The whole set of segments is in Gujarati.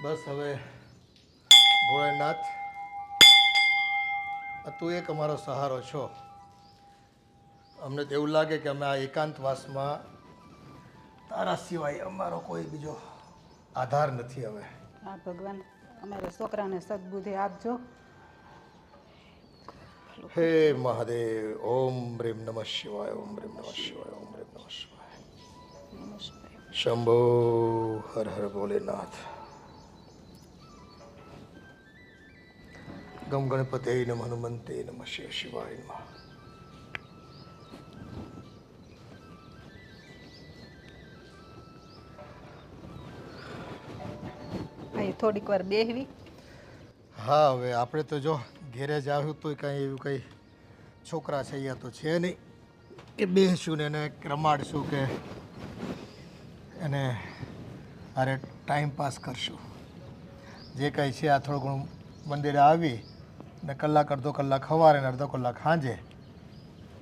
બસ હવે ભોળેનાથ, તું એક અમારો સહારો છો. અમને તો એવું લાગે કે અમે આ એકાંતવાસમાં તારા સિવાય અમારો કોઈ બીજો આધાર નથી. હવે હા ભગવાન, અમારા છોકરાને સદબુદ્ધિ આપજો. હે મહાદેવ. ઓમ રીમ નમઃ શિવાય. ઓમ રીમ નમઃ શિવાય. ઓમ રીમ નમઃ શિવાય. શંભો હર હર ભોલેનાથ. ગમ ગણપતે નમઃ હનુમંતે નમઃ શિવ શિવાય નમઃ. અહીં થોડીક વાર બેહવી. હા, હવે આપણે તો જો ઘેરે જ આવ્યું તો કાંઈ એવું કંઈ છોકરા છે અહીંયા તો છે નહીં કે બેસશું ને એને રમાડશું કે એને અરે ટાઈમ પાસ કરશું. જે કાંઈ છે આ થોડું ઘણું મંદિરે આવી ને કલાક અડધો કલાક સવારે ને અડધો કલાક સાંજે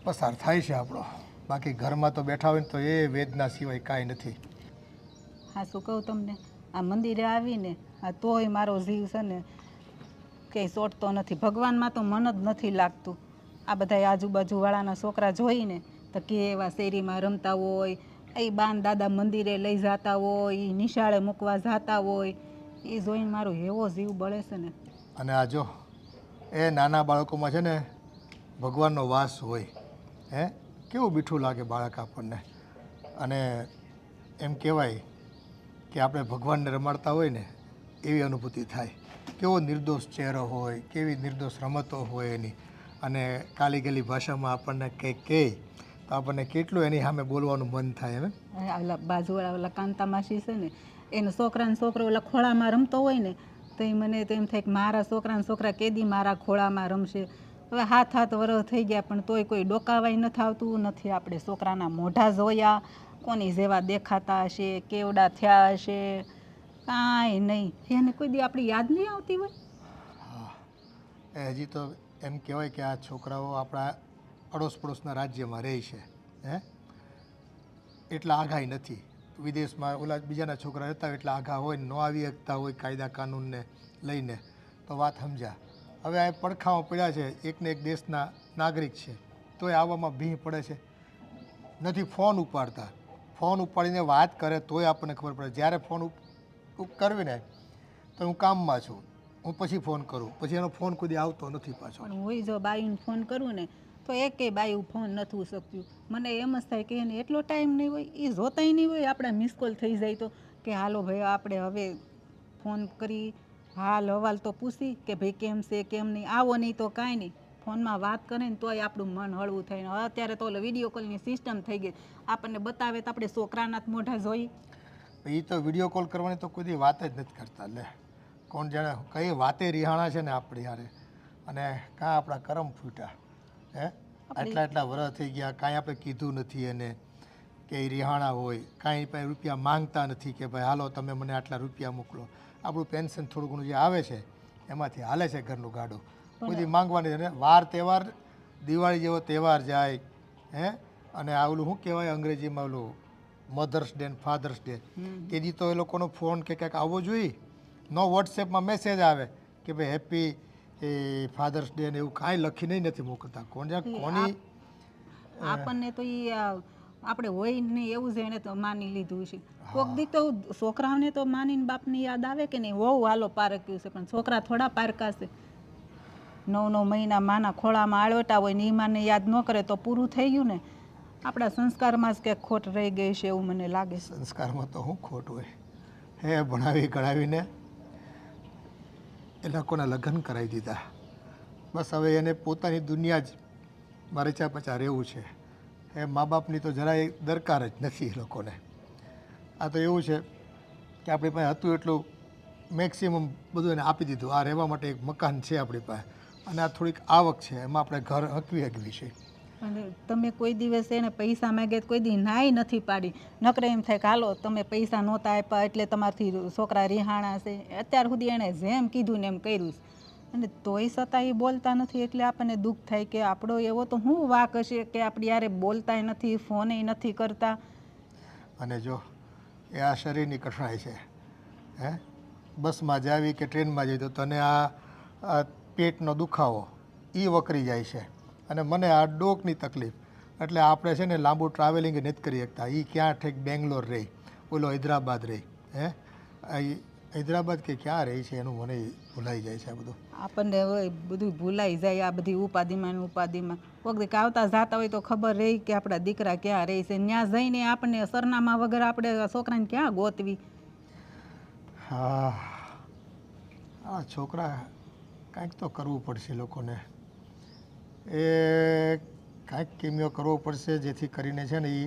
પસાર થાય છે આપણો. બાકી ઘરમાં તો બેઠા હોય ને તો એ વેદના સિવાય કાંઈ નથી. હા, શું કહું તમને, આ મંદિરે આવીને આ તોય મારો જીવ છે ને કંઈ ચોટતો નથી. ભગવાનમાં તો મન જ નથી લાગતું. આ બધા આજુબાજુવાળાના છોકરા જોઈને તો કે એવા શેરીમાં રમતા હોય, એ બાન દાદા મંદિરે લઈ જતા હોય, એ નિશાળે મૂકવા જતા હોય, એ જોઈને મારો એવો જીવ બળે છે ને. અને આ જો એ નાના બાળકોમાં છે ને ભગવાનનો વાસ હોય. હે, કેવું મીઠું લાગે બાળક આપણને. અને એમ કહેવાય કે આપણે ભગવાનને રમાડતા હોય ને એવી અનુભૂતિ થાય. કેવો નિર્દોષ ચહેરો હોય, કેવી નિર્દોષ રમતો હોય એની. અને કાલી ગલી ભાષામાં આપણને કંઈક કહે તો આપણને કેટલું એની સામે બોલવાનું મન થાય. એમ ઓલા બાજુવાળા ઓલા કાંતા માસી છે ને, એનો છોકરાને છોકરો ઓલા ખોળામાં રમતો હોય ને તો એ મને તો એમ થાય કે મારા છોકરાને છોકરા કેદી મારા ખોળામાં રમશે. હવે 7 વર્ષ થઈ ગયા પણ તોય કોઈ ડોકાવાય નથી આવતું નથી. આપણે છોકરાના મોઢા જોયા, કોની જેવા દેખાતા હશે, કેવડા થયા હશે, કાંઈ નહીં. એને કોઈ દી આપણી યાદ નહીં આવતી હોય. હા, એ હજી તો એમ કહેવાય કે આ છોકરાઓ આપણા અડોશ પડોશના રાજ્યમાં રહે છે. હે, એટલા આઘાઈ નથી. વિદેશમાં ઓલા બીજાના છોકરા રહેતા હોય એટલા આઘા હોય, ન આવી શકતા હોય કાયદા કાનૂનને લઈને તો વાત સમજ્યા. હવે આ પડખામાં પડ્યા છે, એકને એક દેશના નાગરિક છે તોય આવવામાં ભીહ પડે છે. નથી ફોન ઉપાડતા. ફોન ઉપાડીને વાત કરે તોય આપણને ખબર પડે. જ્યારે ફોન કરવી ને તો હું કામમાં છું, હું પછી ફોન કરું, પછી એનો ફોન કોઈ આવતો નથી પાછો. પણ હું જો બાયુને ફોન કરું ને તો એકેય બાયું ફોન નથી શકતું. મને એમ જ થાય કે એને એટલો ટાઈમ નહીં હોય, એ જોતાય નહીં હોય. આપણા મિસ કોલ થઈ જાય તો કે હાલો ભાઈ આપણે હવે ફોન કરી હાલ હવાલ તો પૂછી કે ભાઈ કેમ છે કેમ નહીં. આવો નહીં તો કાંઈ નહીં, ફોનમાં વાત કરે ને તોય આપણું મન હળવું થાય. અત્યારે તો વિડીયો કોલની સિસ્ટમ થઈ ગઈ, આપણને બતાવે તો આપણે છોકરાના જ મોઢા જોઈ. એ તો વિડીયો કોલ કરવાની તો કોઈ વાત જ નથી કરતા. લે, કોણ જાણે કઈ વાતે રિહાણા છે ને આપણી યારે. અને કાં આપણા કરમ ફૂટ્યા. હે, એટલા વર્ષ થઈ ગયા, કાંઈ આપણે કીધું નથી એને કે એ રિહાણા હોય. કાંઈ પાસે રૂપિયા માંગતા નથી કે ભાઈ હાલો તમે મને આટલા રૂપિયા મોકલો. આપણું પેન્શન થોડું ઘણું જે આવે છે એમાંથી હાલે છે ઘરનું ગાડું. કોઈ માંગવાની અને વાર તહેવાર, દિવાળી જેવો તહેવાર જાય હે, અને આ ઓલું શું કહેવાય અંગ્રેજીમાં ઓલું મધર્સ ડે ને ફાધર્સ ડે, તે દી તો એ લોકોનો ફોન કે ક્યાંક આવવો જોઈએ. નો વોટ્સએપમાં મેસેજ આવે કે ભાઈ હેપી ફાધર્સ ડે ને એવું કાંઈ લખીને નથી મોકલતા. કોની આપણને તો એ આપણે હોય નહીં એવું જ એને તો માની લીધું છે. કોક દી તો છોકરાઓને તો માનીને બાપની યાદ આવે કે નહીં, વહુ હાલો પારક્યું છે, પણ છોકરા થોડા પારકા છે. 9 મહિના માના ખોળામાં આળવટા હોય ને એ માને યાદ ન કરે તો પૂરું થઈ ગયું ને. આપણા સંસ્કારમાં જ ક્યાંક ખોટ રહી ગઈ છે એવું મને લાગે છે. સંસ્કારમાં તો શું ખોટ હોય? હે, ભણાવી ગણાવીને એ લોકોના લગ્ન કરાવી દીધા. બસ હવે એને પોતાની દુનિયા જ મારે પચા રહેવું છે. એ મા બાપની તો જરાય દરકાર જ નથી એ લોકોને. આ તો એવું છે કે આપણી પાસે હતું એટલું મેક્સિમમ બધું એને આપી દીધું. આ રહેવા માટે એક મકાન છે આપણી પાસે અને આ થોડીક આવક છે, એમાં આપણે ઘર હકવી છે. અને તમે કોઈ દિવસ એને પૈસા માગે કોઈ દી નાય નથી પાડી. નકરે એમ થાય કે હાલો તમે પૈસા નહોતા આપ્યા એટલે તમારથી છોકરા રિહાણા છે. અત્યાર સુધી એણે જેમ કીધું ને એમ કર્યું છે. અને તોય છતાં એ બોલતા નથી એટલે આપણને દુઃખ થાય કે આપણો એવો તો શું વાંક હશે કે આપણી યારે બોલતાય નથી, ફોને નથી કરતા. અને જો એ આ શરીરની કઠણાઈ છે. હે, બસમાં જાવી કે ટ્રેનમાં જઈ તો તને આ પેટનો દુખાવો એ વકરી જાય છે અને મને આ ડોકની તકલીફ. એટલે આપણે છે ને લાંબુ ટ્રાવેલિંગ નથી કરી શકતા. એ ક્યાં ઠેક બેંગ્લોર રહી, ઓલો હૈદરાબાદ રહી, હે હૈદરાબાદ કે ક્યાં રહી છે એનું મને ભૂલાઈ જાય છે આ બધું. આપણને હવે બધું ભૂલાઈ જાય આ બધી ઉપાધિમાં ને ઉપાધિમાં. કોઈક આવતા જાતા હોય તો ખબર રહી કે આપણા દીકરા ક્યાં રહે છે. ત્યાં જઈને આપણને સરનામા વગર આપણે છોકરાને ક્યાં ગોતવી. હા, આ છોકરા કાંઈક તો કરવું પડશે લોકોને. એ કાંઈક કિમિયો કરવો પડશે જેથી કરીને છે ને એ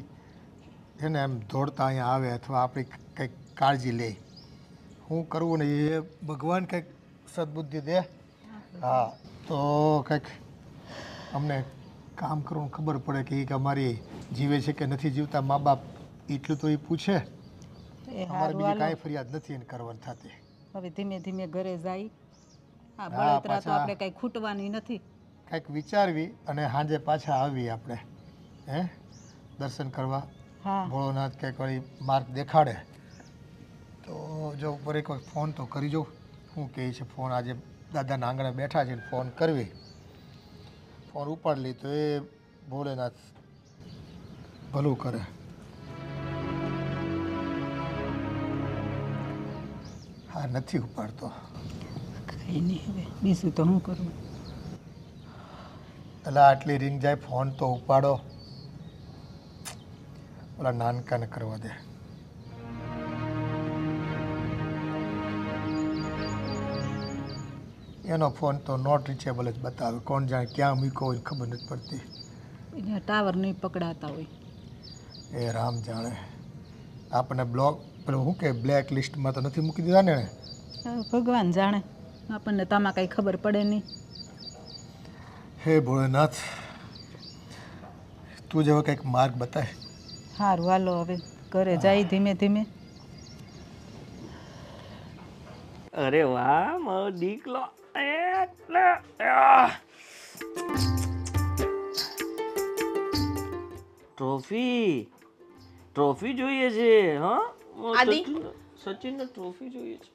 છે ને એમ દોડતા અહીંયા આવે અથવા આપણી કંઈક કાળજી લે. શું કરવું ને એ ભગવાન કંઈક સદબુદ્ધિ દે. હા, તો કંઈક અમને કામ કરવું ખબર પડે કે એ અમારી જીવે છે કે નથી જીવતા. મા બાપ એટલું તો એ પૂછે. અમારે બીજી કાંઈ ફરિયાદ નથી એને કરવાની થતી. હવે ધીમે ધીમે ઘરે જાય. હા, બળતરા તો આપણે કંઈ ખૂટવાની નથી. કંઈક વિચારવી અને સાંજે પાછા આવી આપણે, હે દર્શન કરવા. હા, ભોળોનાથ કંઈક વળી માર્ગ દેખાડે તો જો ઉપર એક વખત ફોન તો કરી જોઉં. શું કહે છે ફોન? આજે દાદાના આંગણે બેઠા છે ને ફોન કરવી. ફોન ઉપાડી લી તો એ ભોલેનાથ ભલું કરે. હા, નથી ઉપાડતો. કંઈ નહીં, હવે બીજું તો શું કરવું. એટલે આટલી રિંગ જાય, ફોન તો ઉપાડો. ઓલા નાનકાને કરવા દે. એનો ફોન તો નોટ રીચેબલ જ બતાવે. કોણ જાણે ક્યાં મૂક્યો હોય ખબર નથી પડતી. એને ટાવર નહીં પકડાતા હોય. એ રામ જાણે. આપણને બ્લોક પેલું શું કે બ્લેક લિસ્ટમાં તો નથી મૂકી દીધા ને એણે? હવે ભગવાન જાણે, આપણને તો આમાં કંઈ ખબર પડે નહીં. હે ભોળેનાથ, તું જેવો કંઈક માર્ગ બતાય. સારું, હાલો હવે ઘરે જાય ધીમે ધીમે. અરે વાહ મારો દીકલો. ટ્રોફી જોઈએ છે. હા, આદિ? સચિનને ટ્રોફી જોઈએ છે.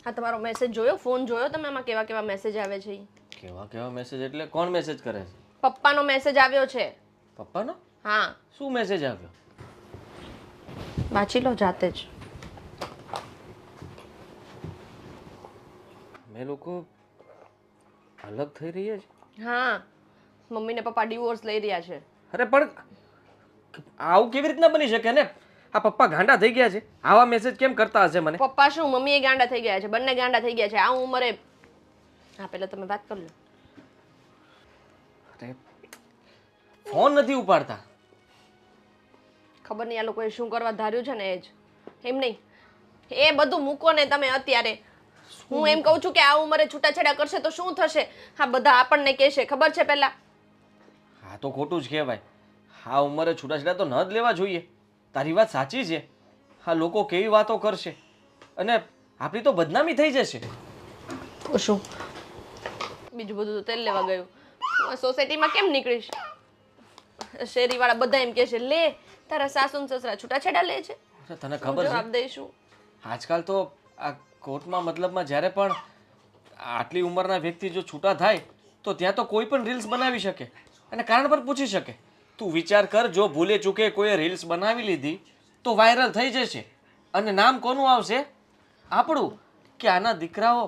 હા, તમારો મેસેજ જોયો? ફોન જોયો તમે? એમાં કેવા કેવા મેસેજ આવે છે ઈ? કેવા કેવા મેસેજ એટલે કોણ મેસેજ કરે છે? પપ્પાનો મેસેજ આવ્યો છે. પપ્પાનો? હા, શું મેસેજ આવ્યો? વાંચી લો જાતે જ. અમે લોકો અલગ થઈ રહ્યા છે? હા, મમ્મી ને પપ્પા ડિવોર્સ લઈ રહ્યા છે. અરે પણ આવું કેવી રીતના બની શકે ને? આ પપ્પા ગાંડા થઈ ગયા છે? આવા મેસેજ કેમ કરતા હશે મને? પપ્પા શું, મમ્મી એ ગાંડા થઈ ગયા છે. બંને ગાંડા થઈ ગયા છે આ ઉંમરે. હા, પેલા તમે વાત કરી લો. અરે ફોન નથી ઉપાડતા. ખબર નહીં આ લોકોએ શું કરવા ધાર્યું છે ને એ જ. એમ નહીં, એ બધું મૂકો ને તમે અત્યારે. હું એમ કહું છું કે આ ઉંમરે છૂટાછેડા કરશે તો શું થશે? હા, બધા આપણને કહેશે, ખબર છે પહેલા. હા તો ખોટું જ કહેવાય. આ ઉંમરે છૂટાછેડા તો ન જ લેવા જોઈએ. તારી વાત સાચી છે. હા, લોકો કેવી વાતો કરશે અને આપણી તો બદનામી થઈ જશે. તો શું, બીજું બધું તો તેલ લેવા ગયું. હું આ સોસાયટીમાં કેમ નીકળીશ? શેરીવાળા બધા એમ કહે છે, લે તારા સાસુ ને સસરા છૂટાછેડા લે છે. અરે તને શું ખબર જવાબ છે દઈશું? આજકાલ તો આ કોર્ટમાં મતલબમાં જ્યારે પણ આટલી ઉંમરના વ્યક્તિ જો છૂટા થાય તો ત્યાં તો કોઈ પણ રીલ્સ બનાવી શકે અને કારણ પર પૂછી શકે. તું વિચાર કર, જો ભૂલે ચૂકે કોઈએ રીલ્સ બનાવી લીધી તો વાયરલ થઈ જશે અને નામ કોનું આવશે? આપણું. કે આના દીકરાઓ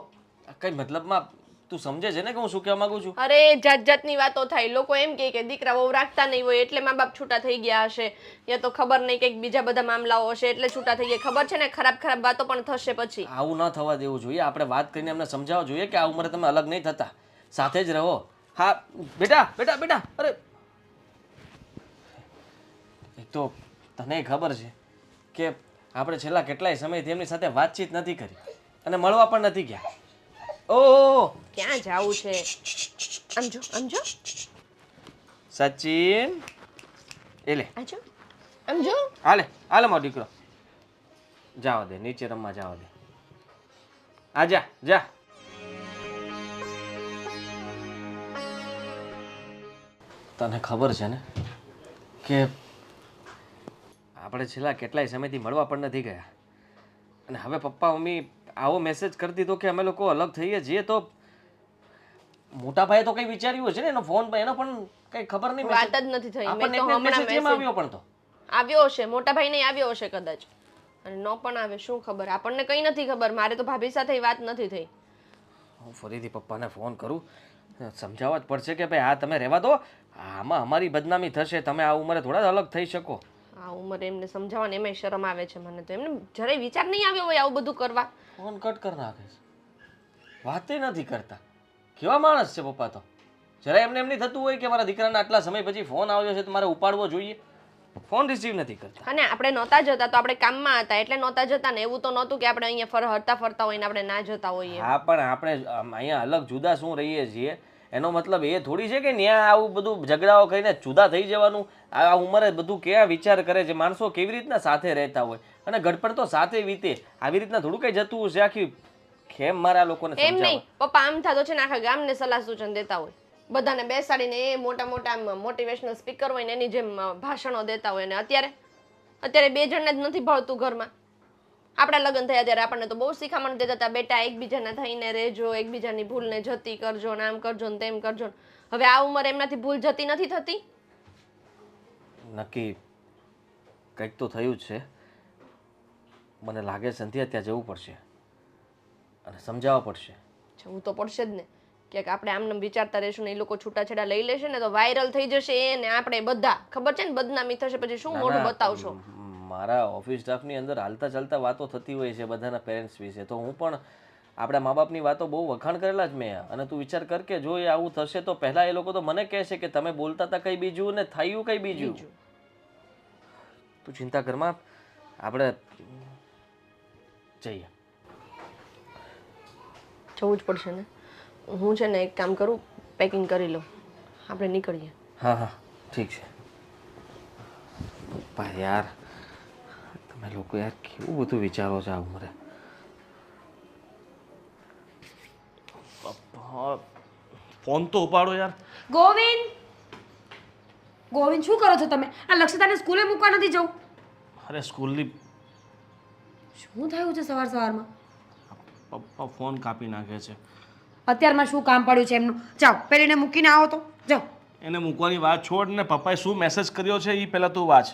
કઈ મતલબમાં તું સમજે છે ને કે હું શું કહેવા માંગુ છું? અરે જાત જાતની વાતો થાય. લોકો એમ કહે કે દીકરા બહુ રાખતા નહીં હોય એટલે મા બાપ છૂટા થઈ ગયા હશે, યા તો ખબર નહીં કંઈક બીજા બધા મામલાઓ હશે એટલે છૂટા થઈ ગયા. ખબર છે ને, ખરાબ ખરાબ વાતો પણ થશે પછી. આવું ન થવા દેવું જોઈએ. આપણે વાત કરીને એમને સમજાવવા જોઈએ કે આ ઉંમરે તમે અલગ નહીં થતા, સાથે જ રહો. હા બેટા બેટા બેટા. અરે એક તો તને ખબર છે કે આપણે છેલ્લા કેટલાય સમયથી એમની સાથે વાતચીત નથી કરી અને મળવા પણ નથી ગયા. ઓહ, ક્યાં જાવું છે? આમજો આમજો સચિન એલે આજો આમજો. હાલે હાલે મારો દીકરો, જાવા દે, નીચે રમવા જાવા દે. આ જા જા. તને ખબર છે ને કે આપણે છેલ્લા કેટલાય સમયથી મળવા પણ નથી ગયા અને હવે પપ્પા મમ્મી આવો મેસેજ કરી દીધો કે અમે લોકો અલગ થઈએ છીએ તો મોટા ભાઈએ તો કંઈ વિચાર્યું હશે ને એનો ફોન એનો પણ કંઈ ખબર નહીં વાત જ નથી થઈ. મેં આપણને તો એટલે હમણાં message કેમ આવ્યો પણ તો આવ્યો હશે, મોટા ભાઈ નહીં આવ્યો હશે કદાચ, અને ન પણ આવે શું ખબર, આપણને કંઈ નથી ખબર. મારે તો ભાભી સાથે વાત નથી થઈ. હું ફરીથી પપ્પાને ફોન કરું, સમજાવવા જ પડશે કે ભાઈ આ તમે રહેવા દો, આમાં અમારી બદનામી થશે, તમે આ ઉંમરે થોડા અલગ થઈ શકો. આ ઉંમરે એમને સમજાવવાને એમાંય શરમ આવે છે મને તો. એમને જરાય વિચાર નહીં આવ્યો હોય આવું બધું કરવા. ફોન કટ કરી નાખે છે, વાતે નથી કરતા. કેવા માણસ છે પપ્પા તો. જરા એમને એમ નહીં થતું હોય કે મારા દીકરાના આટલા સમય પછી ફોન આવ્યો છે તો મારે ઉપાડવો જોઈએ, ફોન રિસીવ નથી કરતા. અને આપણે નહોતા જતા તો આપણે કામમાં હતા એટલે નહોતા જતા ને. એવું તો નહોતું કે આપણે અહીંયા હરતા ફરતા હોય ને આપણે ના જતા હોઈએ. હા પણ આપણે અહીંયા અલગ જુદા શું રહીએ છીએ એનો મતલબ એ થોડી છે કે ત્યાં આવું બધું ઝઘડાઓ કરીને જુદા થઈ જવાનું. આ ઉંમરે બધું કેવા વિચાર કરે છે માણસો, કેવી રીતના સાથે રહેતા હોય અને ગડપણ તો સાથે વીતે. આવી રીતના થોડું કઈ જતું હશે આખી ખેમ મારા લોકોને એમ સમજાવવા. નહીં, પપ્પા આમ થતો છે ને આખા ગામને સલાહ સૂચન દેતા હોય, બધાને બેસાડીને એ મોટા મોટા મોટિવેશનલ સ્પીકર હોય ને એની જેમ ભાષણો દેતા હોય. ને અત્યારે બે જણને જ નથી ભાવતું ઘરમાં. આપણા લગ્ન થયા ત્યારે આપણને તો બહુ શિખામણ દેતા હતા, બેટા એકબીજાને થઈને રહેજો, એકબીજાની ભૂલને જતી કરજો, ને આમ કરજો ને તેમ કરજો ને. હવે આ ઉંમરે એમનાથી ભૂલ જતી નથી થતી. નક્કી કંઈક તો થયું જ છે. મને લાગે સંધ્યા ત્યાં જવું પડશે અને સમજાવવા પડશે. જવું તો પડશે જ ને. ક્યાંક આપણે આમને વિચારતા રહીશું ને એ લોકો છૂટાછેડા લઈ લેશે ને તો વાયરલ થઈ જશે એ ને આપણે બધા, ખબર છે ને, બદનામી થશે. પછી શું મોઢું બતાવશો? મારા ઓફિસ સ્ટાફની અંદર હાલતા ચાલતા વાતો થતી હોય છે બધાના પેરેન્ટ્સ વિશે, તો હું પણ આપણા મા બાપની વાતો બહુ વખાણ કરેલા જ મેં. અને તું વિચાર કર કે જો એ આવું થશે તો પહેલા એ લોકો તો મને કહેશે કે તમે બોલતા હતા કંઈ બીજું ને થયું કંઈ બીજું. તું ચિંતા કરમાં, આપણે જઈએ. જવું જ પડશે ને. હું છે ને એક કામ કરું, પેકિંગ કરી લઉં, આપણે નીકળીએ. હા હા ઠીક છે. પપ્પા યાર, તમે લોકો યાર કેવું બધું વિચારો છો આ ઉંમરે. પપ્પા ફોન તો ઉપાડો યાર. ગોવિંદ, ગોવિંદ શું કરો છો તમે? આ લક્ષિતાને સ્કૂલે મૂકવા નથી જવું? અરે સ્કૂલની શું થયું છે સવાર સવારમાં? પપ્પા ફોન કાપી નાખે છે. અત્યારમાં શું કામ પડ્યું છે એમનું? જાઓ પેલીને મૂકીને આવો તો જાઓ. એને મૂકવાની વાત છોડ ને પપ્પાએ શું મેસેજ કર્યો છે એ પહેલા તું વાંચ.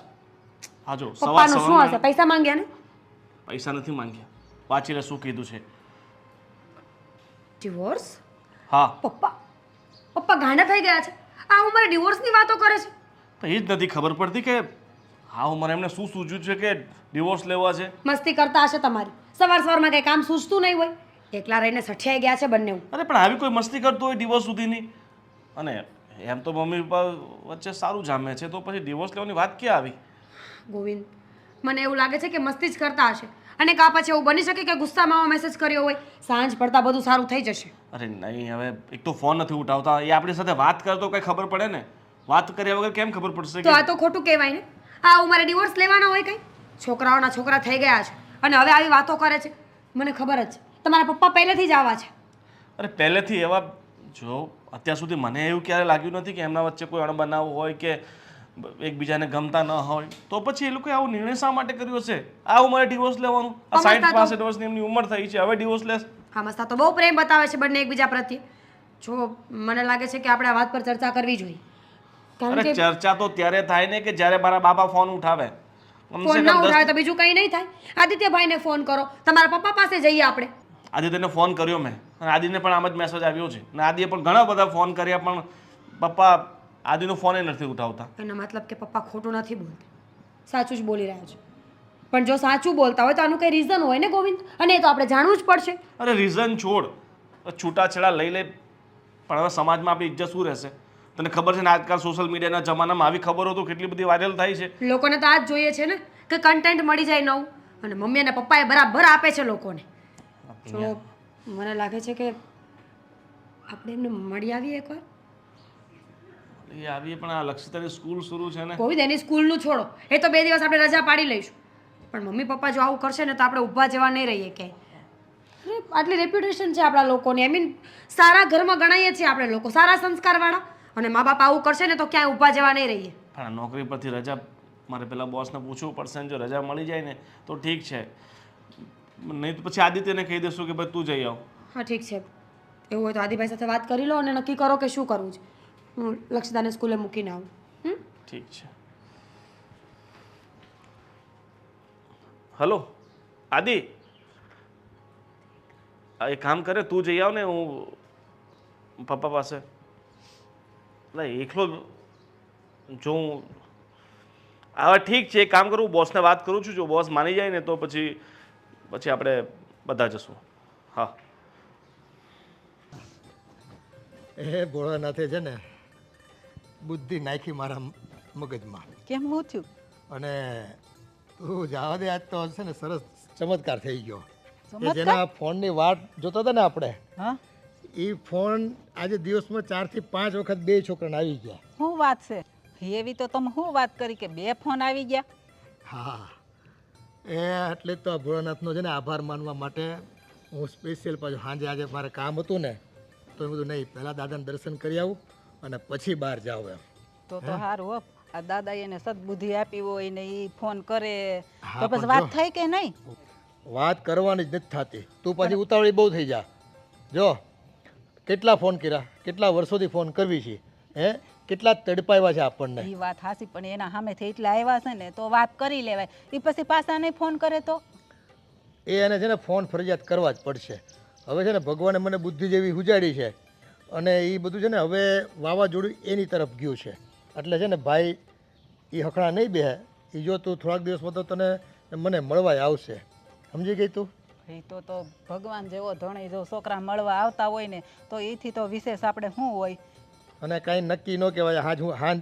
હા જો સવાર પપ્પાનું શું હશે? સવારમાં પૈસા માંગ્યા ને? પૈસા નથી માંગ્યા, વાંચી લે શું કીધું છે. ડિવોર્સ? હા પપ્પા ગાંડા થઈ ગયા છે. આ ઉંમરે ડિવોર્સની વાતો કરે છે. તો એ જ નથી ખબર પડતી કે આ ઉંમરે એમને શું સૂઝ્યું છે કે ડિવોર્સ લેવા છે. મસ્તી કરતા હશે તમારી. સવાર સવારમાં કંઈ કામ સૂઝતું નહીં હોય, એકલા રહીને સઠિયાઈ ગયા છે બંને. અરે પણ આવી કોઈ મસ્તી કરતો હોય ડિવોર્સ સુધીની, અને એમ તો મમ્મી પપ્પા વચ્ચે સારું જામે છે, તો પછી ડિવોર્સ લેવાની વાત ક્યાં આવી? ગોવિંદ, મને એવું લાગે છે કે મસ્તી જ કરતા હશે, અને કાં પછી એવું બની શકે કે ગુસ્સામાં મેસેજ કર્યો હોય. સાંજ પડતા બધું સારું થઈ જશે. અરે નહીં, હવે એક તો ફોન નથી ઉઠાવતા, એ આપણી સાથે વાત કરતો કઈ ખબર પડે ને. વાત કર્યા વગર કેમ ખબર પડશે તો કે આ તો ખોટું કહેવાય ને. આ ઉંમરે ડિવોર્સ લેવાના હોય કઈ? છોકરાઓના છોકરા થઈ ગયા છે અને હવે આવી વાતો કરે છે. મને ખબર જ છે તમારા પપ્પા પહેલેથી જ આવા છે. અરે પહેલેથી એવા, જો અત્યાર સુધી મને એવું ક્યારે લાગ્યું નથી કે એમના વચ્ચે કોઈ અણબનાવ હોય કે એકબીજાને ગમતા ન હોય. તો પછી એ લોકોએ આવો નિર્ણય શા માટે કર્યો છે? આ ઉંમરે ડિવોર્સ લેવાનું? આ 60-65 વર્ષની એમની ઉંમર થઈ છે, હવે ડિવોર્સ લેશ? આમાં તો બહુ પ્રેમ બતાવે છે બંને એકબીજા પ્રત્યે. જો મને લાગે છે કે આપણે આ વાત પર ચર્ચા કરવી જોઈએ. કારણ અરે કે ચર્ચા તો ત્યારે થાય ને કે જ્યારે મારા બાપા ફોન ઉઠાવે. કમસે ફોન કમ ના 10 ઉઠાવે તો બીજું કંઈ નહીં થાય. આદિત્યભાઈને ફોન કરો, તમારા પપ્પા પાસે જઈએ આપણે. આદિત્યને ફોન કર્યો મેં, અને આદિને પણ આમ જ મેસેજ આવ્યો છે, અને આદિએ પણ ઘણા બધા ફોન કર્યા, પણ પપ્પા આદિનો ફોન નથી ઉઠાવતા. એનો મતલબ કે પપ્પા ખોટું નથી બોલતા, સાચું જ બોલી રહ્યા છે. પણ જો સાચું બોલતા હોય તો આનું કંઈ રીઝન હોય ને ગોવિંદ, અને એ તો આપણે જાણવું જ પડશે. અરે રીઝન છોડ, છૂટાછેડા લઈ લે, પણ હવે સમાજમાં આપણી ઇજ્જત શું રહેશે? તને ખબર છે ને આજકાલ સોશિયલ મીડિયાના જમાનામાં આવી ખબરો તો કેટલી બધી વાયરલ થાય છે. લોકોને તો આ જ જોઈએ છે ને કે કન્ટેન્ટ મળી જાય નવું, અને મમ્મી અને પપ્પાએ બરાબર આપે છે લોકોને. જો મને લાગે છે કે આપણે એમને મળી આવીએ એકવાર. એ આવીએ પણ આ લક્ષિતાની સ્કૂલ શરૂ છે ને. કોઈ એની સ્કૂલનું છોડો, એ તો 2 દિવસ આપણે રજા પાડી લઈશું. પણ મમ્મી પપ્પા જો આવું કરશે ને તો આપણે ઊભા જેવા નહીં રહીએ ક્યાંય. અરે આટલી રેપ્યુટેશન છે આપણા લોકોની, આઈ મીન સારા ઘરમાં ગણાઈએ છીએ આપણે લોકો, સારા સંસ્કારવાળા, અને મા બાપ આવું કરશે ને તો ક્યાંય ઊભા જેવા નહીં રહીએ. પણ નોકરી પરથી રજા મારે પેલા બોસને પૂછવું પડશે, ને જો રજા મળી જાય ને તો ઠીક છે. નહીં તો પછી આદિત્યને કહી દેશું કે ભાઈ તું જઈ આવ. હા ઠીક છે એવું હોય તો આદિભાઈ સાથે વાત કરી લો અને નક્કી કરો કે શું કરવું છે. હું લક્ષિતાને સ્કૂલે મૂકીને આવું. ઠીક છે. હલો આદિ, એક કામ કરે, તું જઈ આવ ને, હું પપ્પા પાસે. એટલે એકલો જો હું હવે ઠીક છે, એક કામ કરું, બોસને વાત કરું છું, જો બોસ માની જાય ને તો પછી આપણે બધા જશું. હા. એ ભોળાનાથે છે ને બુદ્ધિ નાખી મારા મગજમાં, કેમ હું થયું? અને તું જવા દે, આજ તો છે ને સરસ ચમત્કાર થઈ ગયો. કે ચમત્કાર? જેના ફોનની વાટ જોતા હતા ને આપણે, હા, એ ફોન આજે દિવસમાં 4 થી 5 વખત 2 છોકરાને આવી ગયા. શું વાત છે? એવી તો તમે શું વાત કરી કે 2 ફોન આવી ગયા? હા, એ એટલે જ તો આ ભોળાનાથનો છે ને આભાર માનવા માટે હું સ્પેશિયલ પાછું સાંજે આજે મારે કામ હતું ને તો એ બધું નહીં, પહેલાં દાદાને દર્શન કરી આવું અને પછી બહાર જાઉં એમ. તો સારું હો, આ દાદાએ એને સદબુદ્ધિ આપી હોય ને એ ફોન કરે હા, તો પછી પણ વાત જો. થઈ કે નહીં? વાત કરવાની જ નથી થતી, તું પાછી ઉતાવળી બહુ થઈ જા. જો કેટલા ફોન કર્યા, કેટલા વર્ષોથી ફોન કરવી છે, હે કેટલા તડપાવ્યા છે આપણને. એ વાત હાસી, પણ એના સામેથી એટલા આવ્યા છે ને તો વાત કરી લેવાય. એ પછી પાછા નહીં ફોન કરે તો? એ એને છે ને ફોન ફરજિયાત કરવા જ પડશે. હવે છે ને ભગવાને મને બુદ્ધિ જેવી ઉજાડી છે અને એ બધું છે ને હવે વાવાઝોડું એની તરફ ગયું છે. એટલે છે ને ભાઈ એ હકડા નહીં બેહે, એ જો તું થોડાક દિવસમાં તો તને મને મળવાય આવશે. સમજી ગઈ તું? એ તો ભગવાન જેવો ધણી જો છોકરા મળવા આવતા હોય ને તો એથી તો વિશેષ આપણે શું હોય? અને કાંઈ નક્કી ન કહેવાય, હાંજ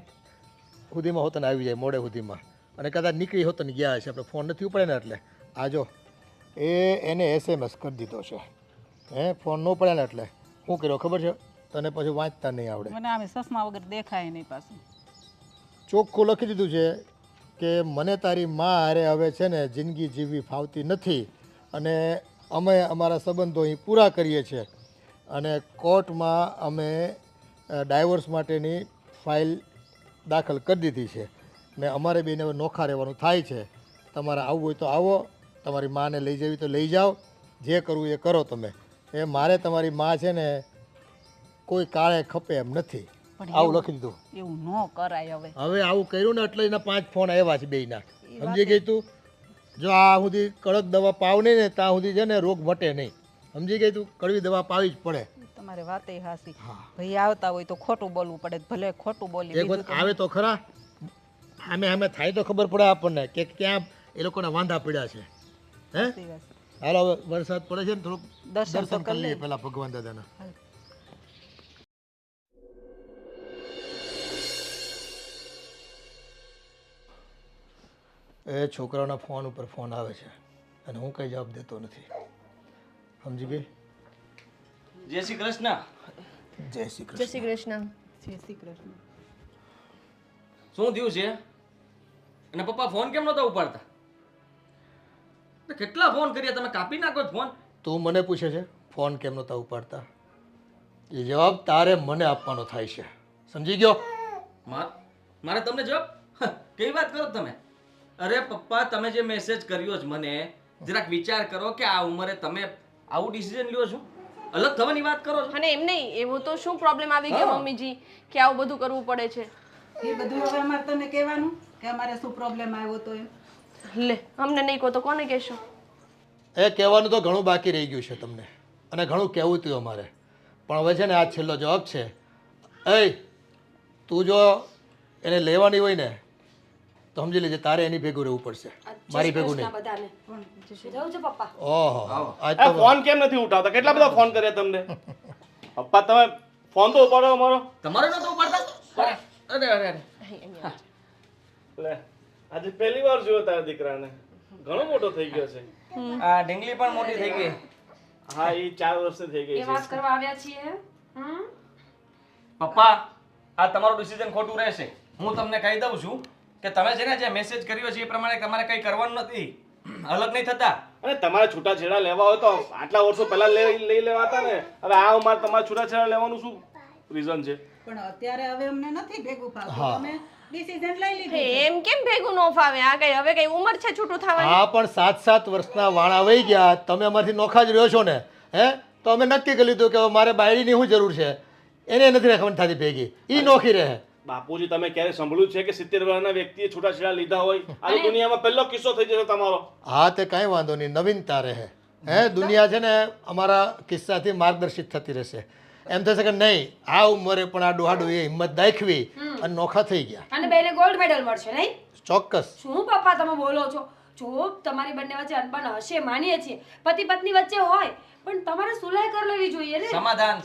સુધીમાં હોત ને આવી જાય, મોડે સુધીમાં, અને કદાચ નીકળી હોત ને ગયા હશે, આપણે ફોન નથી ઉપડે ને એટલે આ જો એને SMS કરી દીધો છે. હે ફોન ન પડે ને એટલે શું કર્યો ખબર છે તને? પછી વાંચતા નહીં આવડે. મને આમે ચશ્મા વગર દેખાય નહીં પાછું. ચોખ્ખું લખી દીધું છે કે મને તારી માં હારે હવે છે ને જિંદગી જીવવી ફાવતી નથી અને અમે અમારા સંબંધો અહીં પૂરા કરીએ છીએ અને કોર્ટમાં અમે ડાયવોર્સ માટેની ફાઇલ દાખલ કરી દીધી છે ને અમારે બેને હવે નોખા રહેવાનું થાય છે. તમારે આવવું હોય તો આવો, તમારી માને લઈ જવી તો લઈ જાઓ, જે કરવું એ કરો તમે. એ મારે તમારી માં છે ને કોઈ કાળે ખપે એમ નથી. પણ આવું લખી દીધું. એવું ન કરાય હવે. હવે આવું કર્યું ને એટલે એના 5 ફોન આવ્યા છે બેયના. સમજી ગઈ તું? જો આ સુધી કડક દવા પાવ નહીં ને ત્યાં સુધી છે ને રોગ મટે નહીં. સમજી ગઈ તું? કડવી દવા પાવી જ પડે. તમારે વાતે હાસી. ભાઈ આવતા હોય તો ખોટું બોલવું પડે, ભલે ખોટું બોલી. એક વખત આવે તો ખરા, આમે થાય તો ખબર પડે આપણને કે ક્યાં એ લોકોના વાંધા પડ્યા છે. હે હાલો, હવે વરસાદ પડે છે ને થોડુંક દર્શન કરી લઈએ પેલા ભગવાન દાદાના. એ છોકરાઓના ફોન ઉપર ફોન આવે છે અને હું કંઈ જવાબ દેતો નથી. સમજી ગઈ? જય શ્રી કૃષ્ણ. જય શ્રી જય કૃષ્ણ. શ્રી કૃષ્ણ. જય શ્રી કૃષ્ણ. શું થયું છે? અને પપ્પા ફોન કેમ નહોતા ઉપાડતા? તો કેટલા ફોન કર્યા, તમે કાપી નાખો છો ફોન. તું મને પૂછે છે ફોન કેમ નહોતા ઉપાડતા? એ જવાબ તારે મને આપવાનો થાય છે. સમજી ગયો? મારે તમને જવાબ કેવી વાત કરો તમે? અરે પપ્પા, તમે જે મેસેજ કર્યો છે મને, જરાક વિચાર કરો કે આ ઉંમરે તમે આવું ડિસિઝન લ્યો છો, અલગ થવાની વાત કરો છો. અને એમ નહીં, એવું તો શું પ્રોબ્લેમ આવી ગયો મમ્મીજી કે આવું બધું કરવું પડે છે? એ બધું હવે અમારે તને કહેવાનું કે અમારે શું પ્રોબ્લેમ આવ્યો તો એમ? લે, અમને નહીં કહો તો કોને કહેશો? એ કહેવાનું તો ઘણું બાકી રહી ગયું છે તમને, અને ઘણું કહેવું હતું અમારે, પણ હવે છે ને આ છેલ્લો જવાબ છે. એ તું જો એને લેવાની હોય ને તો સમજી લેજે તારે એની ભેગું રહેવું પડશે, મારી ભેગું નહીં. બધાને જવું છે પપ્પા? ઓહો, આજ આ તો ફોન કેમ નથી ઉઠાવતા? કેટલા બધા ફોન કર્યા તમને. પપ્પા તમે ફોન તો ઉપાડો અમારો. તમારો નતો ઉપાડતા? અરે અરે અરે. લે, આજે પહેલી વાર જોયો તારા દીકરાને, ઘણો મોટો થઈ ગયો છે. આ ઢીંગલી પણ મોટી થઈ ગઈ. હા, એ 4 વર્ષની થઈ ગઈ એ છે. વાત કરવા આવ્યા છીએ. પપ્પા, આ તમારું ડિસિઝન ખોટું રહેશે. હું તમને કહી દઉં છું કે તમે છે ને જે મેસેજ કર્યો છે એ પ્રમાણે તમારે કંઈ કરવાનું નથી, અલગ નહીં થતા. અને તમારે છૂટાછેડા લેવા હોય તો આટલા વર્ષો પહેલા લઈ લેવાતા ને. હવે આ ઉંમર તમારે છૂટાછેડા લેવાનું શું રીઝન છે? પણ અત્યારે હવે અમને નથી ભેગું ફાવતું. અમે ડિસિઝન લઈ લીધું એમ કેમ ભેગું ન ફાવે? આ કઈ હવે કઈ ઉંમર છે છૂટું થવાની? હા પણ 7-7 વર્ષના વાણા વહી ગયા, તમે અમારથી નોખા જ રહ્યો છો ને, હે? તો અમે નક્કી કરી લીધું કે હવે મારે બાયડીની શું જરૂર છે, એને નથી રાખવાની થતી ભેગી, એ નોખી રહે. બાપુજી તમે ક્યારે સાંભળ્યું છે કે 70 વર્ષના વ્યક્તિએ છૂટાછેડા લીધા હોય? આ તો દુનિયામાં પહેલો કિસ્સો થઈ જશે તમારો. હા તે કાંઈ વાંધો નહીં, નવીનતા રહે. હે દુનિયા છે ને અમારા કિસ્સાથી માર્ગદર્શિત થતી રહેશે. એમ થશે કે નહીં આ ઉંમરે પણ આ ડોહાડોએ હિંમત દાખવી અને નોખા થઈ ગયા. અને બેને ગોલ્ડ મેડલ મળશે નહીં? ચોક્કસ. શું પપ્પા તમે બોલો છો? જો તમારી બંને વચ્ચે અનબન હશે માનીએ છીએ, પતિ પત્ની વચ્ચે હોય, પણ તમારે સુલાહ કરી લેવી જોઈએ ને.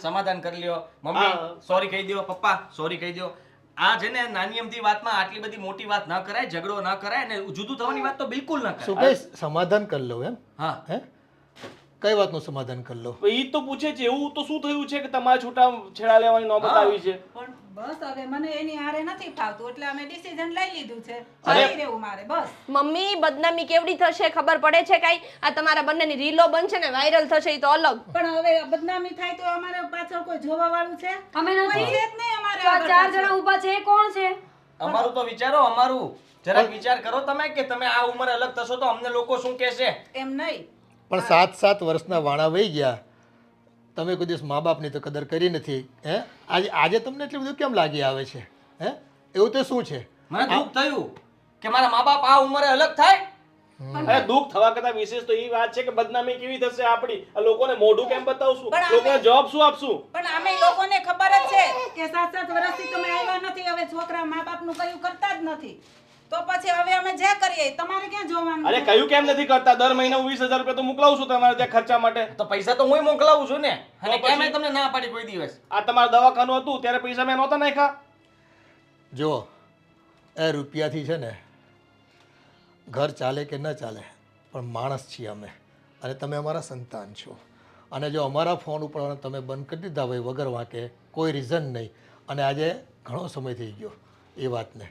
સમાધાન કરી લ્યો. મમ્મી સોરી કહી દો, પપ્પા સોરી કહી દો. આ છે ને નાની અમથી વાતમાં આટલી બધી મોટી વાત ન કરાય, ઝઘડો ન કરાય અને જુદું થવાની વાત તો બિલકુલ ન શું કરાય. કઈ સમાધાન કરી લઉં એમ? હા હે કઈ વાતનું સમાધાન કરી લઉં? એ તો પૂછે છે એવું તો શું થયું છે કે તમારે છૂટાછેડા લેવાની નોબત આવી છે? પણ બસ હવે મને એની હારે નથી ફાવતું એટલે અમે ડિસિઝન લઈ લીધું છે. અરે! કરી રહેવું મારે બસ. મમ્મી બદનામી કેવડી થશે ખબર પડે છે કાઈ? આ તમારા બંનેની રીલો બનશે ને વાયરલ થશે એ તો અલગ. પણ હવે બદનામી થાય તો અમારે પાછળ કોઈ જોવા વાળું છે? અમે કોઈ નથી. છે જ નહીં અમારે તો આ આગળ 4 પાછળ. જણા ઊભા છે એ કોણ છે? અમારું તો વિચારો, અમારું જરાક વિચાર કરો તમે કે તમે આ ઉંમરે અલગ થશો તો અમને લોકો શું કહેશે. એમ નહીં. પણ 7-7 વર્ષના વાણા વહી ગયા, તમે કોઈ દિવસ મા બાપની તો કદર કરી નથી. હે આજે તમને એટલું બધું કેમ લાગી આવે છે? હે એવું તો શું છે? મને દુઃખ થયું કે મારા મા બાપ આ ઉંમરે અલગ થાય. અરે દુઃખ થવા કરતા વિશેષ તો એ વાત છે કે બદનામી કેવી થશે આપણી. આ લોકોને મોઢું કેમ બતાવશું? પણ લોકોને જવાબ શું આપશું? પણ અમે લોકોને ખબર જ છે કે 7-7 વર્ષથી તમે આવ્યા નથી, હવે છોકરા મા બાપનું કયું કરતા જ નથી, તો પછી હવે અમે જે કરીએ તમારે ક્યાં જોવાનું? અરે કયું કેમ નથી કરતા? દર મહિને હું 20,000 રૂપિયા તો મોકલાવું છું તમારે ત્યાં ખર્ચા માટે. તો પૈસા તો હું મોકલાવું છું ને. અને તો કેમ પછી? તમને ના પાડી કોઈ દિવસ? આ તમારું દવાખાનું હતું ત્યારે પૈસા મેં નહોતા નાખ્યા? જો એ રૂપિયાથી છે ને ઘર ચાલે કે ન ચાલે, પણ માણસ છીએ અમે અને તમે અમારા સંતાન છો. અને જો અમારા ફોન ઉપર તમે બંધ કરી દીધા હોય વગર વાંકે, કોઈ રીઝન નહીં, અને આજે ઘણો સમય થઈ ગયો એ વાતને,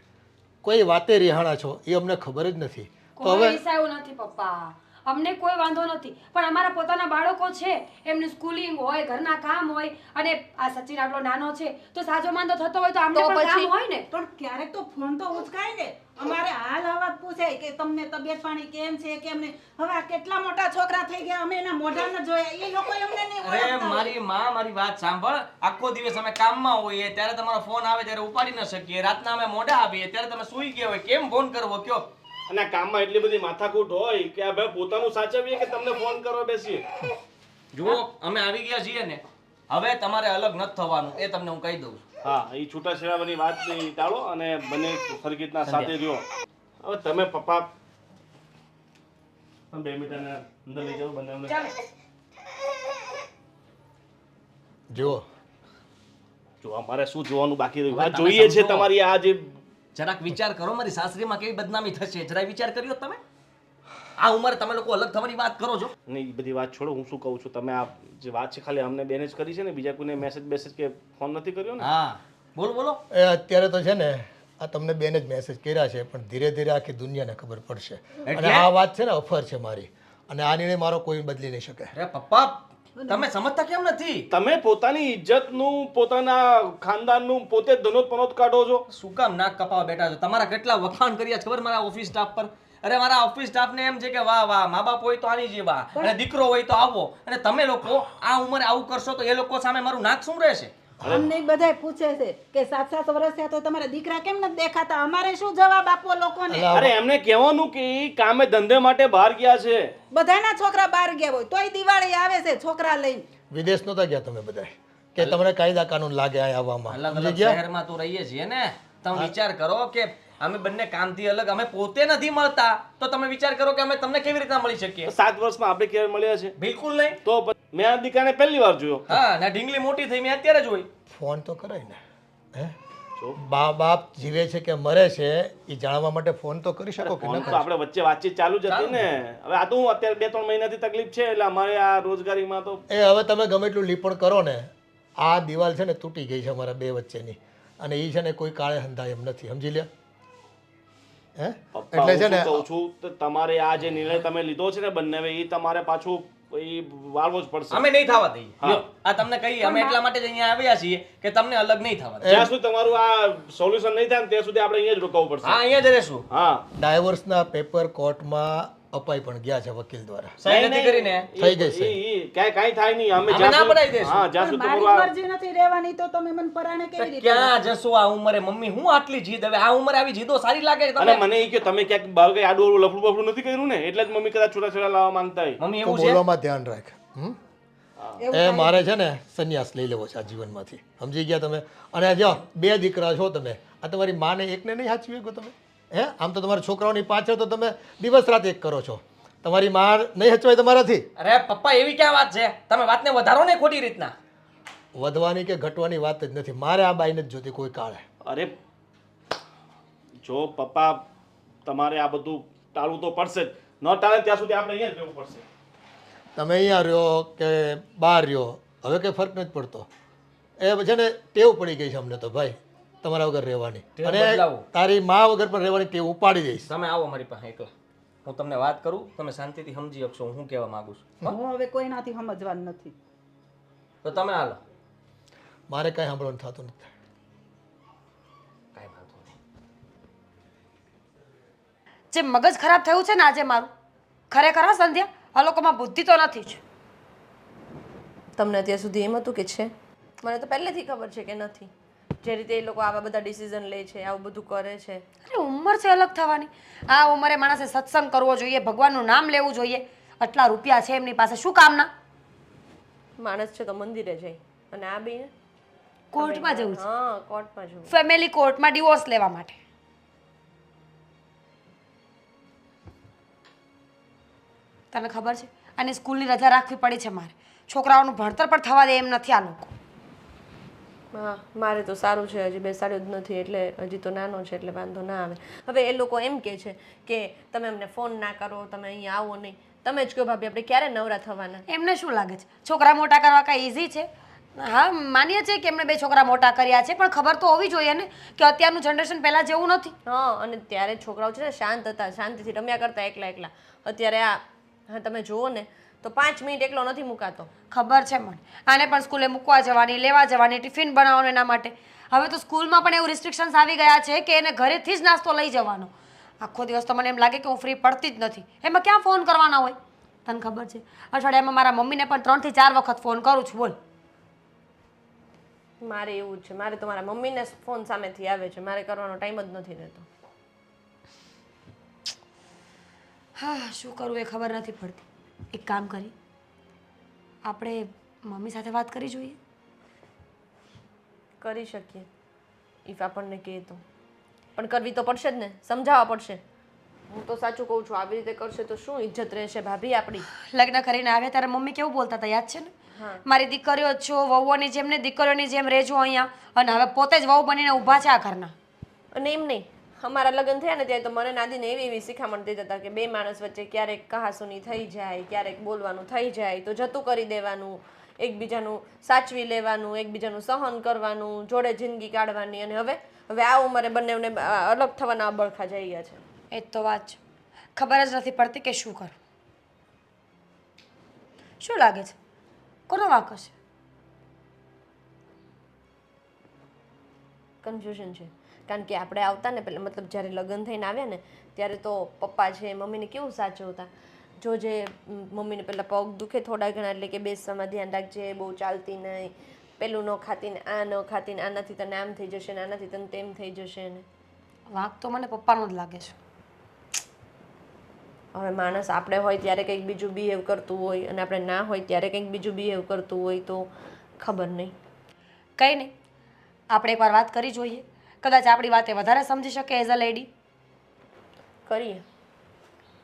કોઈ વાતે રિહાણા છો એ અમને ખબર જ નથી. તો કોઈ હવે ઈચ્છા એવું નથી પપ્પા, અમને કોઈ વાંધો નથી, પણ અમારા પોતાના બાળકો છે, એમનું સ્કૂલિંગ હોય, ઘરના કામ હોય, અને આ સચિન આટલો નાનો છે તો સાજો માંદો થતો હોય તો અમને તો પણ કામ પછી? હોય ને. પણ ક્યારેક તો ફોન તો ઉચકાય ને, અમારે હાલ હવાત પૂછાય કે તમને તબિયત પાણી કેમ છે કેમ નહીં. હવે આ કેટલા મોટા છોકરા થઈ ગયા, અમે એના મોઢા ન જોયા, એ લોકો એમને નહીં અરે ઓળખતા હોય. મારી માં, મારી વાત સાંભળ. આખો દિવસ અમે કામમાં હોઈએ ત્યારે તમારો ફોન આવે ત્યારે ઉપાડી ન શકીએ, રાતના અમે મોડા આવીએ ત્યારે તમે સૂઈ ગયા હોય, કેમ ફોન કરવો કયો? અને આ કામમાં એટલી બધી માથાકૂટ હોય કે આ ભાઈ પોતાનું સાચવીએ કે તમને ફોન કરવા બેસીએ. જુઓ અમે આવી ગયા છીએ ને, હવે તમારે અલગ નથી થવાનું, એ તમને હું કહી દઉં છું. હા એ છૂટાછેડાની વાત ટાળો અને બંને સરખી રીતના સાથે રહ્યો. હવે તમે પપ્પા 2 મિનિટ અંદર લઈ જાઓ બંને અમને. જુઓ જો અમારે શું જોવાનું બાકી રહ્યું? આ તમે જોઈએ છે સમજો. તમારી આ જે જરાક વિચાર કરો, મારી સાસરીમાં કેવી બદનામી થશે, જરાક વિચાર કર્યો તમે? આ ઉંમરે તમે લોકો અલગ થવાની વાત કરો છો. નહીં, એ બધી વાત છોડો. હું શું કહું છું, તમે આ જે વાત છે ખાલી અમને બેને જ કરી છે ને, બીજા કોઈને મેસેજ કે ફોન નથી કર્યો ને? હા બોલો બોલો. એ અત્યારે તો છે ને આ તમને બેને જ મેસેજ કર્યા છે, પણ ધીરે ધીરે આખી દુનિયાને ખબર પડશે. અને આ વાત છે ને અફર છે મારી, અને આ નિર્ણય મારો કોઈ બદલી નહીં શકે. અરે પપ્પા તમે સમજતા કેમ નથી? તમે પોતાની ઇજ્જતનું, પોતાના ખાનદાનનું પોતે જ ધનોત પનોત કાઢો છો. શું કામ નાક કપાવા બેઠા છો? તમારા કેટલા વખાણ કર્યા છે ખબર મારા ઓફિસ સ્ટાફ પર? અરે મારા ઓફિસ સ્ટાફને એમ છે કે વાહ વાહ, મા બાપ હોય તો આની જેવા, અને દીકરો હોય તો આવો, અને તમે લોકો આ ઉંમરે આવું કરશો તો એ લોકો સામે મારું નાક શું રહેશે? અમને બધાય પૂછે છે કે 7-7 વર્ષ થયા તો તમારા દીકરા કેમ નથી દેખાતા, અમારે શું જવાબ આપવો લોકોને? અરે એમને કહેવાનું કે ઈ કામે ધંધે માટે બહાર ગયા છે. બધાના છોકરા બહાર ગયા હોય તોય દિવાળી આવે છે છોકરા લઈને. વિદેશ નહોતા ગયા તમે બધા કે તમને કાયદા કાનૂન લાગે અહીં આવવામાં? અલગ સમજી અલગ ગયા? શહેરમાં તો રહીએ છીએ ને. તમે વિચાર કરો કે અમે બંને કામથી અલગ, અમે પોતે નથી મળતા, તો તમે વિચાર કરો કે અમે તમને કેવી રીતના મળી શકીએ? 7 વર્ષમાં આપણે ક્યારે મળ્યા છે? બિલકુલ નહીં. તો પછી મેં આ દીકરાને પહેલી વાર જોયો. હા ના, ઢીંગલી મોટી થઈ મેં અત્યારે જ હોય. ફોન તો કરાય ને. હે જો. બાપ જીવે છે કે મરે છે એ જાણવા માટે ફોન તો કરી શકો કે ફોન ન તો કરી? આપણે વચ્ચે વાતચીત ચાલુ જ હતી ને. હવે આ તો હું અત્યારે 2-3 મહિનાથી તકલીફ છે એટલે અમારે આ રોજગારીમાં તો એ હવે તમે ગમે એટલું લીપણ કરો ને, આ દિવાલ છે ને તૂટી ગઈ છે અમારા બે વચ્ચેની, અને એ છે ને કોઈ કાળે હંધાય એમ નથી, સમજી લ્યો. હે પપ્પા એટલે છે હું ને શું કહું છું તો તમારે આ જે નિર્ણય તમે લીધો છે ને બંને એ તમારે પાછું એ વાળવો જ પડશે અમે નહીં થવા દઈએ લ્યો, આ તમને કહીએ અમે એટલા માટે જ અહીંયા આવ્યા છીએ કે તમને અલગ નહીં થવા દઈએ. જ્યાં સુધી તમારું આ સોલ્યુશન નહીં થાય ને ત્યાં સુધી આપણે અહીંયા જ રોકાવું પડશે હા અહીંયા જ રહેશું. હા ડાયવોર્સના પેપર કોર્ટમાં અપાઈ પણ ગયા છે વકીલ દ્વારા. સહી નથી કરીને થઈ ગઈ છે. કાંઈ થાય નહીં અમે અમે ના પડાવી દઈશું. હા જ્યાં પણ સુધી મારી તમારું મરજી નથી રહેવાની તો તમે મને પરાણે કેવી રીતે ક્યાં જશો આ ઉંમરે મમ્મી? હું આટલી જીદ હવે આ ઉંમરે આવી જીદો સારી લાગે છે અને તમને? મને એ કે તમે ક્યાંક બાર કઈ આડું અવળું લફડું બફડું નથી કર્યું ને એટલે જ મમ્મી કદાચ છૂટા લાવવા માંગતા હોય. મમ્મી તો એવું છે બોલવામાં ધ્યાન રાખ. હમ? એ મારે છે ને સંન્યાસ લઈ લેવો છે આ જીવનમાંથી. સમજી ગયા તમે? અને જો 2 દીકરા છો તમે, આ તમારી માને એકને નહીં સાચવી શકો તમે? હે આમ તો તમારા છોકરાઓની પાછળ તો તમે દિવસ રાત એક કરો છો. તમારી માં નહીં હચવાય તમારાથી? અરે પપ્પા એવી ક્યાં વાત છે? તમે વાતને વધારો ને ખોટી રીતના. વધવાની કે ઘટવાની વાત જ નથી. મારે આ બાઈને જ જોતી કોઈ કાળે. અરે જો પપ્પા તમારે આ બધું ટાળવું તો પડશે જ. ન ટાળે ત્યાં સુધી આપણે અહીંયા જ રહેવું પડશે. તમે અહીંયા રહ્યો કે બહાર રહ્યો હવે કંઈ ફરક નથી પડતો. એ છે ને ટેવ પડી ગઈ છે અમને તો ભાઈ તમારા વગર રહેવાની. ટેવ અને બદલાવો. તારી મા વગર પણ રહેવાની ટેવ ઉપાડી દઈશ. તમે આવો મારી પાસે એકલા. હું તમને વાત કરું તમે શાંતિથી સમજી શકશો હું કહેવા માંગુ છું. હું હવે કોઈનાથી સમજવાનું નથી. તો તમે હાલો. મારે કાંઈ સાંભળવાનું થતું નથી. કાંઈ વાંધો નહીં. જે મગજ ખરાબ થયું છે ને આજે મારું, ખરેખર હા સંધ્યા, આ લોકોમાં બુદ્ધિ તો નથી જ. તમને અત્યાર સુધી એમ હતું કે છે? મને તો પહેલેથી ખબર છે કે નથી. જે રીતે એ લોકો આવા બધા ડિસિઝન લે છે, આવું બધું કરે છે. અરે ઉંમર છે અલગ થવાની. આ ઉંમરે માણસે સત્સંગ કરવો જોઈએ, ભગવાનનું નામ લેવું જોઈએ. આટલા રૂપિયા છે એમની પાસે, શું કામના? માણસ છે તો મંદિરે જાય અને આ બી કોર્ટમાં જવું છે, હા કોર્ટમાં જવું. ફેમિલી કોર્ટમાં ડિવોર્સ લેવા માટે. તને ખબર છે આની સ્કૂલની રજા રાખવી પડી છે મારે. છોકરાઓનું ભણતર પણ થવા દે એમ નથી આ લોકો. હા મારે તો સારું છે, હજી બેસાડ્યો જ નથી એટલે હજી તો નાનો છે એટલે વાંધો ના આવે. હવે એ લોકો એમ કહે છે કે તમે અમને ફોન ના કરો, તમે અહીંયા આવો નહીં. તમે જ કહો ભાભી આપણે ક્યારે નવરા થવાના? એમને શું લાગે છે છોકરા મોટા કરવા કાંઈ ઇઝી છે? હા માનીએ છીએ કે એમણે 2 છોકરા મોટા કર્યા છે, પણ ખબર તો હોવી જોઈએ ને કે અત્યારનું જનરેશન પહેલાં જેવું નથી. હા અને ત્યારે છોકરાઓ છે ને શાંત હતા, શાંતિથી રમ્યા કરતા એકલા એકલા. અત્યારે આ હા તમે જુઓ ને તો 5 મિનિટ એકલો નથી મુકાતો. ખબર છે મને. આને પણ સ્કૂલે મૂકવા જવાની, લેવા જવાની, ટિફિન બનાવવાનું એના માટે. હવે તો સ્કૂલમાં પણ એવું રિસ્ટ્રિક્શન્સ આવી ગયા છે કે એને ઘરેથી જ નાસ્તો લઈ જવાનો. આખો દિવસ તો મને એમ લાગે કે હું ફ્રી પડતી જ નથી. એમાં ક્યાં ફોન કરવાના હોય? તને ખબર છે અઠવાડિયામાં મારા મમ્મીને પણ 3 થી 4 વખત ફોન કરું છું. બોલ. મારે એવું જ છે, મારે તો મારા મમ્મીને ફોન સામેથી આવે છે, મારે કરવાનો ટાઈમ જ નથી રહેતો. હા શું કરવું એ ખબર નથી પડતી. એક કામ કરી, આપણે મમ્મી સાથે વાત કરી જોઈએ. કરી શકીએ ઇફ આપણને કહે તો, પણ કરવી તો પડશે જ ને, સમજાવવા પડશે. હું તો સાચું કહું છું, આવી રીતે કરશે તો શું ઇજ્જત રહેશે ભાભી આપણી? લગ્ન કરીને આવ્યા ત્યારે મમ્મી કેવું બોલતા હતા યાદ છે ને? મારી દીકરીઓ છો, વહુઓની જેમ ને દીકરીઓની જેમ રહેજો અહીંયા, અને હવે પોતે જ વહુ બનીને ઊભા છે આ ઘરના. અને એમ નહીં, અમારા લગ્ન થયા ને ત્યારે તો મને નાદીને એવી શિખામણ દેતા હતા કે 2 માણસ વચ્ચે ક્યારેક કહાસુની થઈ જાય, ક્યારેક બોલવાનું થઈ જાય તો જતું કરી દેવાનું, એકબીજાનું સાચવી લેવાનું, એકબીજાનું સહન કરવાનું, જોડે જિંદગી કાઢવાની. અને હવે આ ઉંમરે બંનેને અલગ થવાના અબળખા જઈ ગયા છે. એ જ તો વાત છે. ખબર જ નથી પડતી કે શું કરું. શું લાગે છે કોનો વાંક હશે? કન્ફ્યુઝન છે, કારણ કે આપણે આવતા ને પહેલાં મતલબ જ્યારે લગ્ન થઈને આવ્યા ને ત્યારે તો પપ્પા છે મમ્મીને કેવું સાચવતા. જો જે મમ્મીને પહેલાં પગ દુખે થોડા ઘણા એટલે કે બેસવામાં ધ્યાન રાખજે, બહુ ચાલતી નહીં, પેલું ન ખાતી ને આ ન ખાતી ને આનાથી તને આમ થઈ જશે ને આનાથી તને તેમ થઈ જશે ને. વાંક તો મને પપ્પાનો જ લાગે છે. હવે માણસ આપણે હોય ત્યારે કંઈક બીજું બિહેવ કરતું હોય અને આપણે ના હોય ત્યારે કંઈક બીજું બિહેવ કરતું હોય તો ખબર નહીં. કંઈ નહીં, આપણે એકવાર વાત કરી જોઈએ. કદાચ આપણી વાતે વધારે સમજી શકે એઝ અ લેડી. કરીએ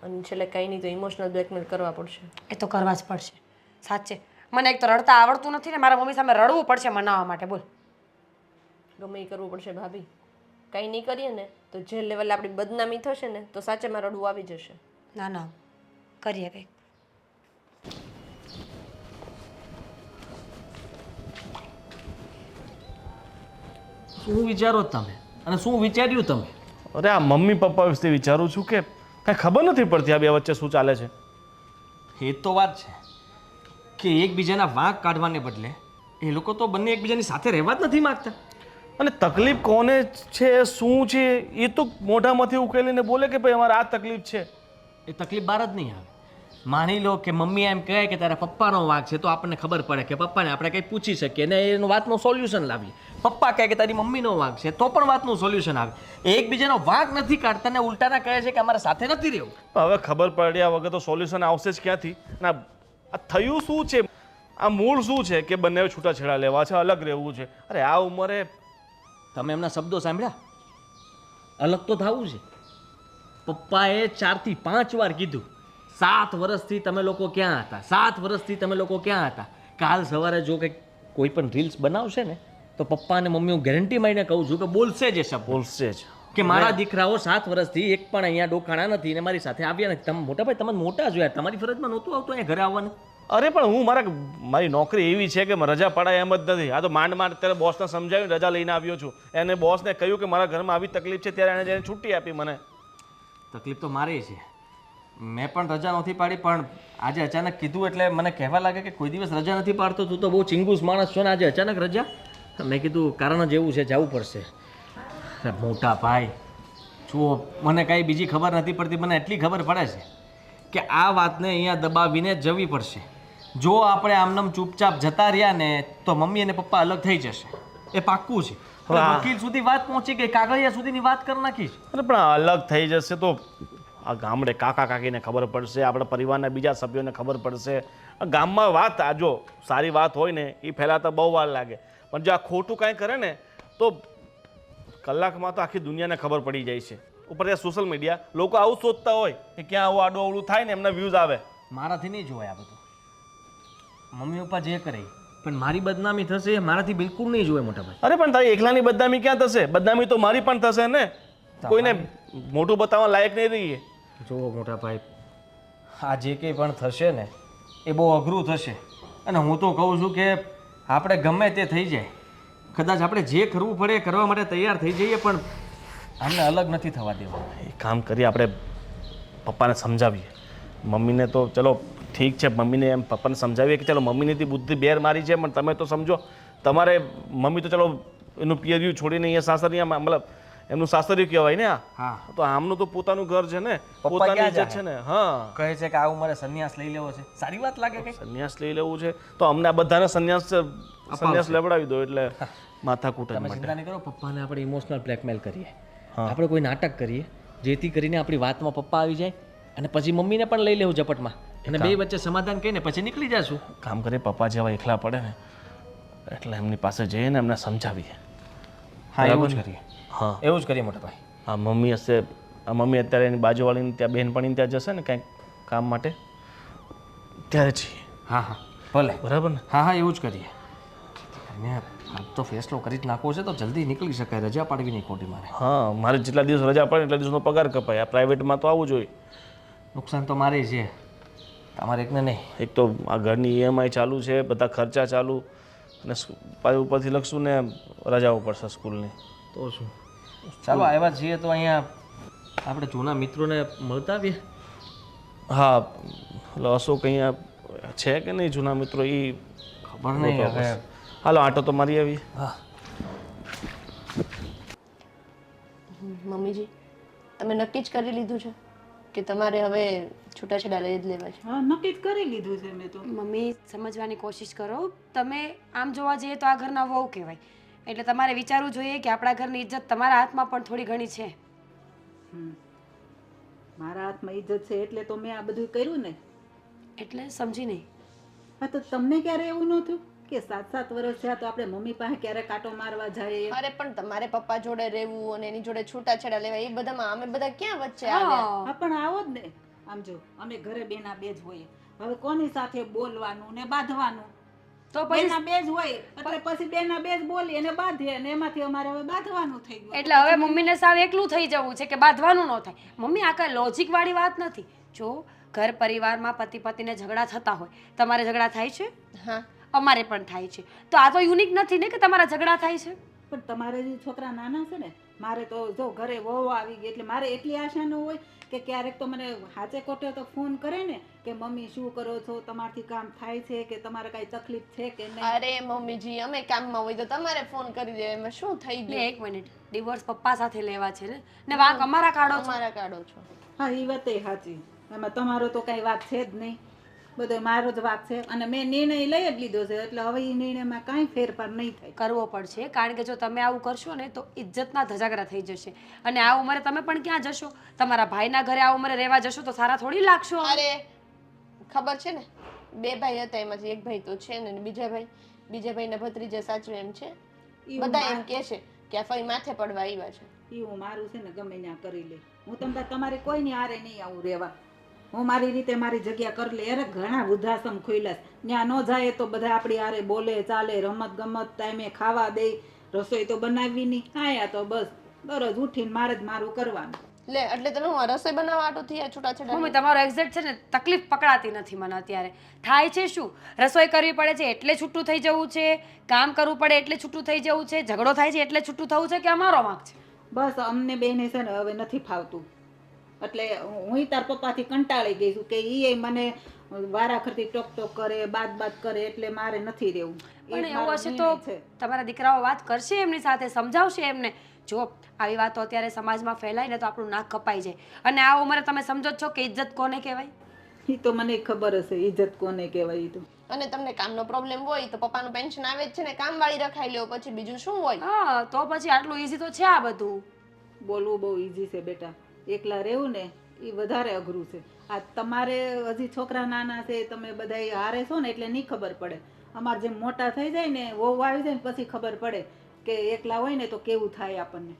અને છેલ્લે કંઈ નહીં તો ઇમોશનલ બ્લેકમેલ કરવા પડશે. એ તો કરવા જ પડશે. સાચે મને એક તો રડતા આવડતું નથી ને મારા મમ્મી સામે રડવું પડશે મનાવવા માટે. બોલ. ગમે એ કરવું પડશે ભાભી. કંઈ નહીં કરીએ ને તો જે લેવલે આપણી બદનામી થશે ને તો સાચેમાં રડવું આવી જશે. ના ના કરીએ કંઈક. શું વિચારો તમે અને શું વિચાર્યું તમે? અરે આ મમ્મી પપ્પા વિશે વિચારું છું કે કાંઈ ખબર નથી પડતી આ બે વચ્ચે શું ચાલે છે. એ તો વાત છે કે એકબીજાના વાંક કાઢવાને બદલે એ લોકો તો બંને એકબીજાની સાથે રહેવા જ નથી માગતા. અને તકલીફ કોને છે શું છે એ તો મોઢામાંથી ઉકેલીને બોલે કે ભાઈ અમારે આ તકલીફ છે. એ તકલીફ બહાર જ નહીં આવે. માની લો કે મમ્મી એમ કહે કે તારા પપ્પાનો વાંક છે તો આપણને ખબર પડે કે પપ્પાને આપણે કંઈ પૂછી શકીએ ને એનું વાતનું સોલ્યુશન લાવીએ. પપ્પા કહે કે તારી મમ્મીનો વાંક છે તો પણ વાતનું સોલ્યુશન આવે. એકબીજાનો વાંક નથી કાઢતા ને ઉલટાના કહે છે કે અમારા સાથે નથી રહેવું. હવે ખબર પડ્યા વગર તો સોલ્યુશન આવશે જ ક્યાંથી? અને આ થયું શું છે? આ મૂળ શું છે કે બંને છૂટાછેડા લેવા છે, અલગ રહેવું છે? અરે આ ઉંમરે તમે એમના શબ્દો સાંભળ્યા? અલગ તો થવું છે. પપ્પાએ 4 થી 5 વાર કીધું 7 વર્ષથી તમે લોકો ક્યાં હતા, 7 વર્ષથી તમે લોકો ક્યાં હતા. કાલ સવારે જો કે કોઈ પણ રીલ્સ બનાવશે ને તો પપ્પા અને મમ્મી હું ગેરંટી મારીને કહું છું કે બોલશે જ એ શબ્દ. બોલશે જ કે મારા દીકરાઓ 7 વર્ષથી એક પણ અહીંયા ડોકાણા નથી ને મારી સાથે આવ્યા નથી. તમે મોટા ભાઈ, તમે મોટા જોયા, તમારી ફરજમાં નહોતું આવતું અહીંયા ઘરે આવવાનું. અરે પણ હું મારી નોકરી એવી છે કે રજા પડાય એમ જ નથી. આ તો માંડ ત્યારે બોસને સમજાવીને રજા લઈને આવ્યો છું. એને બોસને કહ્યું કે મારા ઘરમાં આવી તકલીફ છે ત્યારે એને જઈને છુટ્ટી આપી મને. તકલીફ તો મારી છે. મેં પણ રજા નથી પાડી, પણ આજે અચાનક કીધું એટલે મને કહેવા લાગે કે કોઈ દિવસ રજા નથી પાડતો, તું તો બહુ ચિંગુસ માણસ છો ને આજે અચાનક રજા. મેં કીધું કારણ જ એવું છે, જવું પડશે. મોટા ભાઈ જુઓ, મને કાંઈ બીજી ખબર નથી પડતી, મને એટલી ખબર પડે છે કે આ વાતને અહીંયા દબાવીને જવી પડશે. જો આપણે આમનામ ચૂપચાપ જતા રહ્યા ને તો મમ્મી અને પપ્પા અલગ થઈ જશે, એ પાક્કું છે. હવે વકીલ સુધી વાત પહોંચી ગઈ, કાગળિયા સુધીની વાત કરી નાખી છે. અરે પણ અલગ થઈ જશે તો આ ગામડે કાકા કાકીને ખબર પડશે, આપણા પરિવારના બીજા સભ્યોને ખબર પડશે. આ ગામમાં વાત આ જો સારી વાત હોય ને એ ફેલાતા બહુ વાર લાગે, પણ જો આ ખોટું કાંઈ કરે ને તો કલાકમાં તો આખી દુનિયાને ખબર પડી જાય છે. ઉપર ત્યાં સોશિયલ મીડિયા લોકો આવું શોધતા હોય કે ક્યાં આવું આડું અવળું થાય ને એમના વ્યૂઝ આવે. મારાથી નહીં જોવાય આ બધું. મમ્મી પપ્પા જે કરે પણ મારી બદનામી થશે એ મારાથી બિલકુલ નહીં જોવે મોટા ભાઈ. અરે પણ તારી એકલાની બદનામી ક્યાં થશે? બદનામી તો મારી પણ થશે ને. કોઈને મોટું બતાવવા લાયક નહીં રહીએ. જુઓ મોટા ભાઈ, આ જે કંઈ પણ થશે ને એ બહુ અઘરું થશે. અને હું તો કહું છું કે આપણે ગમે તે થઈ જાય, કદાચ આપણે જે કરવું પડે એ કરવા માટે તૈયાર થઈ જઈએ, પણ આમને અલગ નથી થવા દેવા. એ કામ કરીએ, આપણે પપ્પાને સમજાવીએ. મમ્મીને તો ચલો ઠીક છે, મમ્મીને એમ પપ્પાને સમજાવીએ કે ચલો મમ્મીની બુદ્ધિ બેર મારી છે, પણ તમે તો સમજો. તમારે મમ્મી તો ચલો એનું પિયરિયું છોડીને અહીંયા સાસરિયામાં મતલબ એમનું સાસરિયું કહેવાય ને. હા, તો આમનું તો પોતાનું ઘર છે ને, પપ્પા પોતાની ક્યાં ઇજ્જત જાય? છે ને. હા, કહે છે કે આ ઉંમરે સંન્યાસ લઈ લેવો છે, સારી વાત લાગે કે? સંન્યાસ લઈ લેવું છે તો અમને આ બધાને સંન્યાસ લેવડાવી દો એટલે માથાકૂટ જ તમે માટે. ચિંતા નહીં કરો, પપ્પાને આપણે ઇમોશનલ બ્લેકમેલ કરીએ. આપણે કોઈ નાટક કરીએ જેથી કરીને આપણી વાતમાં પપ્પા આવી જાય અને પછી મમ્મીને પણ લઈ લેવું ઝપટમાં અને બે વચ્ચે સમાધાન કરીને પછી નીકળી જશું. કામ કરીએ, પપ્પા જેવા એકલા પડે ને એટલે એમની પાસે જઈએ ને એમને સમજાવીએ. હા, એવું જ કરીએ. હા, એવું જ કરીએ મોટા ભાઈ. આ મમ્મી હશે, આ મમ્મી અત્યારે એની બાજુવાળીની ત્યાં બહેનપણીને ત્યાં જશે ને કંઈક કામ માટે ત્યારે છીએ. હા હા, ભલે. બરાબર ને? હા હા, એવું જ કરીએ. અને આજ તો ફેસલો કરી જ નાખવો છે તો જલ્દી નીકળી શકાય, રજા પાડવી નહીં ખોટી મારે. હા, મારે જેટલા દિવસ રજા પડે એટલા દિવસનો પગાર કપાય. આ પ્રાઇવેટમાં તો આવવું જોઈએ. નુકસાન તો મારે છે, તમારે એકને નહીં. એક તો આ ઘરની EMI ચાલુ છે, બધા ખર્ચા ચાલુ, અને પાછું ઉપરથી લખશું ને રજાઓ પડશે સ્કૂલની. તો શું, ચાલો આવ્યા છીએ તો અહીંયા આપણે જૂના મિત્રોને મળતા આવીએ. હા, એટલે અશોક અહીંયા છે કે નહીં જૂના મિત્રો એ ખબર નહીં હવે. હાલો આટો તો મારી આવી. હા, મમ્મીજી, તમે નક્કી જ કરી લીધું છે કે તમારે હવે છૂટાછેડા લઈ જ લેવા છે? હા, નક્કી જ કરી લીધું છે મેં તો. મમ્મી સમજવાની કોશિશ કરો. તમે આમ જોવા જઈએ તો આ ઘરના વહુ કહેવાય, એટલે તમારે વિચારવું જોઈએ કે આપણા ઘરની ઇજ્જત તમારા હાથમાં પણ થોડી ઘણી છે. મારા હાથમાં ઇજ્જત છે એટલે તો મેં આ બધું કર્યું ને. એટલે સમજી નહીં. હા, તો તમને ક્યારે એવું નહોતું કે 7-7 વર્ષ થયા તો આપણે મમ્મી પાસે ક્યારે કાંટો મારવા જઈએ? અરે પણ તમારે પપ્પા જોડે રહેવું અને એની જોડે છૂટાછેડા લેવા એ બધામાં અમે બધા ક્યાં વચ્ચે આવ્યા? હા, પણ આવો જ ને. આમ જો અમે ઘરે બેના બે જ હોઈએ, હવે કોની સાથે બોલવાનું ને બાંધવાનું? તો પછી બેના બે જ હોય એટલે પછી બેના બે જ બોલી અને બાંધીએ અને એમાંથી અમારે હવે બાંધવાનું થઈ ગયું. એટલે હવે મમ્મીને સાવ એકલું થઈ જવું છે કે બાંધવાનું ન થાય. મમ્મી આ કઈ લોજિક વાળી વાત નથી. જો ઘર પરિવારમાં પતિ પતિને ઝઘડા થતા હોય, તમારે ઝઘડા થાય છે? હા, અમારે પણ થાય છે. તો આ તો યુનિક નથી ને કે તમારા ઝઘડા થાય છે. પણ તમારે જે છોકરા નાના છે ને મારે તો જો ઘરે વહુ આવી ગઈ એટલે મારે એટલી આશા ન હોય કે ક્યારેક તો મને હાચે કોટે તો ફોન કરે ને કે મમ્મી શું કરો છો, તમારથી કામ થાય છે કે તમારે કાંઈ તકલીફ છે કે નહીં. અરે મમ્મીજી અમે કામમાં હોય તો તમારે ફોન કરી દે, એમાં શું થઈ ને ગયું? એક મિનિટ, ડિવોર્સ પપ્પા સાથે લેવા છે ને વાંક અમારા કાઢો છો. અમારા કાઢો છો. હા એ વાત સાચી, એમાં તમારો તો કાંઈ વાત છે જ નહીં, બધો મારો જ વાત છે અને મેં નિર્ણય લઈ જ લીધો છે એટલે હવે એ નિર્ણયમાં કાંઈ ફેરફાર નહીં થાય. કરવો પડશે, કારણ કે જો તમે આવું કરશો ને તો ઇજ્જતના ધજાગરા થઈ જશે. અને આ ઉંમરે તમે પણ ક્યાં જશો? તમારા ભાઈના ઘરે આ ઉંમરે રહેવા જશો તો સારા થોડી લાગશો. અરે ખબર છે ને, 2 ભાઈ હતા એમાંથી એક ભાઈ તો છે ને, અને બીજા ભાઈના ભત્રીજા સાચવે એમ છે. બધા એમ કહે છે કે આ ફઈ માથે પડવા આવ્યા છે. એ હું મારું છે ને ગમે ત્યાં કરી લે, હું તમને તમારે કોઈની આરે નહીં આવું રહેવા, હું મારી રીતે મારી જગ્યા કરી લે. અરે ઘણા વૃદ્ધાશ્રમ ખુલ્યા છે, ત્યાં ન જાય તો બધા આપણી આરે બોલે ચાલે, રમત ગમત ટાઈમે ખાવા દે, રસોઈ તો બનાવવી નહીં. આયા તો બસ દરરોજ ઉઠીને મારે જ મારું કરવાનું. લે એટલે તમે હું રસોઈ બનાવવા આટું થયા છૂટાછેડા? મમ્મી તમારો એક્ઝેક્ટ છે ને તકલીફ પકડાતી નથી મને અત્યારે. થાય છે શું? રસોઈ કરવી પડે છે એટલે છૂટું થઈ જવું છે, કામ કરવું પડે એટલે છૂટું થઈ જવું છે, ઝઘડો થાય છે એટલે છૂટું થવું છે, કે અમારો વાંક છે? બસ અમને બેને છે ને હવે નથી ફાવતું, એટલે હું તાર પપ્પાથી કંટાળી ગઈ છું કે એ મને વારાખરતી ટોક ટોક કરે, બાત કરે, એટલે મારે નથી રહેવું. પણ એવું હશે તો તમારા દીકરાઓ વાત કરશે એમની સાથે, સમજાવશે એમને. જો આવી વાતો અત્યારે સમાજમાં ફેલાય ને તો આપણું નાક કપાઈ જાય. અને આ ઉંમરે તમે સમજો જ છો કે ઇજ્જત કોને કહેવાય? એ તો મને ખબર હશે ઇજ્જત કોને કહેવાય. ઈ તો અને તમને કામનો પ્રોબ્લેમ હોય તો પપ્પાનું પેન્શન આવે જ છે ને, કામવાળી રખાઈ લ્યો, પછી બીજું શું હોય? હા તો પછી આટલું ઈઝી તો છે આ બધું. બોલવું બહુ ઈઝી છે બેટા, એકલા રહેવું ને એ વધારે અઘરું છે. આ તમારે હજી છોકરા નાના છે, તમે બધા હારે છો ને એટલે નહીં ખબર પડે. અમારે જેમ મોટા થઈ જાય ને, વહુ આવી જાય ને પછી ખબર પડે કે એકલા હોય ને તો કેવું થાય આપણને.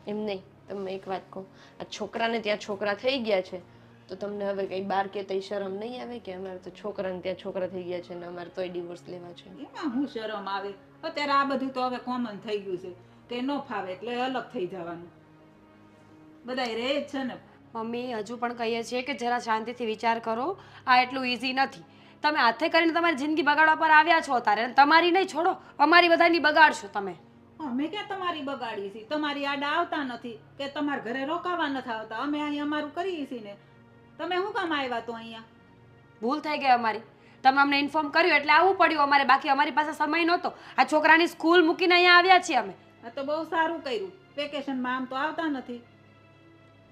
એમ નહીં, તમે એક વાત કહો, આ છોકરાને ત્યાં છોકરા થઈ ગયા છે તો તમને હવે કઈ બાર કે તઈ શરમ નહીં આવે કે અમારે તો છોકરાને ત્યાં છોકરા થઈ ગયા છે ને અમારે તોય ડિવોર્સ લેવા છે? એમાં હું શરમ આવે? અત્યારે આ બધું તો હવે કોમન થઈ ગયું છે કે ન ફાવે એટલે અલગ થઈ જવાનું, બધાય રહે જ છે ને. મમ્મી હજુ પણ કહીએ છીએ કે જરા શાંતિથી વિચાર કરો, આ એટલું ઈઝી નથી. તમે હાથે કરીને તમારી જિંદગી બગાડવા પર આવ્યા છો તારે, તમારી નહીં છોડો, અમારી બધાની બગાડશો તમે. અમે ક્યાં તમારી બગાડીએ છીએ? તમારી આડા આવતા નથી કે તમારા ઘરે રોકાવા નથી આવતા, અમે અહીંયા અમારું કરીએ છીએ ને. તમે શું કામ આવ્યા તો અહીંયા? ભૂલ થઈ ગઈ અમારી, તમે અમને ઇન્ફોર્મ કર્યું એટલે આવવું પડ્યું અમારે, બાકી અમારી પાસે સમય નહોતો. આ છોકરાની સ્કૂલ મૂકીને અહીંયા આવ્યા છીએ અમે. આ તો બહુ સારું કર્યું, વેકેશનમાં આમ તો આવતા નથી.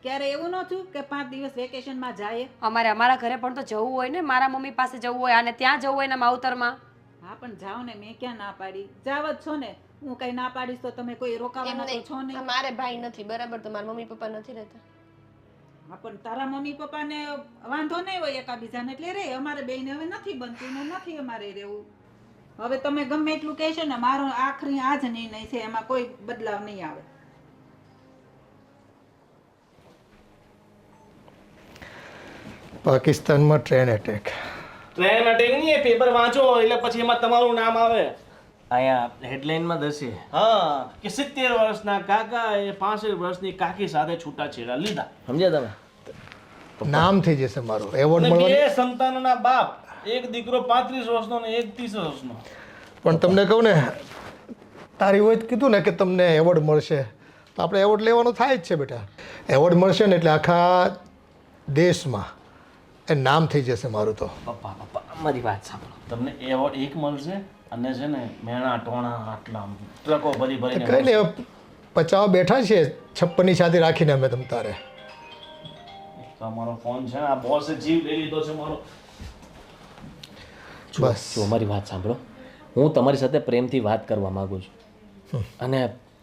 ક્યારે એવું ન થયું કે 5 દિવસ વેકેશનમાં જાય? અમારે અમારા ઘરે પણ તો જવું હોય ને, મારા મમ્મી પાસે જવું હોય અને ત્યાં જવું હોય ને માવતરમાં. હા પણ જાઓ ને, મેં ક્યાં ના પાડી? જાવ જ છો ને, હું કઈ ના પાડીશ તો તમે કોઈ રોકાવાના તો છો નહીં. મારે ભાઈ નથી બરાબર, તો મારા મમ્મી પપ્પા નથી રહેતા. હા પણ તારા મમ્મી પપ્પાને વાંધો નહીં હોય એકાબીજાને એટલે રે, અમારે બેયને હવે નથી બનતું ને નથી અમારે રહેવું. હવે તમે ગમે એટલું કહેશો ને, મારો આખરી આ જ નિર્ણય છે, એમાં કોઈ બદલાવ નહીં આવે. પાકિસ્તાનમાં ટ્રેન એટેક. ટ્રેન અટેક નહીં, પેપર વાંચો એટલે પછી એમાં તમારું નામ આવે. અહીંયા હેડલાઇનમાં દસે હા કે 70 વર્ષના કાકા એ 65 વર્ષની કાકી સાથે છૂટાછેડા લીધા. સમજ્યા તમે? નામ થઈ જશે મારું, એવોર્ડ અને મળવાની. 2 સંતાનોના બાપ, એક દીકરો 35 વર્ષનો ને એક 30 વર્ષનો. પણ તમને કહું ને, તારી હોય તો કીધું ને કે તમને એવોર્ડ મળશે, તો આપણે એવોર્ડ લેવાનો થાય જ છે બેટા. એવોર્ડ મળશે ને એટલે આખા દેશમાં એ નામ થઈ જશે મારું. તો પપ્પા મારી વાત સાંભળો. તમને એવોર્ડ એક મળશે અને છે ને મેણા ટોણા આટલા ટ્રકો ભરી ભરીને કઈ નહીં, 50 બેઠા છે 56 ની સાથે રાખીને અમે તમ તારે. તમારો ફોન છે, આ બોસે જીવ લઈ લીધો છે મારો. બસ જો મારી વાત સાંભળો, હું તમારી સાથે પ્રેમથી વાત કરવા માંગુ છું અને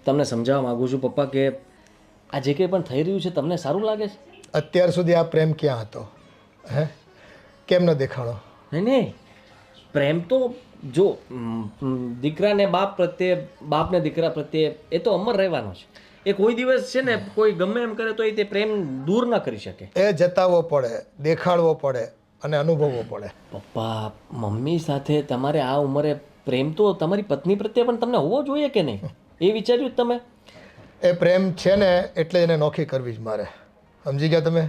તમને સમજાવવા માંગુ છું પપ્પા કે આ જે કંઈ પણ થઈ રહ્યું છે તમને સારું લાગે છે? અત્યાર સુધી આ પ્રેમ ક્યાં હતો? હે કેમ ન દેખાણો? નહીં, પ્રેમ તો જો દીકરાને બાપ પ્રત્યે, બાપને દીકરા પ્રત્યે એ તો અમર રહેવાનો છે. એ કોઈ દિવસ છે ને કોઈ ગમે એમ કરે તો એ તે પ્રેમ દૂર ન કરી શકે. એ જતાવવો પડે, દેખાડવો પડે અને અનુભવવો પડે. પપ્પા મમ્મી સાથે તમારે આ ઉંમરે પ્રેમ તો તમારી પત્ની પ્રત્યે પણ તમને હોવો જોઈએ કે નહીં? એ વિચાર્યું જ તમે? એ પ્રેમ છે ને એટલે એને નોખી કરવી જ મારે. સમજી ગયા તમે?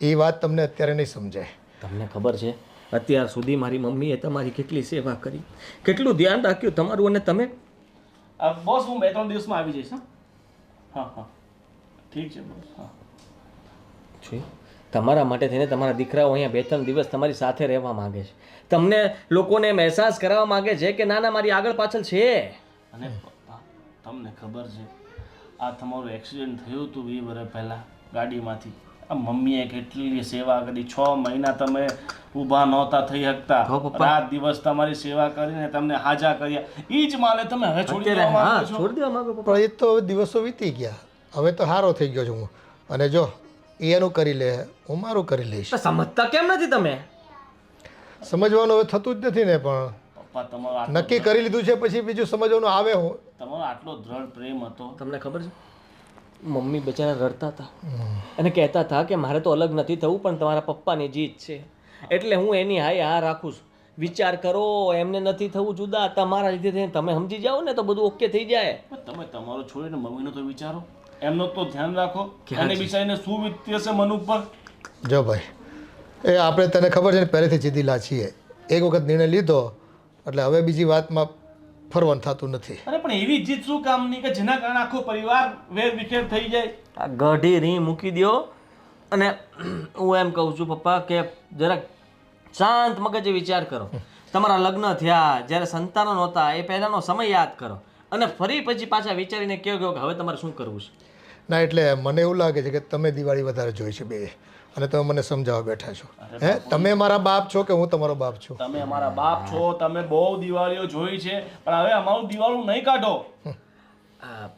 એ વાત તમને અત્યારે નહીં સમજાય. તમને ખબર છે અત્યાર સુધી મારી મમ્મીએ તમારી કેટલી સેવા કરી, કેટલું ધ્યાન રાખ્યું તમારું, અને તમે બોસ હું 2-3 દિવસમાં આવી જઈશ. હા હા ઠીક છે બોસ. હા જોયું તમારા માટે થઈને તમારા દીકરાઓ અહીંયા 2-3 દિવસ તમારી સાથે રહેવા માંગે છે. તમને લોકોને એમ અહેસાસ કરાવવા માંગે છે કે ના ના મારી આગળ પાછળ છે. અને પપ્પા તમને ખબર છે આ તમારું એક્સિડન્ટ થયું હતું 20 વર્ષ પહેલાં ગાડીમાંથી. આ મમ્મીએ કેટલી સેવા કરી. 6 મહિના તમે ઊભા નહોતા થઈ શકતા. હો પપ્પા. રાત દિવસ તમારી સેવા કરીને તમને હાજા કર્યા. એ જ માલે તમે હવે છોડી અત્યારે દેવા હા માંગો છો? છોડી દેવા માંગો પપ્પા. પણ એ તો હવે દિવસો વીતી ગયા, હવે તો સારો થઈ ગયો છું હું. અને જો એ એનું કરી લે, હું મારું કરી લઈશ. તો સમજતા કેમ નથી તમે? સમજવાનું હવે થતું જ નથી ને, પણ પપ્પા તમારો આટલો નક્કી કરી લીધું છે પછી બીજું સમજવાનું આવે હું. તમારો આટલો દ્રઢ પ્રેમ હતો. તમને ખબર છે મમ્મી બચારા રડતા હતા અને કહેતા હતા કે મારે તો અલગ નથી થવું પણ તમારા પપ્પાની જીત છે એટલે હું એની હાય હા રાખું છું. વિચાર કરો, એમને નથી થવું જુદા, તમારા લીધે થઈને તમે સમજી જાઓ ને તો બધું ઓકે થઈ જાય. પણ તમે તમારો છોડીને મમ્મીનો તો વિચારો, એમનો તો ધ્યાન રાખો. એને બિચારીને શું વીતતી હશે મન ઉપર. જો ભાઈ, એ આપણે તને ખબર છે ને પહેલેથી જીદીલા છીએ. એક વખત નિર્ણય લીધો એટલે હવે બીજી વાતમાં ફરવાનું થતું નથી. અરે પણ એવી જીત શું કામની કે જેના કારણે આખો પરિવાર વેર વિખેર થઈ જાય. આ ગઢી રી મૂકી દ્યો અને હું એમ કહું છું પપ્પા કે જરાક શાંત મગજે વિચાર કરો. તમારા લગ્ન થયા જ્યારે સંતાનો નહોતા એ પહેલાંનો સમય યાદ કરો અને ફરી પછી પાછા વિચારીને કહો કે હવે તમારે શું કરવું છે. ના એટલે મને એવું લાગે છે કે તમે દિવાળી વધારે જોઈ છે બે, અને તમે મને સમજાવવા બેઠા છો. હે, તમે મારા બાપ છો કે હું તમારો બાપ છું? તમે અમારા બાપ છો, તમે બહુ દિવાળીઓ જોઈ છે, પણ હવે અમારું દિવાળું નહીં કાઢો. આ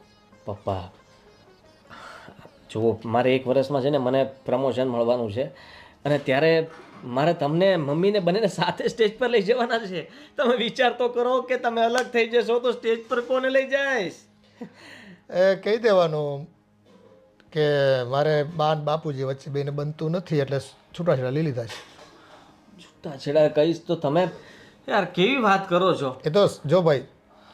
પપ્પા જુઓ, મારે 1 વર્ષમાં છે ને મને પ્રમોશન મળવાનું છે અને ત્યારે મારે તમને મમ્મીને બંનેને સાથે સ્ટેજ પર લઈ જવાના છે. તમે વિચાર તો કરો કે તમે અલગ થઈ જશો તો સ્ટેજ પર કોને લઈ જઈશ? એ કહી દેવાનું કે મારે બા ને બાપુજી વચ્ચે બેને બનતું નથી એટલે છૂટાછેડા લઈ લીધા છે. છૂટાછેડા કહીશ તો તમે યાર કેવી વાત કરો છો? એ તો જો ભાઈ,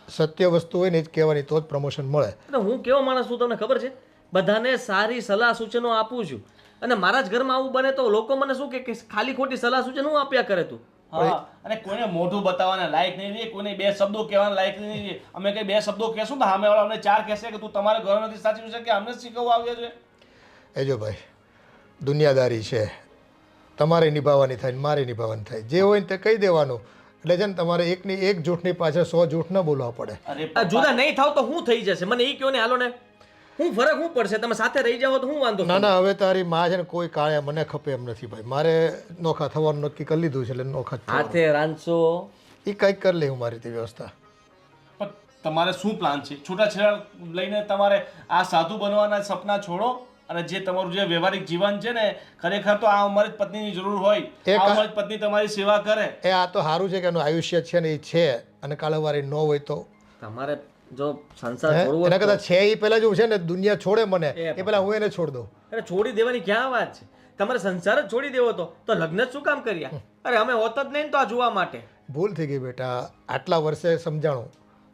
સત્ય વસ્તુ હોય ને એ જ કહેવાની તો જ પ્રમોશન મળે. અને હું કેવો માણસ છું તમને ખબર છે? બધાને સારી સલાહ સૂચનો આપું છું અને મારા જ ઘરમાં આવું બને તો લોકો મને શું કે ખાલી ખોટી સલાહ સૂચન હું આપ્યા કરે તું. હા, અને કોઈને મોઢું બતાવવાના લાયક નહીં રહે, કોઈને 2 શબ્દો કહેવાના લાયક નહીં રહે. અમે કઈ 2 શબ્દો કહેશું તો સામે વાળા અમને 4 કહેશે કે તું તમારા ઘર નથી સાચવ્યું છે કે અમને શીખવવા આવ્યો છે. એ જો ભાઈ, દુનિયાદારી છે, તમારે નિભાવવાની થાય ને મારે નિભાવવાની થાય. જે હોય ને તે કહી દેવાનું. એટલે છે ને તમારે એકની એક જૂઠની પાછળ 100 જૂઠ ન બોલવા પડે. અરે આ જુદા નહીં થાવ તો શું થઈ જશે મને એ કહો ને. હાલો ને, હું ફરક શું પડશે? તમે સાથે રહી જાઓ તો હું વાંધો? ના ના, હવે તારી માં છે ને કોઈ કાળે મને ખપે એમ નથી ભાઈ. મારે નોખા થવાનું નક્કી કરી લીધું છે એટલે નોખા જ થવાનું. હાથે રાંધશો એ કંઈક કરી લે હું મારી રીતે વ્યવસ્થા. પણ તમારે શું પ્લાન છે? છૂટાછેડા લઈને તમારે આ સાધુ બનવાના સપના છોડો અને જે તમારું જે વ્યવહારિક જીવન છે ને, ખરેખર તો આ ઉંમરે જ પત્નીની જરૂર હોય. આ ઉંમરે જ પત્ની તમારી સેવા કરે. એ આ તો સારું છે કે એનું આયુષ્ય છે ને એ છે, અને કાલે વારી ન હોય તો તમારે જો સંસાર હે? છોડવો એના જ કરતાં છે એ પહેલાં જો છે ને દુનિયા છોડે મને એ પહેલાં હું એને છોડ દઉં. અરે છોડી દેવાની ક્યાં વાત છે? તમારે સંસાર જ છોડી દેવો તો લગ્ન જ શું કામ કર્યા? અરે અમે હોત જ નહીં ને તો આ જોવા માટે. ભૂલ થઈ ગઈ બેટા, આટલા વર્ષે સમજાણું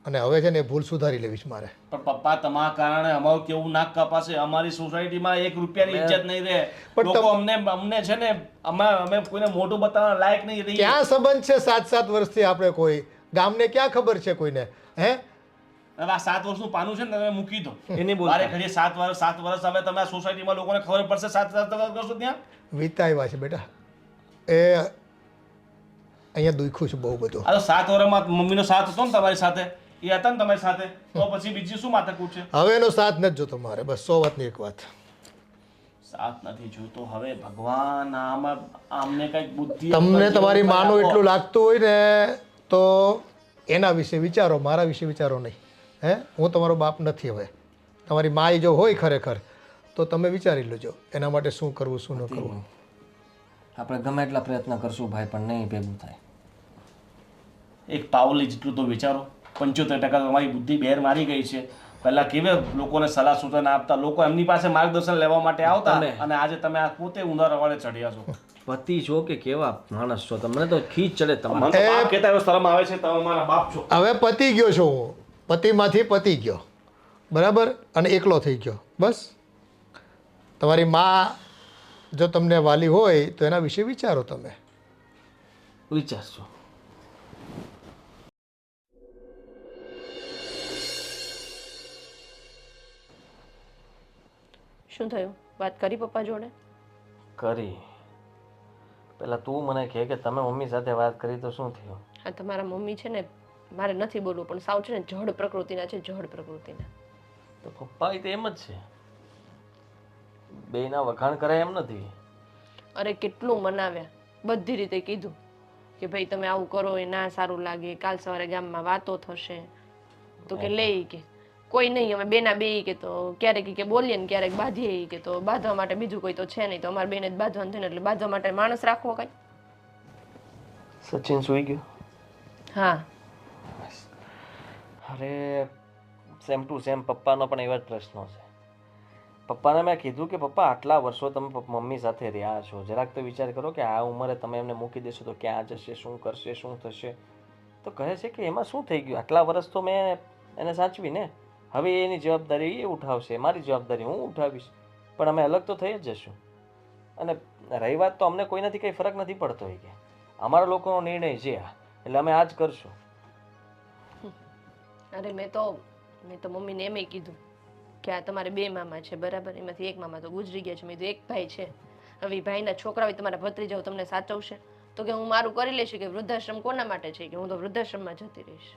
અને હવે છે ને એ ભૂલ સુધારી લેવીશ મારે. પણ પપ્પા, તમારા કારણે અમારું કેવું નાક કપાશે. અમારી સોસાયટીમાં 1 રૂપિયાની ઇજ્જત નહીં રહે. પણ લોકો અમને છે ને અમે કોઈને મોઢું બતાવવા લાયક નહીં રહીએ. ક્યાં સંબંધ છે 7 વર્ષથી આપણે કોઈ ગામને ક્યાં ખબર છે કોઈને? હે, હવે આ 7 વર્ષનું પાનું છે ને તમે મૂકી દો. એની બોલ મારે ઘડીએ 7 વર્ષ હવે તમે આ સોસાયટીમાં લોકોને ખબર પડશે 7 કરશો ત્યાં. વિતાવ્યા છે બેટા. એ અહીંયા દુખ્યું છે બહુ બધું. આ તો 7 વર્ષમાં મમ્મીનો સાથ હતો ને તમારી સાથે, એ હતા ને તમારી સાથે, તો પછી બીજી શું માથાકૂટ છે? હવે એનો સાથ નથી જોતો મારે, બસ 100 વાતની એક વાત. સાથ નથી જોઈતો. હવે ભગવાન આમાં આમને કઈક બુદ્ધિ તમને તમારી માનું એટલું લાગતું હોય ને તો એના વિશે વિચારો, મારા વિશે વિચારો નહીં. હે, હું તમારો બાપ નથી. હવે તમારી માઈ જો હોય ખરેખર તો તમે વિચારી લેજો એના માટે શું કરવું શું ન કરવું. આપણે ગમે એટલા પ્રયત્ન કરશું ભાઈ પણ નહીં ભેગું થાય. એક પાવલી જેટલું તો વિચારો. 75% તમારી બુદ્ધિ બહેર મારી ગઈ છે. પહેલા કેવે લોકોને સલાહ સૂચન આપતા, લોકો એમની પાસે માર્ગદર્શન લેવા માટે આવતા, અને આજે તમે આ પોતે ઊંધા રવાડે ચડ્યા છો. પતિ છો કે કેવા માણસ છો? તમને તો ખીચ ચડે તમારે. મને તો બાપ કહેતા એવો શરમ આવે છે. તમે મારા બાપ છો. હવે પતી ગયો છું હું, પતિમાંથી પતી ગયો બરાબર, અને એકલો થઈ ગયો બસ. તમારી મા જો તમને વાલી હોય તો એના વિશે વિચારો તમે. વિચારશો. શું થયું? વાત કરી પપ્પા જોડે? કરી. પહેલાં તું મને કહે કે તમે મમ્મી સાથે વાત કરી તો શું થયું? હા, તમારા મમ્મી છે ને, મારે નથી બોલવું પણ સાવ છે ને જડ પ્રકૃતિના છે, જડ પ્રકૃતિના. તો પપ્પા એ તો એમ જ છે, બેયના વખાણ કરાય એમ નથી. અરે કેટલું મનાવ્યા, બધી રીતે કીધું કે ભાઈ તમે આવું કરો એ ના સારું લાગે, કાલ સવારે ગામમાં વાતો થશે. તો કે લે કે કોઈ નહીં, અમે બેના બે કે તો ક્યારેક કે બોલીએ ને ક્યારેક બાંધીએ કે તો બાંધવા માટે બીજું કોઈ તો છે નહીં, તો અમારે બેને જ બાંધવાનું થયું ને એટલે બાંધવા માટે માણસ રાખવો કઈ. સચિન સૂઈ ગયો? હા. અરે સેમ ટુ સેમ પપ્પાનો પણ એવા જ પ્રશ્નો છે. પપ્પાને મેં કીધું કે પપ્પા આટલા વર્ષો તમે મમ્મી સાથે રહ્યા છો, જરાક તો વિચાર કરો કે આ ઉંમરે તમે એમને મૂકી દેશો તો ક્યાં જશે, શું કરશે, શું થશે? તો કહે છે કે એમાં શું થઈ ગયું, આટલા વર્ષ તો મેં એને સાચવી ને, હવે એની જવાબદારી એ ઉઠાવશે, મારી જવાબદારી હું ઉઠાવીશ, પણ અમે અલગ તો થઈ જ જશું. અને રહી વાત તો અમને કોઈનાથી કંઈ ફરક નથી પડતો હોય કે અમારા લોકોનો નિર્ણય છે આ, એટલે અમે આ જ કરશું. અરે મેં તો મમ્મીને એમ કીધું કે આ તમારે બે મામા છે બરાબર, એમાંથી એક મામા તો ગુજરી ગયા છે, મેં તો એક ભાઈ છે, હવે ભાઈના છોકરાઓ તમારા ભત્રીજાઓ તમને સાચવશે તો કે હું મારું કરી લઈશ, કે વૃદ્ધાશ્રમ કોના માટે છે કે હું તો વૃદ્ધાશ્રમમાં જતી રહીશ.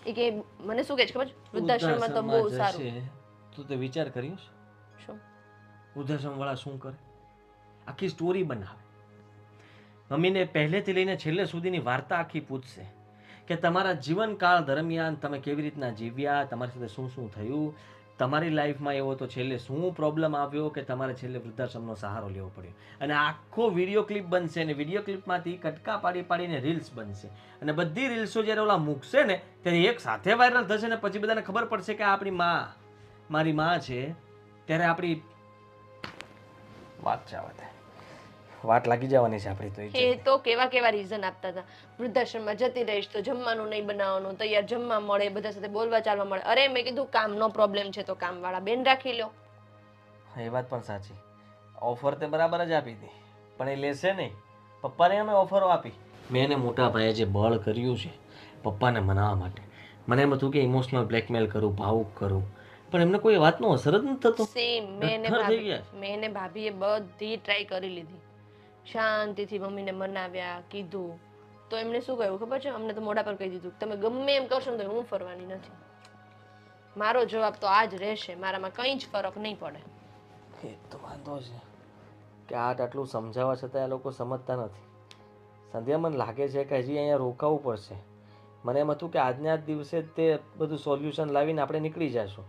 એ કે મને શું કહે છે ખબર છે, વૃદ્ધાશ્રમમાં તો બહુ સારું. તું તે વિચાર કર્યો છે? શું? વૃદ્ધાશ્રમ વાળા શું કરે? આખી સ્ટોરી બનાવે, મમ્મીને પહેલેથી લઈને છેલ્લે સુધીની વાર્તા આખી પૂછશે કે તમારા જીવનકાળ દરમિયાન તમે કેવી રીતના જીવ્યા, તમારી સાથે શું શું થયું, તમારી લાઈફમાં એવો તો છેલ્લે શું પ્રોબ્લેમ આવ્યો કે તમારે છેલ્લે વૃદ્ધાશ્રમનો સહારો લેવો પડ્યો. અને આખો વિડીયો ક્લિપ બનશે અને વિડીયો ક્લિપમાંથી કટકા પાડી પાડીને રીલ્સ બનશે અને બધી રીલ્સો જ્યારે ઓલા મૂકશે ને ત્યારે એક સાથે વાયરલ થશે ને પછી બધાને ખબર પડશે કે આ આપણી માં, મારી માં છે. ત્યારે આપણી વાત જવા દે, વાટ લાગી જવાની છે આપણી તો. એ તો કેવા કેવા રીઝન આપતા હતા, વૃદ્ધાશ્રમમાં જતી રહીશ તો જમવાનું નહીં બનાવવાનું, તૈયાર જમવા મળે, બધા સાથે બોલવા ચાલવા મળે. અરે મેં કીધું કામનો પ્રોબ્લેમ છે તો કામવાળા બેન રાખી લો. એ વાત પણ સાચી, ઓફર તે બરાબર જ આપી હતી પણ એ લેશે નહીં. પપ્પાને અમે ઓફરો આપી, મેં એને મોટા ભાઈએ જે બળ કર્યું છે પપ્પાને મનાવવા માટે, મને એમ હતું કે ઇમોશનલ બ્લેકમેલ કરું, ભાવુક કરું, પણ એમને કોઈ વાતનો અસર જ નથી થતો. સેમ મેં ને ભાભીએ બધી ટ્રાય કરી લીધી, શાંતિથી મમ્મીને મનાવ્યા, કીધું તો એમને શું કહ્યું ખબર છે, અમને તો મોઢા પર કહી દીધું તમે ગમે એમ કરશો ને તો હું ફરવાની નથી. મારો જવાબ તો આ જ રહેશે, મારામાં કંઈ જ ફરક નહીં પડે. એ તો વાંધો છે કે આટલું સમજાવવા છતાં એ લોકો સમજતા નથી. સંધ્યા મને લાગે છે કે હજી અહીંયા રોકાવું પડશે. મને એમ હતું કે આજના જ દિવસે જ તે બધું સોલ્યુશન લાવીને આપણે નીકળી જશું,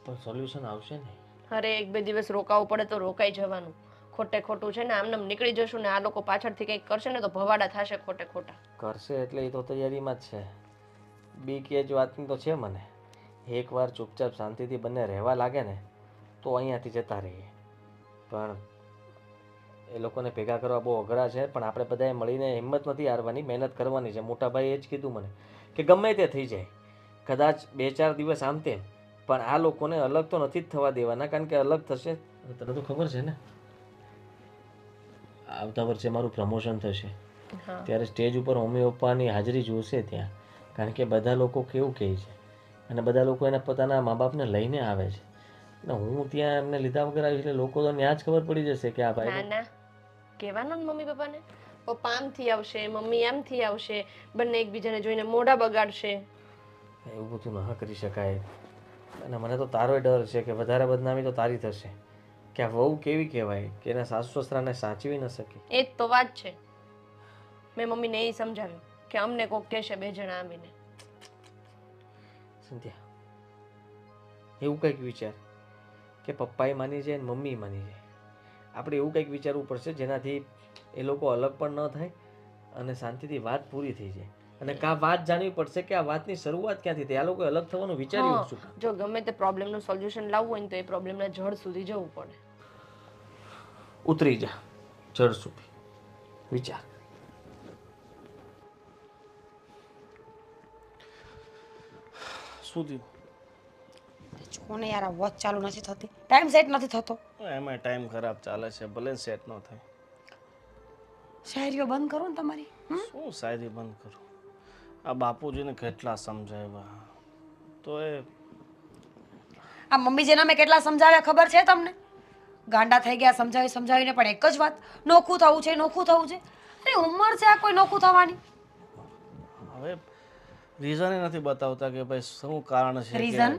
પણ સોલ્યુશન આવશે નહીં. અરે એક બે દિવસ રોકાવું પડે તો રોકાઈ જવાનું, ખોટે ખોટું છે ને આમને નીકળી જશું ને આ લોકો પાછળથી કંઈક કરશે ને તો ભવાડા થશે ખોટે ખોટા. કરશે એટલે એ તો તૈયારીમાં જ છે. બીક એ જ વાતની તો છે મને, એકવાર ચૂપચાપ શાંતિથી બંને રહેવા લાગે ને તો અહીંયાથી જતા રહીએ. પણ એ લોકોને ભેગા કરવા બહુ અઘરા છે, પણ આપણે બધાએ મળીને હિંમત નથી હારવાની, મહેનત કરવાની છે. મોટા ભાઈએ એ જ કીધું મને કે ગમે તે થઈ જાય, કદાચ 2-4 દિવસ આમ તેમ, પણ આ લોકોને અલગ તો નથી જ થવા દેવાના, કારણ કે અલગ થશે તને તો ખબર છે ને આવતા વર્ષે મારું પ્રમોશન થશે ત્યારે સ્ટેજ ઉપર મમ્મી પપ્પાની હાજરી જોશે ત્યાં, કારણ કે બધા લોકો કેવું કહે છે અને બધા લોકો એના પોતાના મા બાપને લઈને આવે છે અને હું ત્યાં એમને લીધા વગર આવીશ એટલે લોકો તો ત્યાં જ ખબર પડી જશે કે આ ના ભાઈ. ના કહેવાનું ને મમ્મી પપ્પાને, પપ્પા આમથી આવશે મમ્મી આમથી આવશે, બંને એકબીજાને જોઈને મોઢા બગાડશે. એવું બધું ના કરી શકાય. અને મને તો તારો ડર છે કે વધારે બદનામી તો તારી થશે, કે આ વહુ કેવી કહેવાય કે એના સાસુ સસરાને સાચવી ન શકે. એ જ તો વાત છે. મેં મમ્મીને એ સમજાવ્યું કે અમને કોક કહેશે બે જણા આવીને. સંધ્યા એવું કંઈક વિચાર કે પપ્પાએ માની જાય ને મમ્મી માની જાય. આપણે એવું કંઈક વિચારવું પડશે જેનાથી એ લોકો અલગ પણ ન થાય અને શાંતિથી વાત પૂરી થઈ જાય. અને કા વાત જાણવી પડશે કે આ વાતની શરૂઆત ક્યાંથી થઈ, આ લોકોએ અલગ થવાનું વિચાર્યું શું? જો ગમે તે પ્રોબ્લેમનું સોલ્યુશન લાવવું હોય ને તો એ પ્રોબ્લેમના જડ સુધી જવું પડે. ઉતરી જા જડ સુધી, વિચાર. શું થયું? કોને યાર આ વોચ ચાલુ નથી થતી, ટાઈમ સેટ નથી થતો. એમાં ટાઈમ ખરાબ ચાલે છે, ભલે સેટ ન થાય. શાયરીઓ બંધ કરો ને તમારી. શું શાયરી બંધ કરું? આ બાપુજીને કેટલા સમજાવ્યા તો એ આ મમ્મી જેના મેં કેટલા સમજાવ્યા ખબર છે તમને? ગાંડા થઈ ગયા સમજાવીને પણ એક જ વાત, નોખું થવું છે, નોખું થવું છે. અરે ઉંમર છે આ કોઈ નોખું થવાની? હવે રીઝન નથી બતાવતા કે ભાઈ શું કારણ છે કે- રીઝન?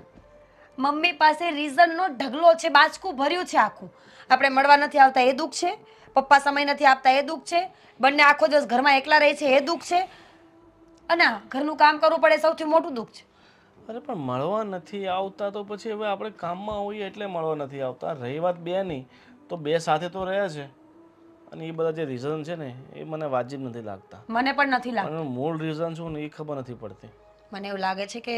મમ્મી પાસે રીઝનનો ઢગલો છે, બાચકું ભર્યું છે આખું. આપણે મળવા નથી આવતા એ દુઃખ છે, પપ્પા સમય નથી આપતા એ દુઃખ છે, બંને આખો દિવસ ઘરમાં એકલા રહે છે એ દુઃખ છે, અને આ ઘરનું કામ કરવું પડે સૌથી મોટું દુઃખ છે. અરે પણ મળવા નથી આવતા તો પછી હવે આપણે કામમાં હોઈએ એટલે મળવા નથી આવતા. રહી વાત બે નહીં તો બે સાથે તો રહ્યા છે, અને એ બધા જે રીઝન છે ને એ મને વાજિબ નથી લાગતા. મને પણ નથી લાગતું. અને મૂળ રીઝન શું ને એ ખબર નથી પડતી. મને એવું લાગે છે કે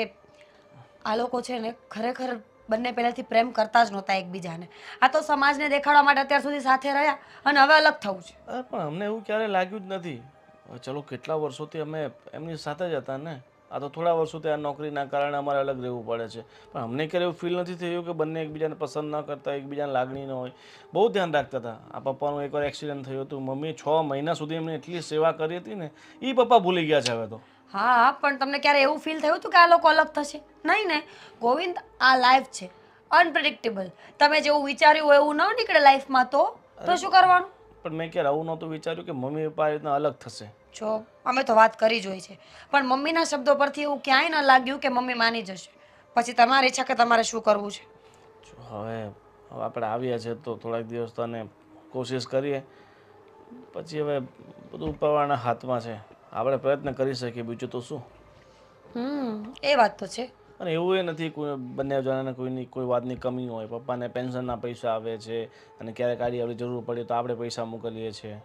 આ લોકો છે ને ખરેખર બંને પહેલાથી પ્રેમ કરતા જ નહોતા એકબીજાને. આ તો સમાજને દેખાડવા માટે અત્યાર સુધી સાથે રહ્યા અને હવે અલગ થવું છે. અરે પણ અમને એવું ક્યારેય લાગ્યું જ નથી. હવે ચલો કેટલા વર્ષોથી અમે એમની સાથે જ હતા ને, આ તો થોડા વર્ષોથી આ નોકરીના કારણે અમારે અલગ રહેવું પડે છે, પણ અમને ક્યારે એવું ફીલ નથી થયું કે બંને એકબીજાને પસંદ ન કરતા, એકબીજાને લાગણી ન હોય. બહુ ધ્યાન રાખતા હતા. આ પપ્પાનું એકવાર એક્સિડન્ટ થયું હતું, મમ્મીએ 6 મહિના સુધી એમને એટલી સેવા કરી હતી ને, એ પપ્પા ભૂલી ગયા છે હવે તો. હા, પણ તમને ક્યારે એવું ફીલ થયું હતું કે આ લોકો અલગ થશે? નહીં ને ગોવિંદ, આ લાઈફ છે અનપ્રેડિક્ટેબલ. તમે જેવું વિચાર્યું હોય એવું ન નીકળે લાઈફમાં તો શું કરવાનું? પણ મેં ક્યારે આવું નહોતું વિચાર્યું કે મમ્મી પપ્પા આ રીતના અલગ થશે. જો અમે તો વાત કરી જોઈ છે, પણ મમ્મીના શબ્દો પરથી એવું ક્યાંય ન લાગ્યું કે મમ્મી માની જશે. પછી તમારી ઈચ્છા કે તમારે શું કરવું છે. જો હવે આપણે આવ્યા છે તો થોડાક દિવસ તો અને કોશિશ કરીએ, પછી હવે બધું ઉપરવાળાના હાથમાં છે. આપણે પ્રયત્ન કરી શકીએ, બીજું તો શું. એ વાત તો છે. અને એવું એ નથી કોઈ બંને જણાને કોઈ વાતની કમી હોય. પપ્પાને પેન્શનના પૈસા આવે છે અને ક્યારેક આડી આવડી જરૂર પડે તો આપણે પૈસા મોકલીએ છીએ.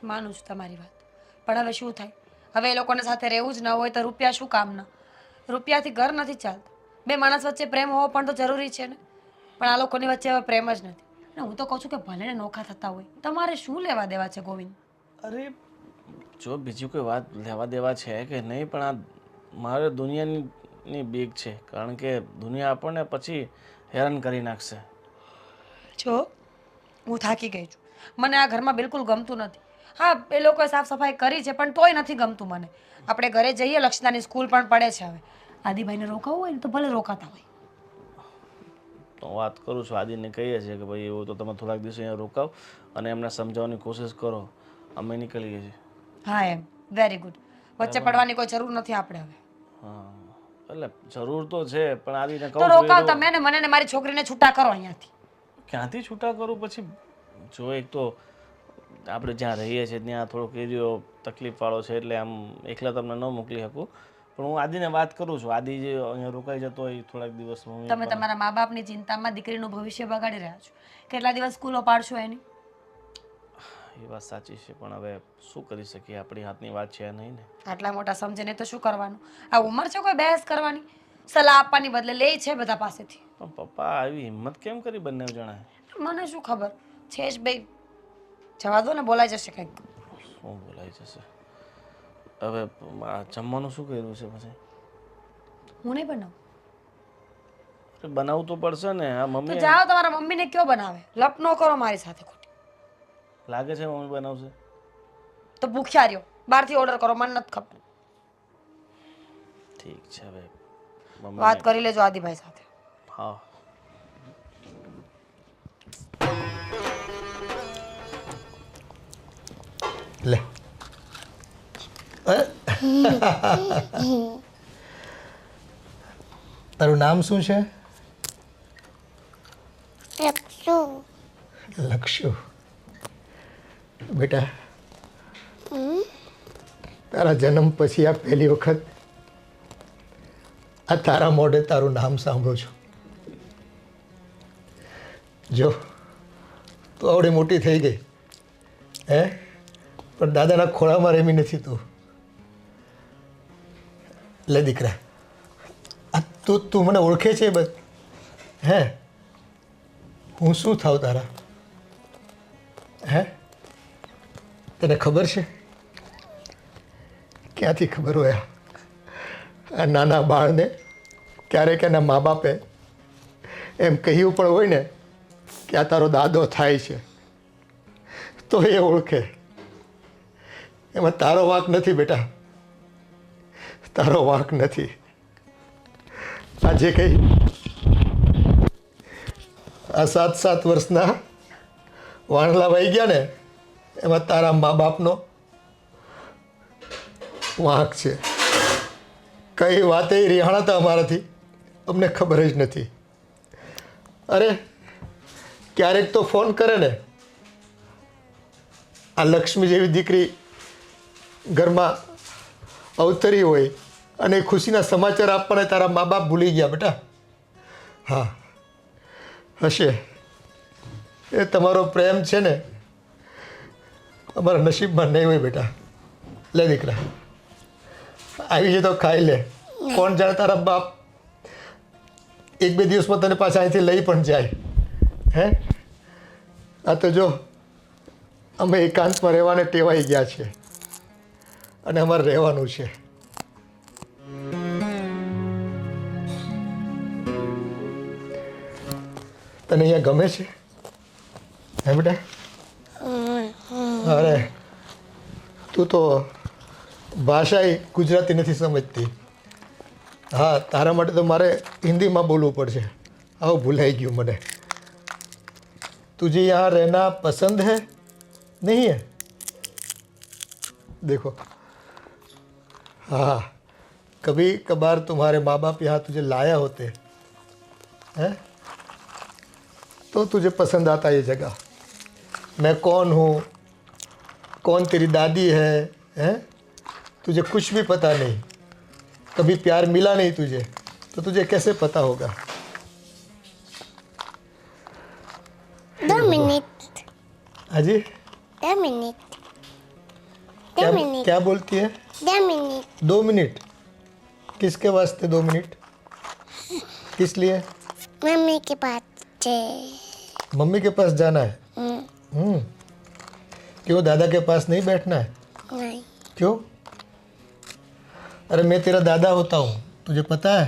માનું છું તમારી વાત, પણ હવે શું થાય? હવે એ લોકોને સાથે રહેવું જ ન હોય તો રૂપિયા શું કામના? રૂપિયાથી ઘર નથી ચાલતું. બે માણસ વચ્ચે પ્રેમ હોવો પણ તો જરૂરી છે ને, પણ આ લોકોની વચ્ચે હવે પ્રેમ જ નથી. અને હું તો કહું છું કે ભલે ને નોખા થતા હોય, તમારે શું લેવા દેવા છે ગોવિંદ? અરે જો બીજી કોઈ વાત લેવા દેવા છે કે નહીં, પણ આ મારે દુનિયાની બીક છે, કારણ કે દુનિયા આપણને પછી હેરાન કરી નાખશે. જો હું થાકી ગઈ છું, મને આ ઘરમાં બિલકુલ ગમતું નથી. હા, એ લોકોએ સાફ સફાઈ કરી છે પણ તોય નથી ગમતું મને. આપણે ઘરે જઈએ, લક્ષણાની સ્કૂલ પણ પડે છે. હવે આદિભાઈને રોકાવું હોય ને તો ભલે રોકાતા હોય. તો હું વાત કરું છું, આદિને કહીએ છીએ કે ભાઈ એવું તો તમે થોડાક દિવસ અહીંયા રોકાવ અને એમને સમજાવવાની કોશિશ કરો. અમે નીકળીએ છીએ. હા, એમ વેરી ગુડ. વચ્ચે પડવાની કોઈ જરૂર નથી આપણે હવે. હા, એટલે જરૂર તો છે, પણ આદિને કહું તો છું રોકાવ તમે ને મને ને મારી છોકરીને છૂટા કરો અહીંયાથી. ક્યાંથી છૂટા કરું? પછી જો એક તો આપણે જ્યાં રહીએ છીએ ત્યાં થોડોક એરિયો તકલીફવાળો છે, એટલે આમ એકલા તમને ન મોકલી શકું. પણ હું આદિને વાત કરું છું. આદિ જે અહીંયા રોકાઈ જતો હોય થોડાક દિવસ. તમે તમારા મા બાપની ચિંતામાં દીકરીનું ભવિષ્ય બગાડી રહ્યા છો. કેટલા દિવસ સ્કૂલો પાડશો એની? એ વાત સાચી છે, પણ હવે શું કરી શકીએ? આપણી હાથની વાત છે નહીં ને. આટલા મોટા સમજે ને તો શું કરવાનું? આ ઉંમર છે કોઈ બહેસ કરવાની? સલાહ આપવાની બદલે લે છે બધા પાસેથી. પણ પપ્પા આવી હિંમત કેમ કરી બંને જણાએ? મને શું ખબર છે જ ભાઈ. જવા દો ને, બોલાઈ જશે કંઈક. શું બોલાઈ જશે? હવે આ જમવાનું શું કર્યું છે પછી? હું નહીં બનાવું. બનાવવું તો પડશે ને. આ તો મમ્મી જાઓ તમારા મમ્મીને કયો બનાવે. લપ ન કરો મારી સાથે ખોટી. લાગે છે મમ્મી બનાવશે? તો ભૂખ્યા રહ્યો, બહારથી ઓર્ડર કરો, મને નથી ખબર. ઠીક છે, હવે વાત કરી લેજો આદિભાઈ સાથે. હા. લે તારું નામ શું છે? લક્ષુ. બેટા, તારા જન્મ પછી આ પહેલી વખત આ તારા મોઢે તારું નામ સાંભળું છું. જો તું આવડી મોટી થઈ ગઈ હે, પણ દાદાના ખોળામાં રેમી નથી તું. લે દીકરા, આ તું મને ઓળખે છે બસ? હે, હું શું થાવ તારા? હે, તને ખબર છે? ક્યાંથી ખબર હોય? આ નાના બાળને ક્યારેક એના મા બાપે એમ કહ્યું પણ હોય ને કે આ તારો દાદો થાય છે, તો એ ઓળખે. એમાં તારો વાંક નથી બેટા. તારો વાંક નથી. આ જે કંઈ આ 7 વર્ષના વાણલા વહી ગયા ને એમાં તારા મા બાપનો વાંક છે. કઈ વાતે રિહાણા હતા અમારાથી અમને ખબર જ નથી. અરે ક્યારેક તો ફોન કરે ને, આ લક્ષ્મી જેવી દીકરી ઘરમાં અવતરી હોય અને ખુશીના સમાચાર આપવાને તારા મા બાપ ભૂલી ગયા બેટા. હા હશે. એ તમારો પ્રેમ છે ને અમારા નસીબમાં નહીં હોય બેટા. લે દીકરા આવી છે તો ખાઈ લે. કોણ જાણે તારા બાપ 1-2 દિવસમાં તને પાછા અહીંથી લઈ પણ જાય. હે આ તો જો અમે એકાંતમાં રહેવાને ટેવાઈ ગયા છે અને અમારે રહેવાનું છે. તને અહીંયા ગમે છે હે બેટા? અરે તું તો ભાષા ગુજરાતી નથી સમજતી. હા તારા માટે તો મારે હિન્દીમાં બોલવું પડશે. આવું ભૂલાઈ ગયું મને. तुझे यहाँ रहना पसंद है नहीं है? देखो हाँ कभी कभार तुम्हारे माँ बाप यहाँ तुझे लाया होते हैं तो तुझे पसंद आता ये जगह. मैं कौन हूँ, कौन तेरी दादी है, हैं? तुझे कुछ भी पता नहीं. कभी प्यार मिला नहीं तुझे तो तुझे कैसे पता होगा? 2 मिनट. हाँ जी 2 मिनट. क्या 2 मिनट. क्या बोलती है? 2 मिनट. 2 मिनट किसके वास्ते 2 मिनट? किस लिए? मम्मी के पास है. मम्मी के पास जाना है. क्यों दादा के पास नहीं बैठना है? नहीं. क्यों? अरे मैं तेरा दादा होता हूँ, तुझे पता है?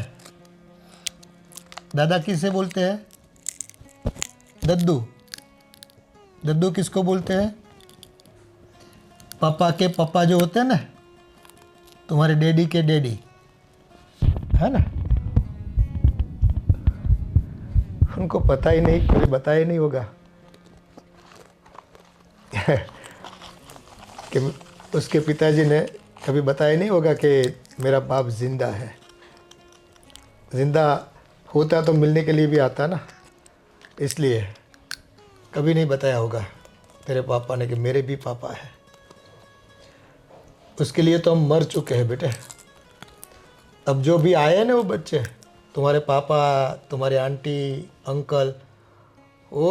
दादा किसे बोलते हैं? दद्दू. दद्दू किसको बोलते हैं? पापा के पापा जो होते हैं ना, तुम्हारे डैडी के डैडी, है ना? उनको पता ही नहीं, कभी बताया ही नहीं होगा कि उसके पिताजी ने कभी बताया नहीं होगा कि मेरा बाप जिंदा है. जिंदा होता तो मिलने के लिए भी आता ना, इसलिए कभी नहीं बताया होगा तेरे पापा ने कि मेरे भी पापा है. उसके लिए तो हम मर चुके हैं बेटे. अब जो भी आए हैं ना वो बच्चे, तुम्हारे पापा, तुम्हारे आंटी, अंकल, वो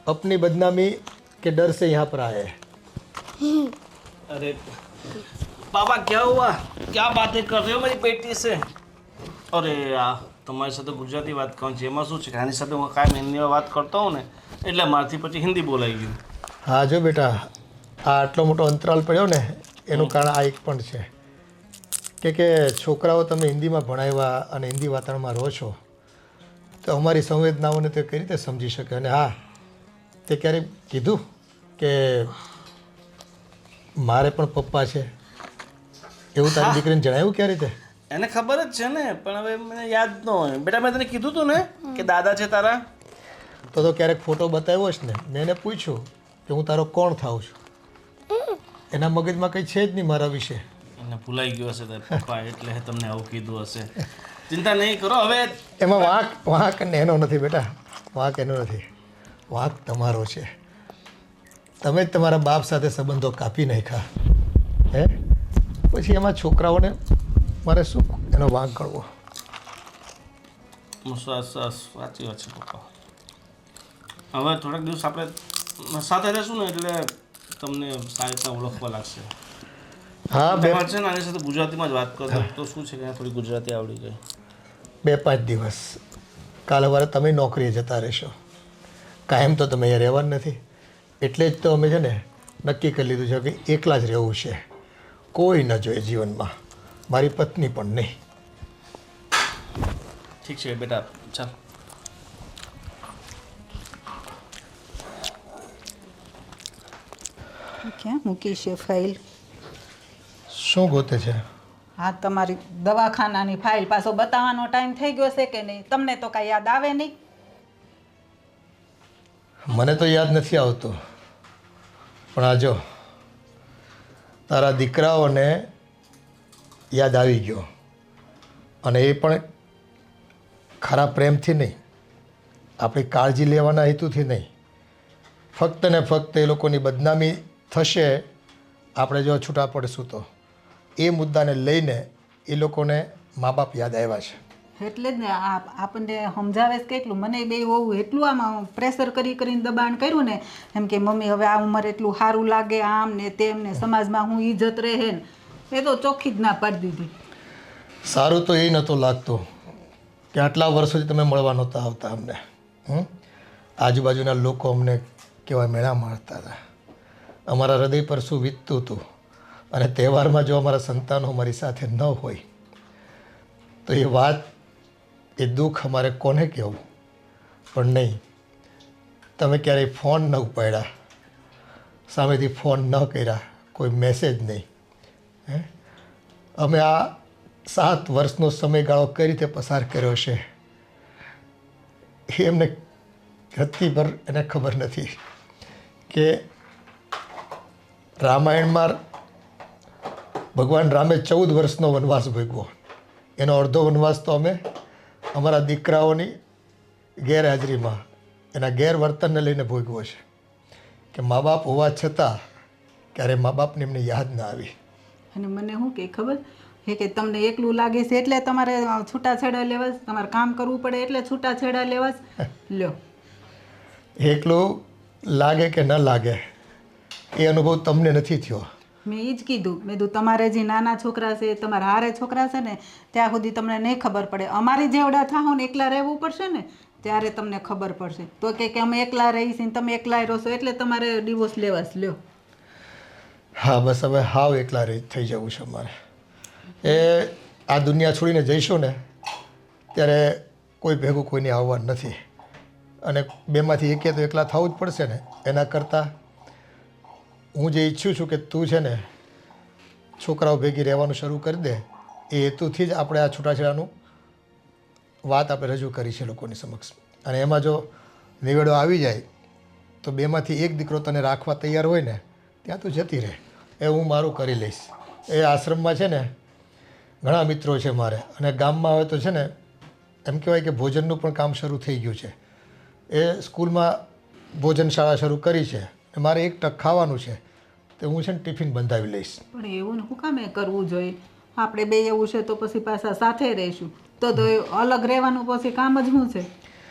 अपनी बदनामी के डर से यहाँ पर आए हैं. अरे पापा क्या हुआ? क्या बातें कर रहे हो मेरी बेटी से? अरे યાર તમારી સાથે ગુજરાતી વાત કહું છું, એમાં શું છે કે આની સાથે હું કાંઈ હિન્દીમાં વાત કરતો હોઉં ને એટલે મારાથી પછી હિન્દી બોલાઈ ગયું. હા જો બેટા, આ આટલો મોટો અંતરાલ પડ્યો ને એનું કારણ આ એક પણ છે કે છોકરાઓ તમે હિન્દીમાં ભણાવ્યા અને હિન્દી વાતાવરણમાં રહો છો તો અમારી સંવેદનાઓને તે કઈ રીતે સમજી શકે. અને હા, તે ક્યારેક કીધું કે મારે પણ પપ્પા છે એવું તારી દીકરીને જણાવ્યું ક્યારે રીતે? એને ખબર જ છે ને, પણ હવે મને યાદ ન હોય. બેટા મેં તને કીધું હતું ને કે દાદા છે તારા. તો ક્યારેક ફોટો બતાવ્યો છે ને, મેં એને પૂછ્યું કે હું તારો કોણ થાઉં છું. એના મગજમાં કંઈ છે જ નહીં મારા વિશે. એને ભૂલાઈ ગયો હશે તારા પપ્પા, એટલે તમને આવું કીધું હશે. ચિંતા નહીં કરો. હવે એમાં વાંક એનો નથી બેટા, વાંક એનો નથી, વાંક તમારો છે. તમે જ તમારા બાપ સાથે સંબંધો કાપી નાખ્યા હે, પછી એમાં છોકરાઓને મારે શું એનો વાંક ગણવો? સાચી વાત છે પપ્પા. હવે થોડાક દિવસ આપણે સાથે રહેશું ને એટલે તમને સારી રીતના ઓળખવા લાગશે. હા તમારે છે ને આની સાથે ગુજરાતીમાં જ વાત કરતો તો શું છે કે થોડી ગુજરાતી આવડી જાય. 2-5 દિવસ કાલ સવારે તમે નોકરીએ જતા રહેશો, કાયમ તો તમે અહીંયા રહેવાનું નથી. એટલે જ તો અમે છે ને નક્કી કરી લીધું છે કે એકલા જ રહેવું છે, કોઈ ન જોઈએ જીવનમાં, મારી પત્ની પણ નહીં. ઠીક છે બેટા, ચાલ. ક્યાં મૂકી છે ફાઇલ? શું ગોતે છે? હા તમારી દવાખાનાની ફાઇલ પાછો બતાવવાનો ટાઈમ થઈ ગયો છે કે નહીં? તમને તો કાંઈ યાદ આવે નહીં? મને તો યાદ નથી આવતું, પણ આ જો તારા દીકરાઓને યાદ આવી ગયો, અને એ પણ ખરા પ્રેમથી નહીં, આપણી કાળજી લેવાના હેતુથી નહીં, ફક્ત ને ફક્ત એ લોકોની બદનામી થશે આપણે જો છૂટા પડશું તો, એ મુદ્દાને લઈને એ લોકોને મા બાપ યાદ આવ્યા છે. એટલે જ ને આપણને સમજાવે છે કેટલું. મને બે હોવું એટલું આમાં પ્રેશર કરીને દબાણ કર્યું ને, એમ કે મમ્મી હવે આ ઉંમર એટલું સારું લાગે, આમ ને તેમ ને, સમાજમાં હું ઇજ્જત રહે ને, એ તો ચોખ્ખી જ ના પાડી દીધી. સારું તો એ નહોતું લાગતું કે આટલા વર્ષોથી તમે મળવા નહોતા આવતા અમને. આજુબાજુના લોકો અમને કેવા મેળા મારતા હતા, અમારા હૃદય પર શું વીતતું હતું, અને તહેવારમાં જો અમારા સંતાનો અમારી સાથે ન હોય તો એ વાત, એ દુઃખ અમારે કોને કહેવું. પણ નહીં, તમે ક્યારેય ફોન ન ઉપાડ્યા, સામેથી ફોન ન કર્યા, કોઈ મેસેજ નહીં. અમે આ 7 વર્ષનો સમયગાળો કઈ રીતે પસાર કર્યો છે એ એમને રત્તી પર એને ખબર નથી કે રામાયણમાં ભગવાન રામે 14 વર્ષનો વનવાસ ભોગવ્યો, એનો અડધો વનવાસ તો અમે અમારા દીકરાઓની ગેરહાજરીમાં એના ગેરવર્તનને લઈને ભોગવ્યો છે કે મા બાપ હોવા છતાં ક્યારે મા બાપને એમને યાદ ના આવી. અને મને શું કે ખબર છે કે તમને એકલું લાગે છે એટલે તમારે છૂટાછેડા લેવા, તમારે કામ કરવું પડે એટલે છૂટાછેડા લેવા લ્યો. એકલું લાગે કે ન લાગે એ અનુભવ તમને નથી થયો. મેં એ જ કીધું, મેં કીધું તમારે જે નાના છોકરા છે, તમારા હારે છોકરા છે ને, ત્યાં સુધી તમને નહીં ખબર પડે. અમારી જેવડા થાઓ ને એકલા રહેવું પડશે ને ત્યારે તમને ખબર પડશે. તો કે અમે એકલા રહીશું ને તમે એકલા રહો છો એટલે તમારે ડિવોર્સ લેવા જ લ્યો. હા બસ હવે હાવ એકલા થઈ જવું છે અમારે. એ આ દુનિયા છોડીને જઈશું ને ત્યારે કોઈ ભેગું કોઈને આવવાનું નથી, અને બેમાંથી એકે તો એકલા થવું જ પડશે ને. એના કરતાં હું જે ઈચ્છું છું કે તું છે ને છોકરાઓ ભેગી રહેવાનું શરૂ કરી દે, એ હેતુથી જ આપણે આ છૂટાછેડાનું વાત આપણે રજૂ કરી છે લોકોની સમક્ષ. અને એમાં જો નિવેડો આવી જાય તો બેમાંથી એક દીકરો તને રાખવા તૈયાર હોય ને ત્યાં તું જતી રહે, એ હું મારું કરી લઈશ. એ આશ્રમમાં છે ને ઘણા મિત્રો છે મારે, અને ગામમાં હવે તો છે ને એમ કહેવાય કે ભોજનનું પણ કામ શરૂ થઈ ગયું છે. એ સ્કૂલમાં ભોજનશાળા શરૂ કરી છે, મારે 1 ટક ખાવાનું છે, તો હું છે ને ટિફિન બંધાવી લઈશ. પણ એવું ને શું કામે કરવું જોઈએ? આપણે બે એવું છે તો પછી પાછા સાથે રહીશું, તો અલગ રહેવાનું પછી કામ જ શું છે?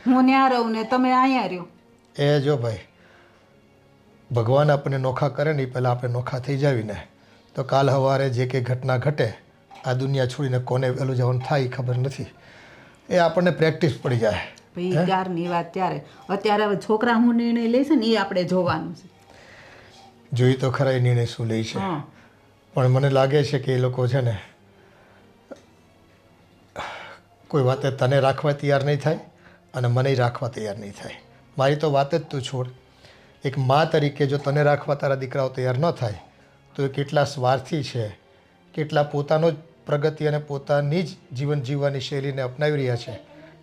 હું ત્યાં રહું ને તમે અહીંયા રહ્યો. એ જો ભાઈ, ભગવાન આપણને નોખા કરે ને એ પહેલાં આપણે નોખા થઈ જાવી ને, તો કાલ સવારે જે કંઈ ઘટના ઘટે, આ દુનિયા છોડીને કોને વહેલું જવાનું થાય એ ખબર નથી. એ આપણને પ્રેક્ટિસ પડી જાય. ભાઈ ત્યારની વાત ત્યારે, અત્યારે હવે છોકરા હું નિર્ણય લઈશ ને એ આપણે જોવાનું છે. જોઈ તો ખરા એ નિર્ણય શું લે છે, પણ મને લાગે છે કે એ લોકો છે ને કોઈ વાતે તને રાખવા તૈયાર નહીં થાય અને મને રાખવા તૈયાર નહીં થાય. મારી તો વાત જ તું છોડ, એક મા તરીકે જો તને રાખવા તારા દીકરાઓ તૈયાર ન થાય તો એ કેટલા સ્વાર્થી છે, કેટલા પોતાનો જ પ્રગતિ અને પોતાની જ જીવન જીવવાની શૈલીને અપનાવી રહ્યા છે,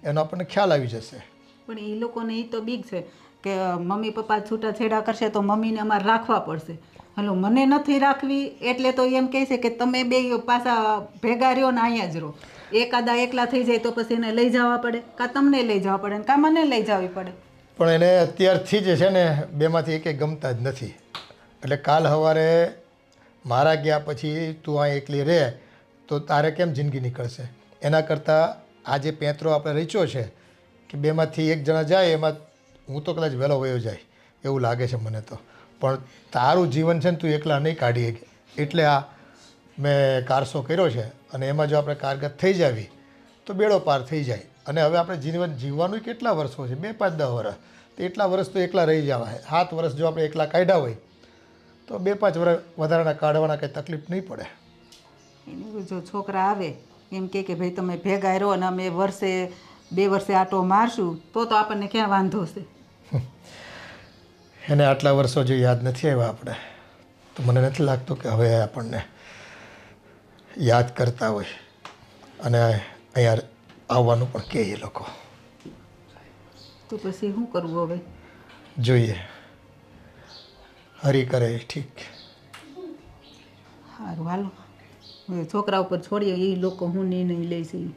એનો આપણને ખ્યાલ આવી જશે. પણ એ લોકોને એ તો બીક છે કે મમ્મી પપ્પા છૂટાછેડા કરશે તો મમ્મીને અમારે રાખવા પડશે. હલો, મને નથી રાખવી એટલે તો એમ કહે છે કે તમે બે પાછા ભેગા રહ્યો ને અહીંયા જ રહો. એકાદા એકલા થઈ જાય તો પછી એને લઈ જવા પડે, કાં તમને લઈ જવા પડે કાં મને લઈ જવી પડે. પણ એને અત્યારથી જ છે ને બેમાંથી એકે ગમતા જ નથી. એટલે કાલ સવારે મારા ગયા પછી તું અહીં એકલી રહે તો તારે કેમ જિંદગી નીકળશે? એના કરતાં આ જે પેંતરો આપણે રચ્યો છે કે બેમાંથી એક જણા જાય, એમાં હું તો કદાચ વહેલો વયો જાય એવું લાગે છે મને તો. પણ તારું જીવન છે ને તું એકલા નહીં કાઢી શકે, એટલે આ મેં કારસો કર્યો છે. અને એમાં જો આપણે કારગત થઈ જાવી તો બેડો પાર થઈ જાય. અને હવે આપણે જીવન જીવવાનું કેટલા વર્ષો છે? 2, 5, 10 વર્ષ. તો એટલા વર્ષ તો એકલા રહી જવા. 7 વર્ષ જો આપણે એકલા કાઢ્યા હોય તો 2, 5 વર્ષ વધારાના કાઢવાના કંઈ તકલીફ નહીં પડે. એને જો છોકરા આવે એમ કે ભાઈ તમે ભેગા રહો અને અમે 1, 2 વર્ષે આટો મારશું તો આપણને ક્યાં વાંધો છે? એને આટલા વર્ષો જો યાદ નથી આવ્યા આપણે, તો મને નથી લાગતું કે હવે આપણને યાદ કરતા હોય અને અહીંયા આવવાનું પણ કહે એ લોકો. તો પછી શું કરવું હવે? જોઈએ, હરી કરે એ ઠીક. સારું હાલો, હવે છોકરા ઉપર છોડીએ, એ લોકો હું નિર્ણય લે છે ઈ.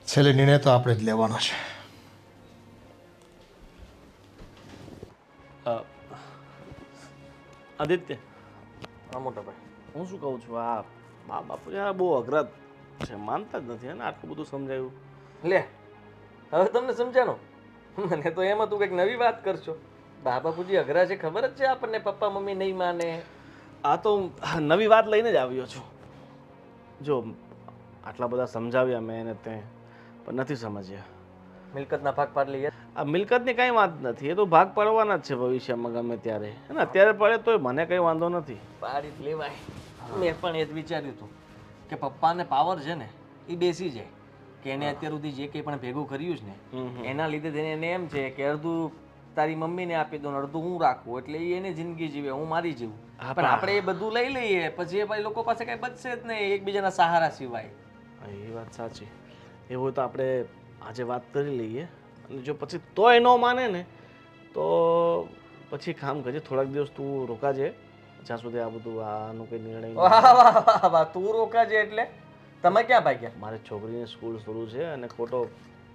છેલ્લે નિર્ણય તો આપણે જ લેવાનો છે. આદિત્ય, હા મોટા ભાઈ, હું શું કહું છું, આ મા બાપુ યાર બહુ અઘરા છે, માનતા જ નથી. અને આટલું બધું સમજાયું. લે, હવે તમને સમજાણો? મને તો એમ હતું કંઈક નવી વાત કરશો. બા બાપુજી અઘરા છે ખબર જ છે આપણને, પપ્પા મમ્મી નહીં માને. આ તો હું નવી વાત લઈને જ આવ્યો છું. જો આટલા બધા સમજાવ્યા મેં એને તે, પણ નથી સમજ્યા. મિલકતના ભાગ પાડ લઈએ. આ મિલકતની કાંઈ વાત નથી, એ તો ભાગ પાડવાના જ છે ભવિષ્યમાં ગમે ત્યારે. અને અત્યારે પડે તોય મને કંઈ વાંધો નથી. પાડી જ લેવાય. મેં પણ એ જ વિચાર્યું હતું કે પપ્પાને પાવર છે ને એ બેસી જાય, કે એને અત્યાર સુધી જે કંઈ પણ ભેગું કર્યું છે ને એના લીધે થઈને એને એમ છે કે અડધું તારી મમ્મીને આપી દો ને અડધું હું રાખું, એટલે એ એની જિંદગી જીવે, હું મારી જીવું. પણ આપણે એ બધું લઈ લઈએ પછી એ ભાઈ લોકો પાસે કઈ બચશે જ નહીં એકબીજાના સહારા સિવાય. એ વાત સાચી. એવું તો આપણે આજે વાત કરી લઈએ, અને જો પછી તોય ન માને ને તો પછી કામ કરજે, થોડાક દિવસ તું રોકાજે, જ્યાં સુધી આ બધું આનું કંઈ નિર્ણય નહીં. વાહ વાહ વાહ વાહ, તું રોકાજે એટલે તમે ક્યાં ભાગ્યા? મારે છોકરીની સ્કૂલ શરૂ છે અને ખોટો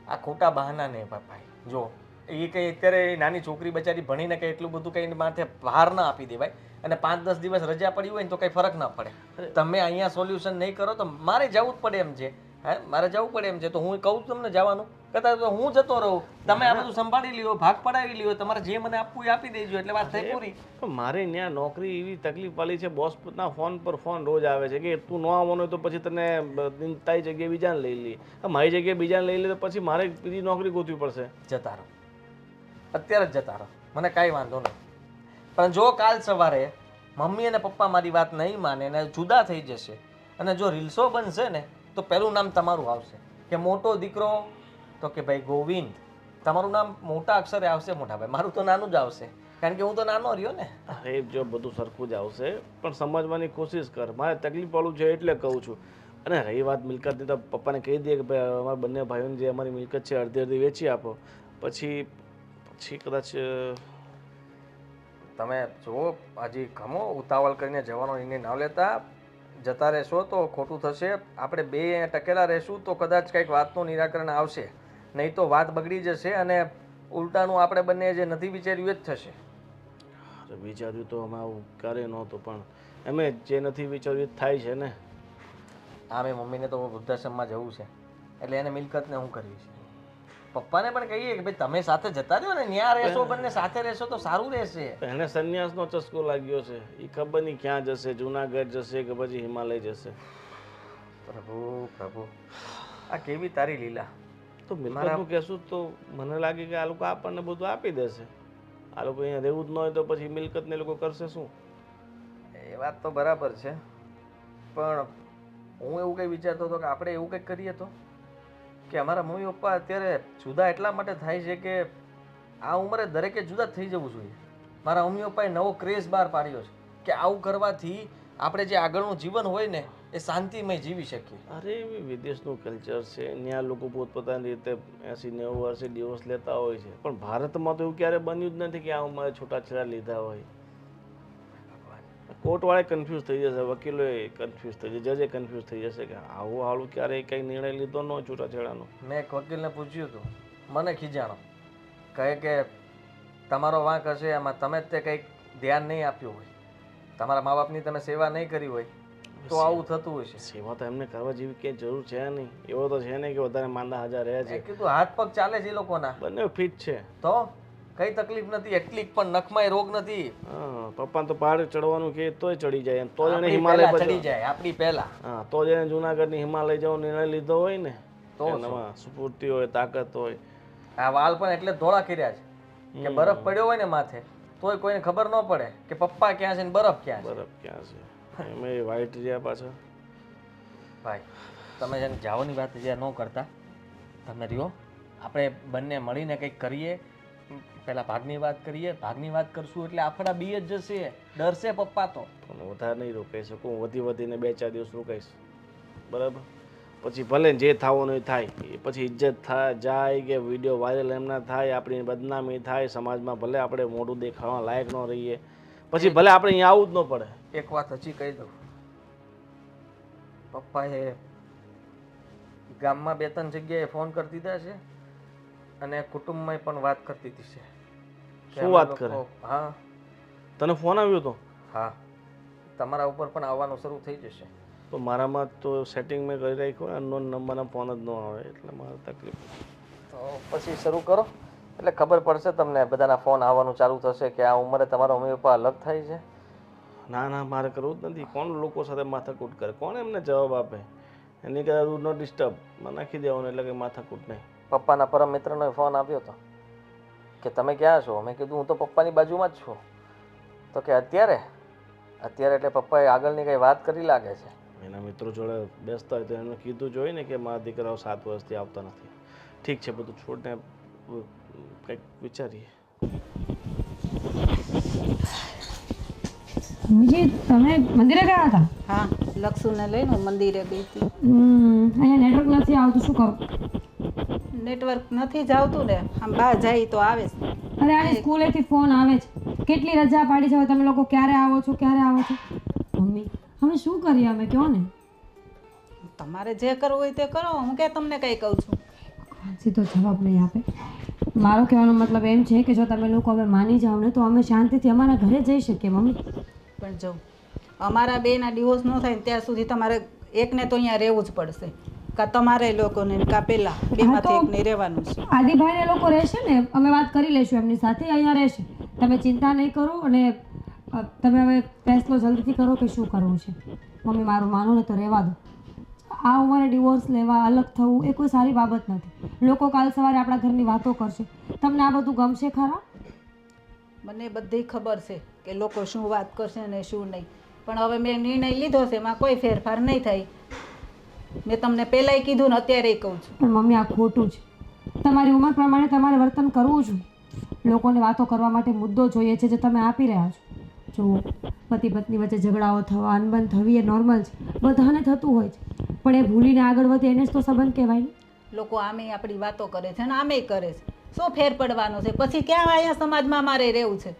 આ ખોટા બહાના ને ભાઈ. જો એ કઈ અત્યારે નાની છોકરી બચારી ભણીને કઈ એટલું બધું કઈ માથે ભાર ના આપી દેવાય, અને 5-10 દિવસ રજા પડી હોય ને તો કઈ ફરક ના પડે. તમે અહીંયા સોલ્યુશન નહીં કરો તો મારે જવું જ પડે એમ છે. હા, મારે જવું પડે એમ છે, તો હું કહું તમને જવાનું કદાચ તો હું જતો રહું, તમે આ બધું સંભાળી લ્યો, ભાગ પડાવી લ્યો, તમારે જે મને આપવું એ આપી દેજો, એટલે વાત થઈ પૂરી. પણ મારે ત્યાં નોકરી એવી તકલીફ વાળી છે, બોસના ફોન પર ફોન રોજ આવે છે કે તું ન આવવાનો હોય તો પછી તને તારી જગ્યાએ બીજાને લઈ લે, મારી જગ્યાએ બીજાને લઈ લે તો પછી મારે બીજી નોકરી ગોતવી પડશે. જતા રહો, અત્યારે જ જતા રહો, મને કાંઈ વાંધો નહીં. પણ જો કાલ સવારે મમ્મી અને પપ્પા મારી વાત નહીં માને અને જુદા થઈ જશે અને જો રીલ્સો બનશે ને તો પહેલું નામ તમારું આવશે કે મોટો દીકરો, તો કે ભાઈ ગોવિંદ. તમારું નામ મોટા અક્ષરે આવશે મોટા ભાઈ, મારું તો નાનું જ આવશે, કારણ કે હું તો નાનો રહ્યો ને. અરે જો બધું સરખું જ આવશે, પણ સમજવાની કોશિશ કર. મારે તકલીફ વાળું છે એટલે કહું છું. અને રહી વાત મિલકતની તો પપ્પાને કહી દઈએ કે ભાઈ અમારા બંને ભાઈઓને જે અમારી મિલકત છે અડધી અડધી વેચી આપો, પછી કદાચ તમે જો હજી ગમો ઉતાવળ કરીને જવાનો નિર્ણય ન લેતા, જતા રહેશો તો ખોટું થશે. આપણે બે ટકેલા રહેશું તો કદાચ કંઈક વાતનું નિરાકરણ આવશે, નહીં તો વાત બગડી જશે અને ઉલટાનું આપણે બંને જે નથી વિચાર્યું એ જ થશે. વિચાર્યું તો અમે આવું ક્યારેય નહોતું, પણ એમે જે નથી વિચાર્યું એ જ થાય છે ને. આમે મમ્મીને તો વૃદ્ધાશ્રમમાં જવું છે, એટલે એને મિલકતને હું કરવી છે. પપ્પાને પણ કહીએ કે ભાઈ તમે સાથે જતા રહ્યો ને, ત્યાં રહેશો, બંને સાથે રહેશો તો સારું રહેશે. એને સંન્યાસનો ચસ્કો લાગ્યો છે, એ ખબર નહીં ક્યાં જશે, જુનાગઢ જશે કે પછી હિમાલય જશે. પ્રભુ પ્રભુ, આ કેવી તારી લીલા. તો મિલકતનું કહેશું તો મને લાગે કે આ લોકો આપણને બધું આપી દેશે. આ લોકો અહીંયા રહેવું જ ન હોય તો પછી મિલકતને લોકો કરશે શું? એ વાત તો બરાબર છે, પણ હું એવું કંઈ વિચારતો હતો કે આપણે એવું કંઈક કરીએ તો, કે અમારા મમ્મી પપ્પા અત્યારે જુદા એટલા માટે થાય છે કે આ ઉંમરે દરેકે જુદા થઈ જવું જોઈએ. મારા મમ્મી પપ્પાએ નવો ક્રેઝ બહાર પાડ્યો છે કે આવું કરવાથી આપણે જે આગળનું જીવન હોય ને એ શાંતિમય જીવી શકીએ. અરે વિદેશનું કલ્ચર છે, ત્યાં લોકો પોતપોતાની રીતે 80-90 વર્ષે ડિવોર્સ લેતા હોય છે, પણ ભારતમાં તો એવું ક્યારે બન્યું જ નથી કે આ ઉંમરે છૂટાછેડા લીધા હોય. કોર્ટવાળા કન્ફ્યુઝ થઈ જશે, વકીલોએ કન્ફ્યુઝ થઈ જશે, જજે કન્ફ્યુઝ થઈ જશે કે આવું હાલું ક્યારેય કંઈ નિર્ણય લીધો ન હોય છૂટાછેડાનો. મેં એક વકીલને પૂછ્યું હતું, મને ખીજાણો, કહે કે તમારો વાંક હશે એમાં, તમે જ તે કંઈક ધ્યાન નહીં આપ્યું હોય, તમારા મા બાપની તમે સેવા નહીં કરી હોય તો આવું થતું હોય છે. સેવા તો એમને કરવા જેવી ક્યાંય જરૂર છે નહીં. એવો તો છે નહીં કે વધારે માંદા હજાર રહે છે. કીધું હાથ પગ ચાલે છે એ લોકોના, બંને ફિટ છે, તો કઈ તકલીફ નથી, એટલી પણ નખમાં રોગ નથી. હા, પપ્પા તો પહાડ ચડવાનું કે તોય ચડી જાય, તો જ એને હિમાલય ચડી જાય આપણી પહેલા. હા, તો જ એને જુનાગઢની હિમાલય જવાનો નિર્ણય લીધો હોય ને, તો એનામાં સ્ફૂર્તિ હોય, તાકાત હોય. આ વાલ પણ એટલે ધોળા કર્યા છે કે બરફ પડ્યો હોય ને માથે તોય કોઈને ખબર ન પડે કે પપ્પા ક્યાં છે ને બરફ ક્યાં છે. બરફ ક્યાં છે એમ વાઈટ રહ્યા પાછા. ભાઈ તમે જેને જાવાની વાત જે ન કરતા, તમે રહ્યો, આપણે બંને મળીને કંઈક કરીએ. પહેલા ભાગની વાત કરીએ, ભાગની વાત કરશું એટલે આફડા બી જ જશે, ડરશે પપ્પા તો. વધારે નહીં રોકાઈ શકું. વધીને 2-4 દિવસ રોકાઈશ, બરાબર? પછી ભલે જે થવાનું એ થાય. એ પછી ઇજ્જત જાય કે વિડીયો વાયરલ એમના થાય, આપણી બદનામી થાય સમાજમાં, ભલે આપણે મોઢું દેખાવા લાયક ન રહીએ, પછી ભલે આપણે અહીંયા આવવું જ ન પડે. એક વાત હજી કહી દઉં, પપ્પાએ ગામમાં 2-3 જગ્યાએ ફોન કરી દીધા છે અને કુટુંબમાં પણ વાત કરી દીધી છે કે શું અમે વાત લોકો- કરે? હા તને ફોન આવ્યો હતો? હા, તમારા ઉપર પણ આવવાનું શરૂ થઈ જશે. તો મારામાં તો સેટિંગ મેં કરી રાખ્યું, અનનોન નંબરના ફોન જ ન આવે, એટલે મારે તકલીફ. તો પછી શરૂ કરો એટલે ખબર પડશે તમને, બધાના ફોન આવવાનું ચાલુ થશે કે આ ઉંમરે તમારા મમ્મી પપ્પા અલગ થાય છે. ના ના, મારે કરવું જ નથી. કોણ લોકો સાથે માથાકૂટ કરે? કોણ એમને જવાબ આપે? એની કદાચ ડુ નોટ ડિસ્ટર્બ માં નાખી દેવાનું, એટલે કે માથાકૂટ નહીં. પપ્પાના પરમ મિત્રનો ફોન આવ્યો હતો કે તમે ક્યાં છો? મેં કીધું હું તો પપ્પાની બાજુમાં જ છું. તો કે અત્યારે એટલે પપ્પાએ આગળની કંઈ વાત કરી લાગે છે. એના મિત્રો જોડે બેસતા હોય તો એમને કીધું જોઈએ ને કે મારા દીકરાઓ 7 વર્ષથી આવતા નથી. ઠીક છે, બધું છોડને કંઈક વિચારીએ. મમ્મીજી તમે મંદિરે ગયા હતા? હા, લક્ષુને લઈને હું મંદિરે ગઈ હતી. અહીંયા નેટવર્ક નથી આવતું, શું કરું? નેટવર્ક નથી જ આવતું ને, આમ બહાર જાય તો આવે છે. અરે આજે સ્કૂલેથી ફોન આવે છે, કેટલી રજા પાડી છે, હવે તમે લોકો ક્યારે આવો છો? મમ્મી હવે શું કરીએ અમે, કહો ને. તમારે જે કરવું હોય તે કરો, હું કે તમને કંઈ કહું છું. સીધો જવાબ નહીં આપે. મારો કહેવાનો મતલબ એમ છે કે જો તમે લોકો હવે માની જાઓ ને તો અમે શાંતિથી અમારા ઘરે જઈ શકીએ. મમ્મી પણ જો અમારા બેના ડિવોર્સ ન થાય ને ત્યાં સુધી તમારે એકને તો અહીંયા રહેવું જ પડશે, કાં તમારે લોકોને કાં પેલા બેમાંથી એકને રહેવાનું છે. આદિભાઈને લોકો રહેશે ને, અમે વાત કરી લઈશું એમની સાથે, અહીંયા રહેશે. તમે ચિંતા નહીં કરો અને તમે હવે ફેસલો જલ્દીથી કરો કે શું કરવું છે. મમ્મી મારું માનો ને તો રહેવા દો. આ ઉંમરે ડિવોર્સ લેવા, અલગ થવું એ કોઈ સારી બાબત નથી. લોકો કાલ સવારે આપણા ઘરની વાતો કરશે. તમને આ બધું ગમશે ખરા? મને બધી ખબર છે કે લોકો શું વાત કરશે ને શું નહીં, પણ હવે મેં નિર્ણય લીધો છે, એમાં કોઈ ફેરફાર નહીં થાય. મેં તમને પહેલાંય કીધું ને અત્યારેય કહું છું. પણ મમ્મી આ ખોટું છે. તમારી ઉંમર પ્રમાણે તમારે વર્તન કરવું જોઈએ. લોકોને વાતો કરવા માટે મુદ્દો જોઈએ છે જે તમે આપી રહ્યા છો. જુઓ, પતિ પત્ની વચ્ચે ઝઘડાઓ થવા, અનબન થવી એ નોર્મલ છે, બધાને થતું હોય છે, પણ એ ભૂલીને આગળ વધે એને જ તો સંબંધ કહેવાય ને. લોકો આમેય આપણી વાતો કરે છે અને આમેય કરે છે, શું ફેર પડવાનો છે? પછી ક્યાં અહીંયા સમાજમાં મારે રહેવું છે?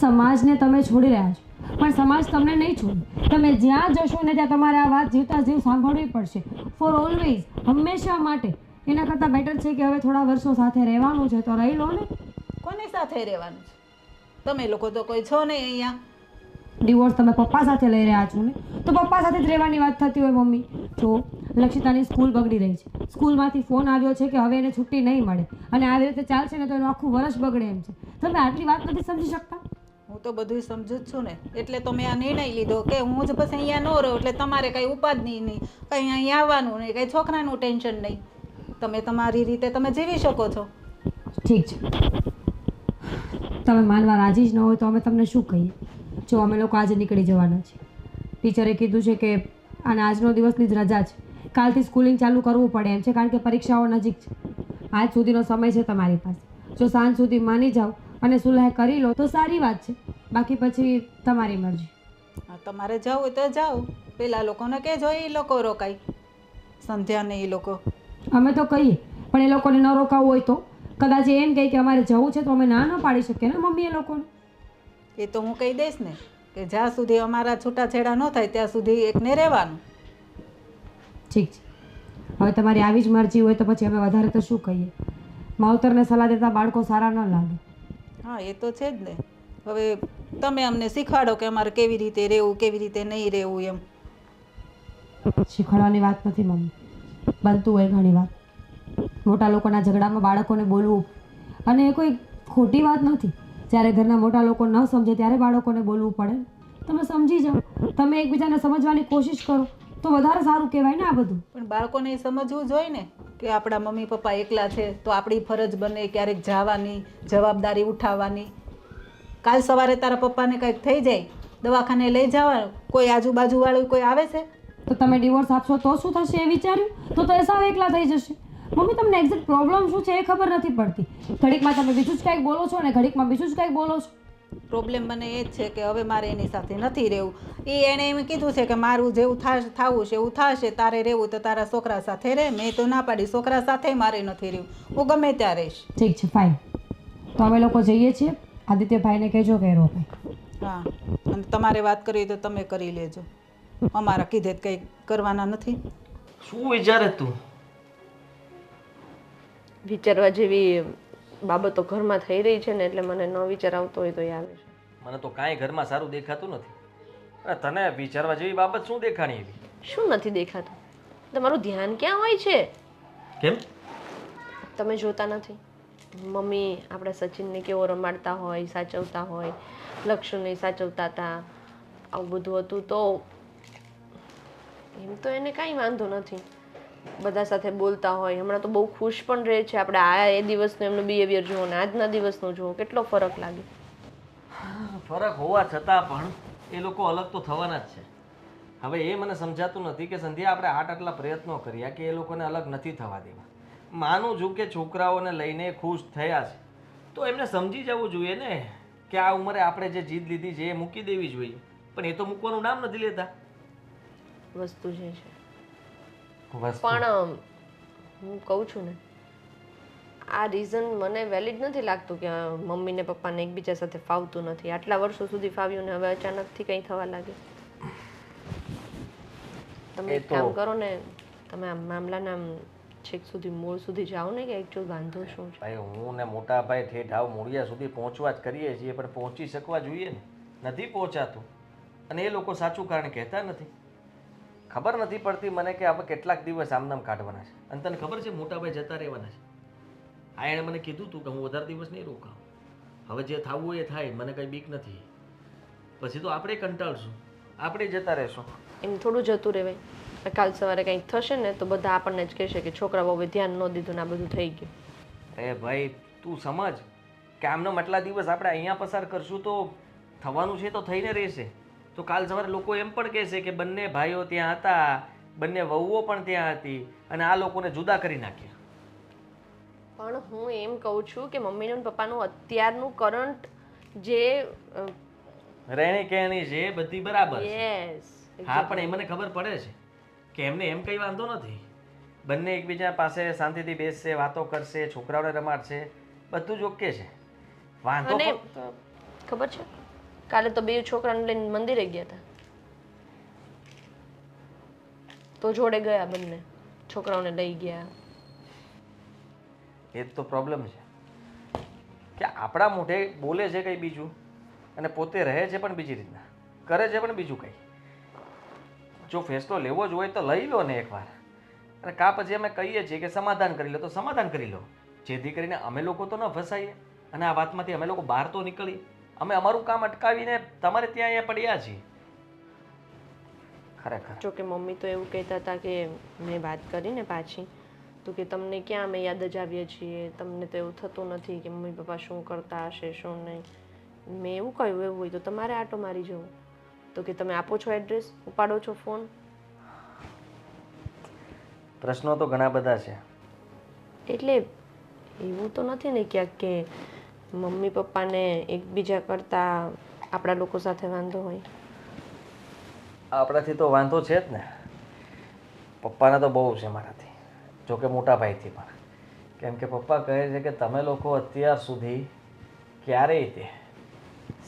સમાજને તમે છોડી રહ્યા છો, પણ સમાજ તમને નહીં છોડે. તમે જ્યાં જશો ને ત્યાં તમારે આ વાત જીવતા જીવ સાંભળવી પડશે, ફોર ઓલવેઝ, હંમેશા માટે. એના કરતાં બેટર છે કે હવે થોડા વર્ષો સાથે રહેવાનું છે તો રહી લો ને. કોની સાથે રહેવાનું છે? તમે લોકો તો કોઈ છો નહીં અહીંયા. ડિવોર્સ તમે પપ્પા સાથે લઈ રહ્યા છો ને, તો પપ્પા સાથે જ રહેવાની વાત થતી હોય. મમ્મી જો લક્ષિતાની સ્કૂલ બગડી રહી છે, સ્કૂલમાંથી ફોન આવ્યો છે કે હવે એને છુટ્ટી નહીં મળે અને આવી રીતે ચાલશે ને તો એનું આખું વર્ષ બગડે એમ છે. તમે આટલી વાત નથી સમજી શકતા? હું તો બધું સમજુ જ છું ને, એટલે તો મેં આ નિર્ણય લીધો કે હું જ પછી અહીંયા ન રહું, એટલે તમારે કંઈ ઉપાધિ નહીં, કંઈ અહીંયા આવવાનું નહીં, કંઈ છોકરાનું ટેન્શન નહીં. તમે તમારી રીતે તમે જીવી શકો છો. ઠીક છે, તમે માનવા રાજી જ ન હોય તો અમે તમને શું કહીએ. જો અમે લોકો આજે નીકળી જવાના છીએ. ટીચરે કીધું છે કે અને આજનો દિવસની જ રજા છે, કાલથી સ્કૂલિંગ ચાલુ કરવું પડે એમ છે, કારણ કે પરીક્ષાઓ નજીક છે. આજ સુધીનો સમય છે તમારી પાસે. જો સાંજ સુધી માની જાઓ અને સુલહ કરી લો તો સારી વાત છે, બાકી પછી તમારી મરજી. હા, તમારે જવું હોય તો જાઓ, પેલા લોકોને કહેજો, એ લોકો રોકાય, સંધ્યા ને એ લોકો. અમે તો કહીએ, પણ એ લોકોને ન રોકાવું હોય તો કદાચ એમ કહે કે અમારે જવું છે તો અમે ના ન પાડી શકીએ ને મમ્મી એ લોકોને. એ તો હું કહી દઈશ ને કે જ્યાં સુધી અમારા છૂટાછેડા ન થાય ત્યાં સુધી એકને રહેવાનું. ઠીક છે, હવે તમારી આવી જ મરજી હોય તો પછી અમે વધારે તો શું કહીએ. માવતરને સલાહ દેતા બાળકો સારા ન લાગે. હા, એ તો છે જ ને. હવે તમે અમને શીખવાડો કે અમારે કેવી રીતે રહેવું, કેવી રીતે નહીં રહેવું એમ. શીખવાડવાની વાત નથી મમ્મી, બનતું હોય ઘણી વાર. મોટા લોકોના ઝઘડામાં બાળકોને બોલવું, અને એ કોઈ ખોટી વાત નથી. જ્યારે ઘરના મોટા લોકો ન સમજે ત્યારે બાળકોને બોલવું પડે. તમે સમજી જાઓ, તમે એકબીજાને સમજવાની કોશિશ કરો તો વધારે સારું કહેવાય ને આ બધું. પણ બાળકોને એ સમજવું જોઈએ ને કે આપણા મમ્મી પપ્પા એકલા છે તો આપણી ફરજ બને ક્યારેક જવાની, જવાબદારી ઉઠાવવાની. કાલ સવારે તારા પપ્પાને કંઈક થઈ જાય, દવાખાને લઈ જવાનું, કોઈ આજુબાજુવાળું કોઈ આવે છે તો તમે ડિવોર્સ આપશો તો શું થશે એ વિચાર્યું? તો એ સાવ એકલા થઈ જશે. મમ્મી તમને એક્ઝેક્ટ પ્રોબ્લેમ શું છે એ ખબર નથી પડતી. ઘડીકમાં તમે બીજું જ કંઈક બોલો છો ને ઘડીકમાં બીજું જ કંઈક બોલો છો. પ્રોબ્લેમ મને એ જ છે કે હવે મારે એની સાથે નથી રહેવું. એણે એમ કીધું છે કે મારું જેવું થવું છે એવું થશે, તારે રહેવું તો તારા છોકરા સાથે રહે. મેં તો ના પાડી, છોકરા સાથે મારે નથી રહેવું, હું ગમે ત્યાં રહીશ. ઠીક છે, ફાઇન. તો અમે લોકો જઈએ છીએ. આદિત્યભાઈને કહેજો કે રોકાય. હા, અને તમારે વાત કરવી તો તમે કરી લેજો, અમારા કીધે કંઈ કરવાના નથી. શું વિચારે તું? વિચારવા જેવી બાબતો ઘરમાં થઈ રહી છે ને એટલે મને ન વિચાર આવતો હોય તો એ આવે છે. મને તો કાંઈ ઘરમાં સારું દેખાતું નથી. અને તને વિચારવા જેવી બાબત શું દેખાણી એવી? શું નથી દેખાતું? તમારું ધ્યાન ક્યાં હોય છે? કેમ? તમે જોતા નથી? મમ્મી આપણા સચિનને કેવો રમાડતા હોય, સાચવતા હોય, લક્ષ્યને સાચવતા હતા, આવું બધું હતું. તો એમ તો એને કાંઈ વાંધો નથી, બધા સાથે બોલતા હોય. હમણાં તો બહુ ખુશ પણ રહે છે. આપણે એ દિવસનું એમનું બિહેવિયર જુઓ ને આજના દિવસનું જુઓ, કેટલો ફરક લાગે. ફરક હોવા છતાં પણ એ લોકો અલગ તો થવાના જ છે. હવે એ મને સમજાતું નથી કે સંધ્યા આપણે આટલા પ્રયત્નો કર્યા કે એ લોકોને અલગ નથી થવા દેવા. માનું છું કે છોકરાઓને લઈને ખુશ થયા છે તો એમને સમજી જવું જોઈએ ને કે આ ઉંમરે આપણે જે જીદ લીધી છે એ મૂકી દેવી જોઈએ. પણ એ તો મૂકવાનું નામ નથી લેતા. વસ્તુ જે છે વસ્તુ. પણ હું કહું છું ને, આ રીઝન મને વેલિડ નથી લાગતું કે મમ્મી ને પપ્પાને એકબીજા સાથે ફાવતું નથી. આટલા વર્ષો સુધી ફાવ્યું ને હવે અચાનકથી કંઈ થવા લાગે. તમે એક કામ કરો ને, તમે આ મામલાના છેક સુધી મૂળ સુધી જાઓ ને કે એકચ્યુઅલ વાંધો શું છે. ભાઈ હું ને મોટા ભાઈ ઠેઠ આવ મૂળિયા સુધી પહોંચવા જ કરીએ છીએ, પણ પહોંચી શકવા જોઈએ ને, નથી પહોંચાતું. અને એ લોકો સાચું કારણ કહેતા નથી. ખબર નથી પડતી મને કે આપણે કેટલાક દિવસ આમનામ કાઢવાના છે. અને તને ખબર છે મોટા ભાઈ જતા રહેવાના છે. આ એણે મને કીધું હતું કે હું વધારે દિવસ નહીં રોકાઉં. હવે જે થવું હોય એ થાય, મને કંઈ બીક નથી. પછી તો આપણે કંટાળશું, આપણે જતા રહેશું. એમ થોડું જતું રહેવાય. કાલ સવારે કંઈક થશે ને તો બધા આપણને જ કહેશે કે છોકરાઓ હવે ધ્યાન ન દીધું ને આ બધું થઈ ગયું. અરે ભાઈ તું સમજ કે આમનો આટલા દિવસ આપણે અહીંયા પસાર કરશું તો થવાનું છે તો થઈને રહેશે. તો કાલ સવારે લોકો એમ પણ કહેશે કે બંને ભાઈઓ ત્યાં હતા, બંને વહુઓ પણ ત્યાં હતી અને આ લોકોને જુદા કરી નાખ્યા. પણ હું એમ કહું છું કે મમ્મીનું અને પપ્પાનું અત્યારનું કરંટ જે રહેણી કહેણી છે એ બધી બરાબર છે. યસ, હા, પણ એ મને ખબર પડે છે કે એમને એમ કંઈ વાંધો નથી. બંને એકબીજા પાસે શાંતિથી બેસશે, વાતો કરશે, છોકરાઓને રમાડશે, બધું જ ઓકે છે. વાંધો અને ફક્ત ખબર છે કાલે તો બે છોકરાને લઈને મંદિરે ગયા હતા તો જોડે ગયા બંને, છોકરાઓને લઈ ગયા. એ જ તો પ્રોબ્લેમ છે કે આપણા મોઢે બોલે છે કંઈ બીજું અને પોતે રહે છે પણ બીજી રીતના, કરે છે પણ બીજું કંઈ. જો ફેસલો લેવો જ હોય તો લઈ લો ને એકવાર. અને કાં પછી અમે કહીએ છીએ કે સમાધાન કરી લો તો સમાધાન કરી લો, જેથી કરીને અમે લોકો તો ન ફસાઈએ અને આ વાતમાંથી અમે લોકો બહાર તો નીકળીએ. અમે અમારું કામ અટકાવીને તમારે ત્યાં અહીંયા પડ્યા છીએ. ખરેખર જો કે મમ્મી તો એવું કહેતા હતા કે મેં વાત કરીને પાછી તો કે તમને ક્યાં અમે યાદ જ આવીએ છીએ, તમને તો એવું થતું નથી કે મમ્મી પપ્પા શું કરતા હશે શું નહીં. મેં એવું કહ્યું એવું હોય તો તમારે આટો મારી જવું. તો કે તમે આપો છો એડ્રેસ, ઉપાડો છો ફોન. પ્રશ્નો તો ઘણા બધા છે. એટલે એવું તો નથી ને ક્યાંક કે મમ્મી પપ્પાને એકબીજા કરતાં આપણા લોકો સાથે વાંધો હોય. આપણાથી તો વાંધો છે જ ને. પપ્પાને તો બહુ છે મારાથી, જોકે મોટા ભાઈથી પણ. કેમ કે પપ્પા કહે છે કે તમે લોકો અત્યાર સુધી ક્યારેય તે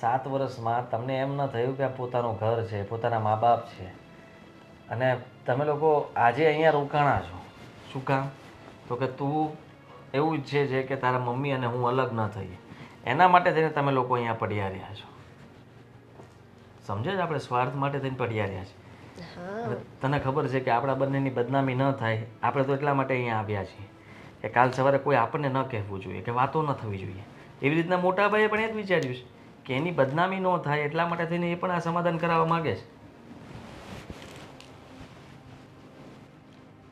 7 વર્ષમાં તમને એમ ન થયું કે આ પોતાનું ઘર છે, પોતાના મા બાપ છે અને તમે લોકો આજે અહીંયા રોકાણા છો. શું કામ? તો કે તું એવું ઈચ્છે છે કે તારા મમ્મી અને હું અલગ ન થઈએ, એના માટે થઈને તમે લોકો અહીંયા પડ્યા રહ્યા છો. સમજે જ? આપણે સ્વાર્થ માટે થઈને પડ્યા રહ્યા છીએ. તને ખબર છે કે આપણા બંનેની બદનામી ન થાય, આપણે તો એટલા માટે અહીંયા આવ્યા છીએ કે કાલ સવારે કોઈ આપણને ન કહેવું જોઈએ કે વાતો ન થવી જોઈએ. એવી રીતના મોટા ભાઈએ પણ એ જ વિચાર્યું છે કે એની બદનામી ન થાય એટલા માટે થઈને એ પણ આ સમાધાન કરાવવા માગે છે.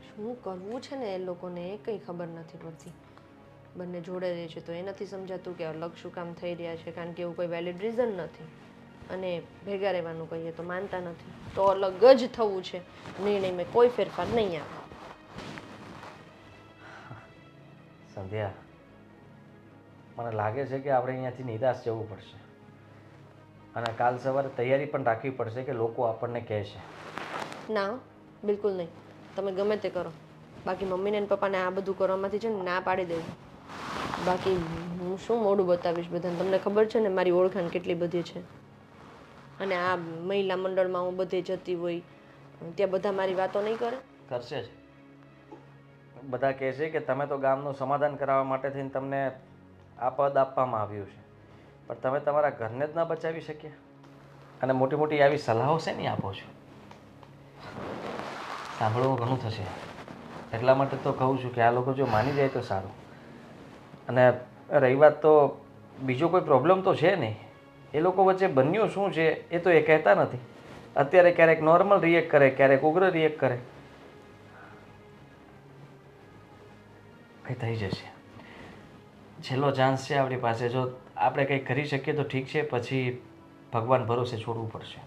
શું કરવું છે ને એ લોકોને એ કંઈ ખબર નથી પડતી. બંને જોડે રહે છે તો એ નથી સમજાતું કે અલગ શું કામ થઈ રહ્યા છે, કારણ કે એવું કોઈ વેલિડ રીઝન નથી. અને ભેગા રહેવાનું કહીએ તો માનતા નથી. તો અલગ જ થવું છે, નિર્ણયમાં કોઈ ફેરફાર નહીં આવે. સંધ્યા, મને લાગે છે કે આપણે અહીંયાથી નિરાશ જવું પડશે. અને કાલ સવારે તૈયારી પણ રાખવી પડશે કે લોકો આપણને કહેશે. ના બિલકુલ નહીં. તમે ગમે તે કરો, બાકી મમ્મીને અને પપ્પાને આ બધું કરવામાંથી છે ને ના પાડી દેવું. બાકી હું શું મોઢું બતાવીશ બધાને? તમને ખબર છે ને મારી ઓળખાણ કેટલી બધી છે. અને આ મહિલા મંડળમાં હું બધે જતી હોય ત્યાં બધા મારી વાતો નહીં કરે. કરશે જ. બધા કહેશે કે તમે તો ગામનું સમાધાન કરાવવા માટે થઈને તમને આ પદ આપવામાં આવ્યું છે, પણ તમે તમારા ઘરને જ ના બચાવી શક્યા. અને મોટી મોટી આવી સલાહો છે નહીં આપો છો. સાંભળવું ઘણું થશે, એટલા માટે તો કહું છું કે આ લોકો જો માની જાય તો સારું. અને રહી વાત તો બીજો કોઈ પ્રોબ્લેમ તો છે નહીં. એ લોકો વચ્ચે બન્યું શું છે એ તો એ કહેતા નથી. અત્યારે ક્યારેક નોર્મલ રિએક્ટ કરે, ક્યારેક ઉગ્ર રિએક્ટ કરે. કંઈ થઈ જશે. છેલ્લો ચાન્સ છે આપણી પાસે. જો આપણે કંઈ કરી શકીએ તો ઠીક છે, પછી ભગવાન ભરોસે છોડવું પડશે.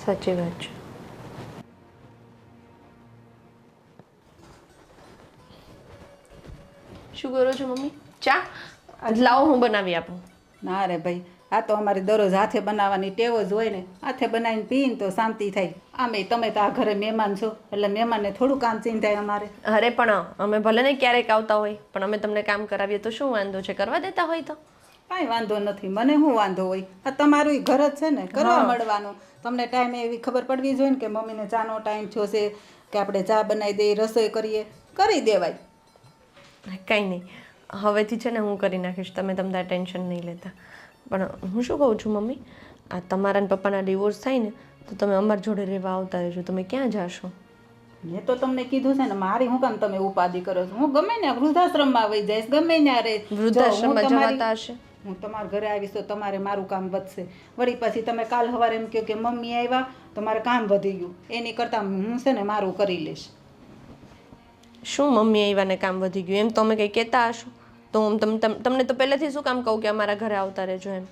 સાચી વાત છે. શું કરો છો મમ્મી? ચા લાવો, હું બનાવી આપું. ના રે ભાઈ, આ તો અમારી દરરોજ હાથે બનાવવાની ટેવ જ હોય ને. હાથે બનાવીને પીને તો શાંતિ થાય. આમે તમે તો આ ઘરે મહેમાન છો, એટલે મહેમાનને થોડું કામ ચીન થાય અમારે. અરે પણ અમે ભલે ને ક્યારેક આવતા હોય, પણ અમે તમને કામ કરાવીએ તો શું વાંધો છે? કરવા દેતા હોય તો કાંઈ વાંધો નથી, મને શું વાંધો હોય? આ તમારું ઘર જ છે ને, કરવા મળવાનું. તમને ટાઈમે એવી ખબર પડવી જોઈએ ને કે મમ્મીને ચાનો ટાઈમ થયો છે, કે આપણે ચા બનાવી દઈએ, રસોઈ કરીએ, કરી દેવાય. કાંઈ નહીં, હવેથી છે ને હું કરી નાખીશ. તમે તમારા ટેન્શન નહીં લેતા. પણ હું શું કહું છું મમ્મી, આ તમારા ને પપ્પાના ડિવોર્સ થાય ને તો તમે અમારી જોડે રહેવા આવતા રહેજો. તમે ક્યાં જાશો? મેં તો તમને કીધું છે ને, મારી હું કામ તમે ઉપાધિ કરો છો? હું ગમે ને વૃદ્ધાશ્રમમાં વહી જઈશ, ગમે ત્યાં રહે. વૃદ્ધાશ્રમમાં જવાતા હશે. હું તમારા ઘરે આવીશ તો તમારે મારું કામ વધશે. વળી પછી તમે કાલ સવારે એમ કહો કે મમ્મી આવ્યા તો મારે કામ વધી ગયું, એની કરતાં હું છે ને મારું કરી લઈશ. શું મમ્મી આવ્યા ને કામ વધી ગયું એમ તો અમે કંઈ કહેતા હશો તો હું તમને તો પહેલેથી શું કામ કહું કે અમારા ઘરે આવતા રહેજો એમ?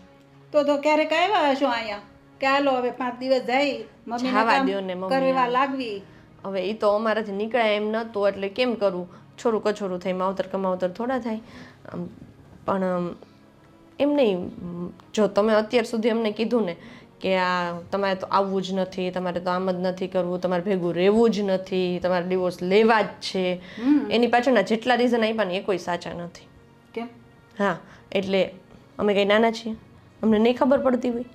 તો ક્યારેક આવ્યા હશો અહીંયા કે હાલો હવે 5 દિવસ જાય, જવા દ્યો ને મમ્મી મમ્મી. કરવા લાગવી. હવે એ તો અમારાથી નીકળાય એમ નહોતું, એટલે કેમ કરવું? છોરું કછોરું થઈ માવતર કમાવતર થોડા થાય. પણ એમ નહીં, જો તમે અત્યાર સુધી અમને કીધું ને કે આ તમારે તો આવવું જ નથી, તમારે તો આમ જ નથી કરવું, તમારે ભેગું રહેવું જ નથી, તમારે ડિવોર્સ લેવા જ છે, એની પાછળના જેટલા રીઝન આપ્યા ને એ કોઈ સાચા નથી. કેમ? હા, એટલે અમે કંઈ નાના છીએ, અમને નહીં ખબર પડતી હોય.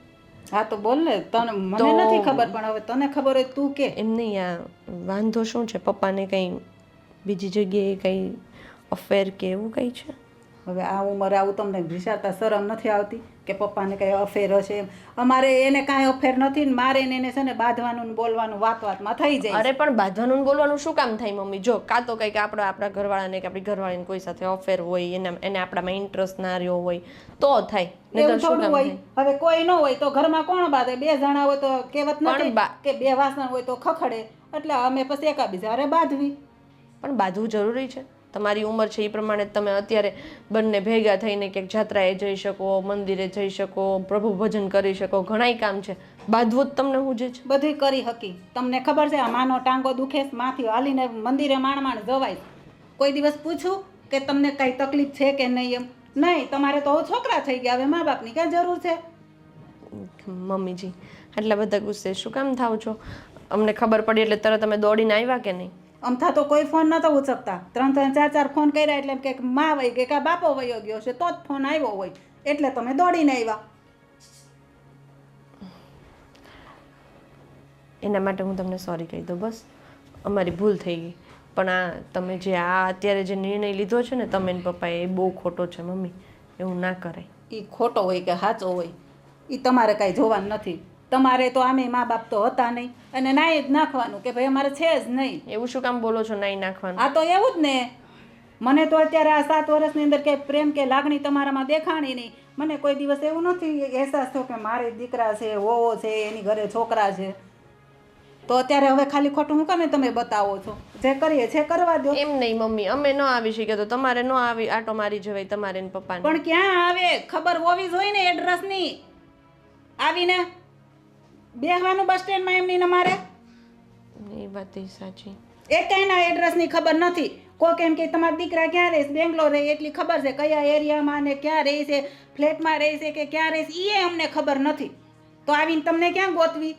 હા તો બોલ ને, તને મને નથી ખબર, પણ હવે તને ખબર હોય તું કે. એમ નહીં, આ વાંધો શું છે? પપ્પાને કંઈ બીજી જગ્યાએ કંઈ અફેર કે એવું કંઈ છે? હવે આ ઉંમરે આવું તમને વિચારતા શરમ નથી આવતી કે પપ્પાને કંઈ અફેર હશે એમ? અમારે એને કાંઈ અફેર નથી ને મારે એને છે ને બાંધવાનું ને બોલવાનું વાતમાં થઈ જાય. અરે પણ બાંધવાનું ને બોલવાનું શું કામ થાય મમ્મી? જો કાં તો કંઈક આપણા ઘરવાળાને કે આપણી ઘરવાળીને કોઈ સાથે અફેર હોય, એને આપણામાં ઇન્ટરેસ્ટ ના રહ્યો હોય તો થાય. એવું થોડું હોય. હવે કોઈ ન હોય તો ઘરમાં કોણ બાંધે? 2 જણા હોય તો કહેવત નથી કે 2 વાસણ હોય તો ખખડે, એટલે અમે પછી એકાબીજા બાંધવી. પણ બાંધવું જરૂરી છે? તમારી ઉંમર છે એ પ્રમાણે તમે અત્યારે બંને ભેગા થઈને ક્યાંક જાત્રાએ જઈ શકો, મંદિરે જઈ શકો, પ્રભુ ભજન કરી શકો, ઘણાય કામ છે. બાંધવું જ તમને હું જે છે બધું કરી હકી. તમને ખબર છે આ માનો ટાંગો દુખે, માંથી હાલીને મંદિરે માંડ જવાય. કોઈ દિવસ પૂછું કે તમને કઈ તકલીફ છે કે નહીં? એમ નહીં. તમારે તો છોકરા થઈ ગયા, હવે મા બાપની ક્યાં જરૂર છે? મમ્મીજી આટલા બધા ગુસ્સે શું કામ થાવ છો? અમને ખબર પડી એટલે તરત તમે દોડીને આવ્યા કે નહીં? અમથા તો કોઈ ફોન નતો ઉચકતા. 3-3, 4-4 ફોન કર્યા એટલે એમ કે મા વહી ગઈ કે બાપો વયો ગયો છે તો જ ફોન આવ્યો હોય, એટલે તમે દોડીને આવ્યા. એના માટે હું તમને સોરી કહી દઉં, બસ અમારી ભૂલ થઈ ગઈ. પણ આ તમે જે અત્યારે જે નિર્ણય લીધો છે ને તમે ને પપ્પાએ, એ બહુ ખોટો છે મમ્મી. એવું ના કરાય. એ ખોટો હોય કે સાચો હોય એ તમારે કાંઈ જોવાનું નથી. તમારે તો આમે મા બાપ તો હતા નહીં, અને નાઈ જ નાખવાનું કે ભાઈ અમારે છે જ નહીં. એવું શું કામ બોલો છો નાઈ નાખવાનું? આ તો એવું જ ને. મને તો અત્યારે આ 7 વર્ષની અંદર કે પ્રેમ કે લાગણી તમારામાં દેખાણી નહીં. મને કોઈ દિવસ એવું નથી અહેસાસ થયો કે મારે દીકરા છે, વહુ છે, એની ઘરે છોકરા છે. તો અત્યારે હવે ખાલી ખોટું હું કામે તમે બતાવો છો? જે કરીએ છે કરવા દો. એમ નહીં મમ્મી, અમે ન આવી શકીએ તો તમારે ન આવી આટો મારી જવાય તમારે ને પપ્પાને. પણ ક્યાં આવે? ખબર હોવી જોઈએ ને એડ્રેસની. આવીને બેહવાનું બસ સ્ટેન્ડમાં એમની ને મારે એ વાત સાચી. એકેયના એડ્રેસની ખબર નથી. કોક એમ કે તમારા દીકરા ક્યાં રહે છે, બેંગ્લોર રહે, એટલી ખબર છે કયા એરિયામાં ને ક્યાં રહે છે, ફ્લેટમાં રહે છે કે ક્યાં રહે છે, એ અમને ખબર નથી. તો આવીને તમને ક્યાં ગોતવી?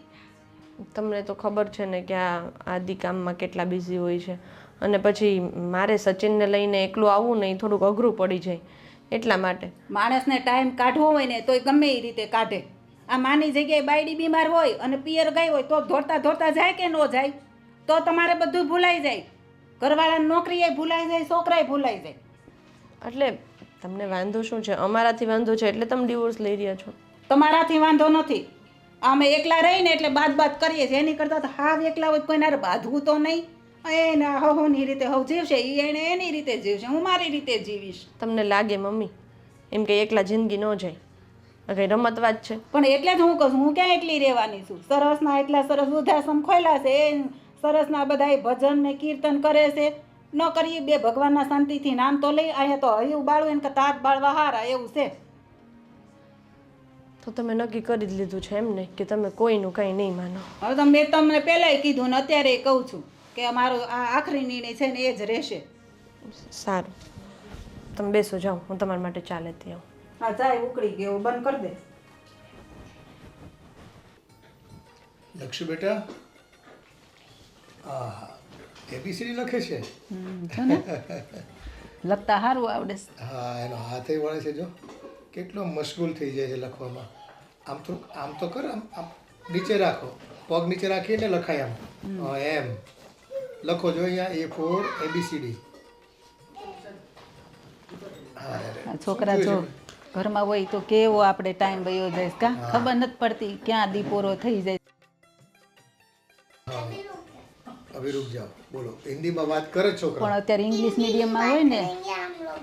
તમને તો ખબર છે ને કે આ આદિ કામમાં કેટલા બિઝી હોય છે, અને પછી મારે સચિનને લઈને એકલું આવવું નહીં, થોડુંક અઘરું પડી જાય એટલા માટે. માણસને ટાઈમ કાઢવો હોય ને તો ગમે એ રીતે કાઢે. આ માની જગ્યાએ બાયડી બીમાર હોય અને પિયર ગઈ હોય તો ધોરતા ધોરતા જાય કે ન જાય? તો તમારે બધું ભૂલાઈ જાય, ઘરવાળાની નોકરીએ ભૂલાઈ જાય, છોકરાએ ભૂલાઈ જાય. એટલે તમને વાંધો શું છે? અમારાથી વાંધો છે એટલે તમે ડિવોર્સ લઈ રહ્યા છો? તમારાથી વાંધો નથી. અમે એકલા રહીને એટલે બાદ કરીએ છીએ. એની કરતાં તો હાવ એકલા હોય કોઈને બાંધવું તો નહીં. એના હવની રીતે હવ જીવશે, એને એની રીતે જીવશે, હું મારી રીતે જીવીશ. તમને લાગે મમ્મી એમ કે એકલા જિંદગી ન જાય? આ કંઈ રમત વાત છે? પણ એટલે જ હું કહું છું, હું ક્યાં એકલી રહેવાની છું? સરસના એટલા સરસ વૃદ્ધાશ્રમ ખોલ્યા છે, સરસના બધા ભજન ને કીર્તન કરે છે. ન કરીએ બે ભગવાનના શાંતિથી નામ તો લઈ. અહીંયા તો હયું બાળવું એને કરતાં હાથ બાળવા હારા એવું છે. તો તમે નક્કી કરી જ લીધું છે એમ ને કે તમે કોઈનું કંઈ નહીં માનો? હવે તો મેં તમને પહેલાંય કીધું ને અત્યારે કહું છું કે અમારો આ આખરી નિર્ણય છે ને એ જ રહેશે. સારું, તમે બેસો, જાઓ, હું તમારા માટે ચા લેતી આવું. હા જાય, ઉકળી ગયો, બંધ કરી દે. લક્ષુ બેટા, હા એબીસીડી લખે છે. જો ને લખતા સારું આવડે છે. હા એનો હાથે વળે છે, જો કેટલો મશગુલ થઈ જાય છે લખવામાં. આમ તો કર, આમ નીચે રાખો, પગ નીચે રાખીને લખાય આમ. હા એમ લખો, જો અહીંયા A4 ABCD. હા આ છોકરા જો ઘરમાં હોય તો કેવો આપણે ટાઈમ વયો જાય કા ખબર નથી પડતી ક્યાં દીપોરો થઈ જાય. હવે રૂક જાઓ, બોલો. હિન્દીમાં વાત કરે જ છોકરા. પણ અત્યારે ઇંગ્લિશ મીડિયમમાં હોય ને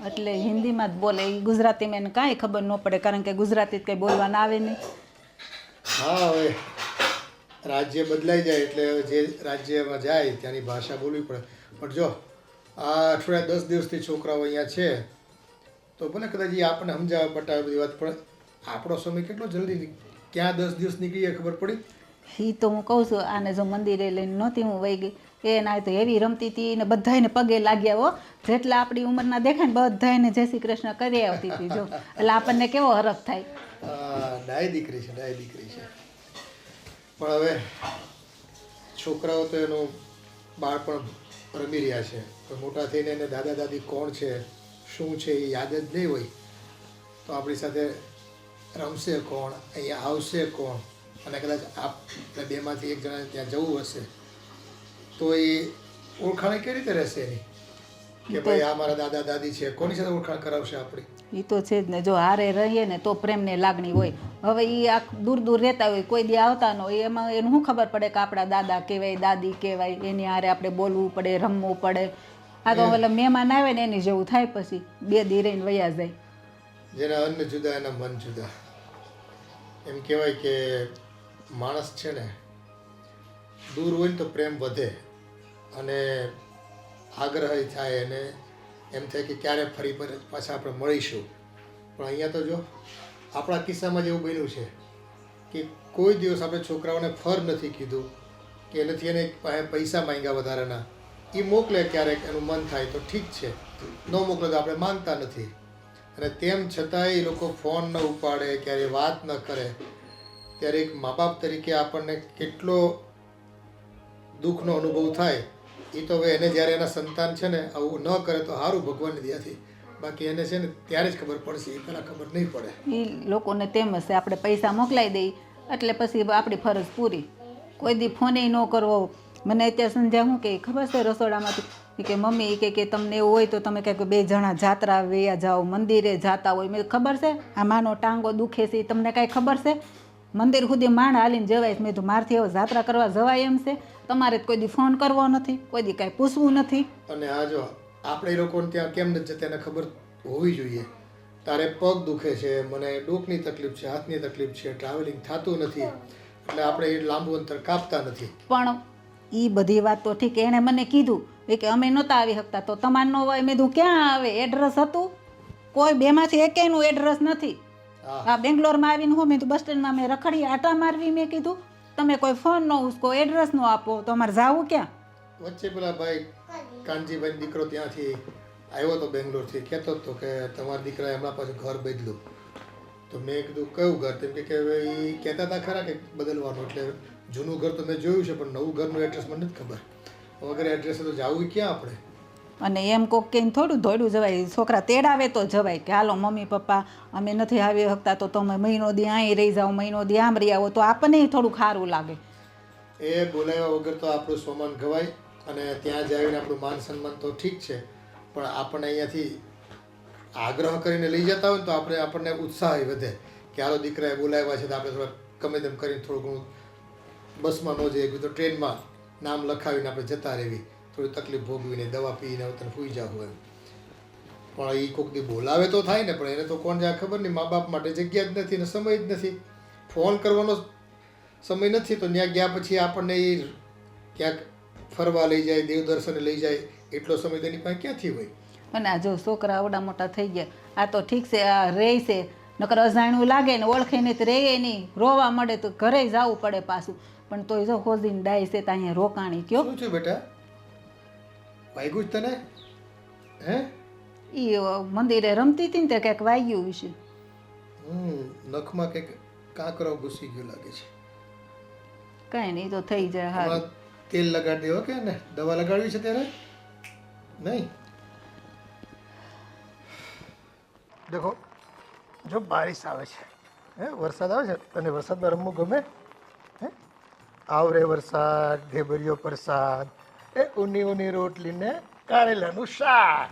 એટલે હિન્દીમાં જ બોલે. એ ગુજરાતીમાં એને કાંઈ ખબર ન પડે, કારણ કે ગુજરાતી કંઈ બોલવાના આવે નહીં. હા હવે રાજ્ય બદલાઈ જાય એટલે જે રાજ્યમાં જાય ત્યાંની ભાષા બોલવી પડે. પણ જો આ અઠવાડિયા 10 દિવસથી છોકરાઓ અહીંયા છે તો ભલે કદાચ એ આપણને સમજાવે બતાવે બધી વાત, પણ આપણો સમય કેટલો જલ્દી ક્યાં 10 દિવસ નીકળી જાય ખબર પડી? એ તો હું કહું છું, આને જો મંદિરે લઈને નહોતી હું વહી ગઈ, એના તો એવી રમતી હતી ને બધાને પગે લાગ્યા હો. જેટલા આપણી ઉંમરના દેખાય ને બધાને જય શ્રી કૃષ્ણ કરી આવતી હતી. જો એટલે આપણને કેવો હરખ થાય. ડાય દીકરી છે, ડાય દીકરી છે. પણ હવે છોકરાઓ તો એનું બાળપણ રમી રહ્યા છે, પણ મોટા થઈને એને દાદા દાદી કોણ છે શું છે એ યાદ જ નહીં હોય તો આપણી સાથે રમશે કોણ, અહીંયા આવશે કોણ? અને કદાચ આપણે બેમાંથી એક જણાને ત્યાં જવું હશે તો એ ઓળખાણ કેવી રીતે રહેશે એની કે ભાઈ આ મારા દાદા દાદી છે? કોની સાથે ઓળખાણ કરાવશે આપણી? એ તો છે જ ને. જો હારે રહીએ ને તો પ્રેમને લાગણી હોય. હવે એ આ દૂર દૂર રહેતા હોય, કોઈ દી આવતા ન હોય, એમાં એનું શું ખબર પડે કે આપણા દાદા કહેવાય, દાદી કહેવાય, એની હારે આપણે બોલવું પડે, રમવું પડે. આ તો એટલે મહેમાન આવે ને એની જેવું થાય, પછી 2 દી રહીને વયા જાય. જેના અન્ન જુદા એના મન જુદા. એમ કહેવાય કે માણસ છે ને દૂર હોય ને તો પ્રેમ વધે અને આગ્રહ થાય અને એમ થાય કે ક્યારે ફરી પાછા આપણે મળીશું. પણ અહીંયા તો જો આપણા કિસ્સામાં જ એવું બન્યું છે કે કોઈ દિવસ આપણે છોકરાઓને ફર નથી કીધું કે નથી એને પૈસા માંગ્યા વધારાના. એ મોકલે ક્યારેક એનું મન થાય તો ઠીક છે, ન મોકલે તો આપણે માંગતા નથી. અને તેમ છતાંય એ લોકો ફોન ન ઉપાડે, ક્યારેય વાત ન કરે, ત્યારે એક મા બાપ તરીકે આપણને કેટલો દુઃખનો અનુભવ થાય. એ તો હવે એને જ્યારે એના સંતાન છે ને આવું ન કરે તો સારું ભગવાનની દયાથી, બાકી એને છે ને ત્યારે જ ખબર પડશે, એ પહેલાં ખબર નહીં પડે. એ લોકોને તેમ હશે, આપણે પૈસા મોકલાવી દઈએ એટલે પછી આપણી ફરજ પૂરી. કોઈ દી ફોને ન કરવો. મને અત્યારે સંધ્યા શું કે ખબર છે રસોડામાંથી કે મમ્મી કે તમને એવું હોય તો તમે કંઈક 2 જણા જાત્રા વયા જાઓ, મંદિરે જાતા હોય. મેં ખબર છે આ માનો ટાંગો દુખે છે તમને કાંઈ ખબર છે? મંદિર સુધી માંડ હાલીને જવાય. મેં તો મારથી હવે જાત્રા કરવા જવાય એમ છે? તમારે કોઈ દી ફોન કરવો નથી, કોઈ દી કાંઈ પૂછવું નથી. અને આ જો આપણે એ લોકોને ત્યાં કેમ નથી જતા એને ખબર હોવી જોઈએ. તારે પગ દુખે છે, મને ડોકની તકલીફ છે, હાથની તકલીફ છે, ટ્રાવેલિંગ થતું નથી એટલે આપણે એ લાંબુ અંતર કાપતા નથી. પણ એ બધી વાત તો ઠીક, એણે મને કીધું કે અમે નહોતા આવી શકતા તો તમારે ન હોય. મેં કીધું ક્યાં આવે? એડ્રેસ હતું? કોઈ બેમાંથી એકેયનું એડ્રેસ નથી. આ બેંગ્લોરમાં આવીને હું મેં તો બસ સ્ટેન્ડમાં મેં રખડી આટા મારવી. મેં કીધું તમે કોઈ ફોન ન ઉસકો, એડ્રેસ ન આપો તો અમારે જાવું ક્યાં? વચ્ચે પેલા ભાઈ કાનજીભાઈ દીકરો ત્યાંથી આવ્યો હતો બેંગ્લોરથી, કહેતો હતો કે તમારા દીકરાએ હમણાં પાછું ઘર બદલ્યું. તો મેં કીધું કયું ઘર? તેમ કે હવે એ કહેતા હતા ખરા કે બદલવાનું. એટલે જૂનું ઘર તો મેં જોયું છે, પણ નવું ઘરનું એડ્રેસ મને નથી ખબર. વગર એડ્રેસે તો જવું ક્યાં આપણે? અને એમ કોક કહીને થોડું દોડ્યું જવાય. છોકરા તેડાવે તો જવાય કે હાલો મમ્મી પપ્પા અમે નથી આવી શકતા તો તમે મહિનો દી અહીં રહી જાઓ, મહિનો દી આમ રહી આવો, તો આપણને થોડું સારું લાગે. એ બોલાવ્યા વગર તો આપણું સોમાન ગવાય. અને ત્યાં જઈને આપણું માન સન્માન તો ઠીક છે, પણ આપણને અહીંયાથી આગ્રહ કરીને લઈ જતા હોય ને તો આપણને ઉત્સાહ વધે કે હાલો દીકરાએ બોલાવ્યા છે તો આપણે થોડા ગમે તેમ કરીને થોડું ઘણું બસમાં ન જઈએ તો ટ્રેનમાં નામ લખાવીને આપણે જતા રહેવી, થોડી તકલીફ ભોગવીને દવા પીને તને સૂઈ જવું હોય. પણ એ કોઈક દી બોલાવે તો થાય ને, પણ એને તો કોણ જાય ખબર નહીં. મા બાપ માટે જગ્યા જ નથી ને સમય જ નથી, ફોન કરવાનો સમય નથી. તો ત્યાં ગયા પછી આપણને એ ક્યાંક ફરવા લઈ જાય, દેવદર્શને લઈ જાય, એટલો સમય તેની પાસે ક્યાંથી હોય? અને આ જો છોકરા આવડા મોટા થઈ ગયા, આ તો ઠીક છે, આ રહે છે, નકર અજાણ્યું લાગે ને ઓળખે નહીં તો રહે નહીં, રોવા મળે તો ઘરે જવું પડે પાછું. પણ તોય જો ખોજીને ડાય છે તો અહીંયા રોકાણી કયો. શું થયું બેટા? વાગ્યું જ તને? હે? એ મંદિરે રમતી હતી ને તે કંઈક વાગ્યું હશે. નખમાં કંઈક કાંકરો ઘૂસી ગયો લાગે છે. કાંઈ નહીં, તો થઈ જાય. હા, આમાં તેલ લગાડી દેવો કે ને દવા લગાડવી છે ત્યારે? નહીં. દેખો જો બારિશ આવે છે, હે વરસાદ આવે છે, તને વરસાદમાં રમવું ગમે? હે આવરે વરસાદ ઢેબરિયો પ્રસાદ, એ ઊની ઊની રોટલી ને કારેલાનું શાક.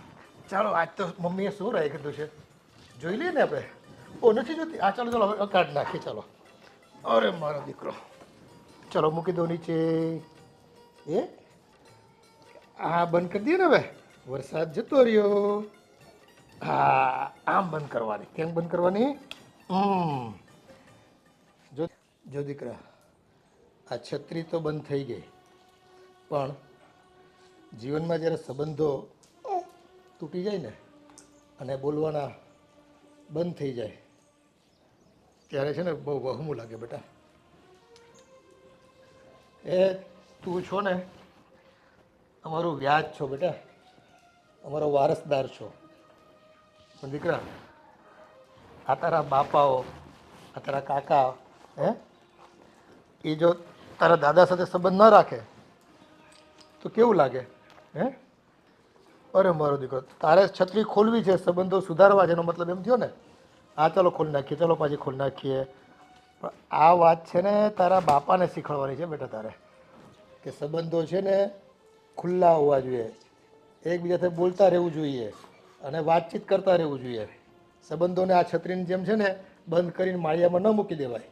ચાલો આજ તો મમ્મીએ શું રાઈ કીધું છે જોઈ લઈએ ને આપણે. ઓ નથી જોતી? આ ચાલો ચાલો હવે કાઢ નાખીએ. ચાલો. અરે મારો દીકરો, ચાલો મૂકી દો નીચે. એ આ બંધ કરી દઈએ ને હવે, વરસાદ જતો રહ્યો. હા આમ બંધ કરવાની. કેમ બંધ કરવાની? જો દીકરા, આ છત્રી તો બંધ થઈ ગઈ, પણ જીવનમાં જ્યારે સંબંધો તૂટી જાય ને અને બોલવાના બંધ થઈ જાય ત્યારે છે ને બહુ વહમું લાગે બેટા. એ તું છો ને અમારું વ્યાજ છો બેટા, અમારો વારસદાર છો. પણ દીકરા, આ તારા બાપાઓ, આ તારા કાકા, હે એ જો તારા દાદા સાથે સંબંધ ન રાખે તો કેવું લાગે? હે અરે મારો દીકરો, તારે છત્રી ખોલવી છે, સંબંધો સુધારવા છે, એનો મતલબ એમ થયો ને. હા ચાલો ખોલી નાખીએ, ચાલો પાછી ખોલી નાખીએ. પણ આ વાત છે ને તારા બાપાને શીખવાડવાની છે બેટા તારે, કે સંબંધો છે ને ખુલ્લા હોવા જોઈએ, એકબીજાથી બોલતા રહેવું જોઈએ અને વાતચીત કરતા રહેવું જોઈએ. સંબંધોને આ છત્રીની જેમ છે ને બંધ કરીને માળિયામાં ન મૂકી દેવાય.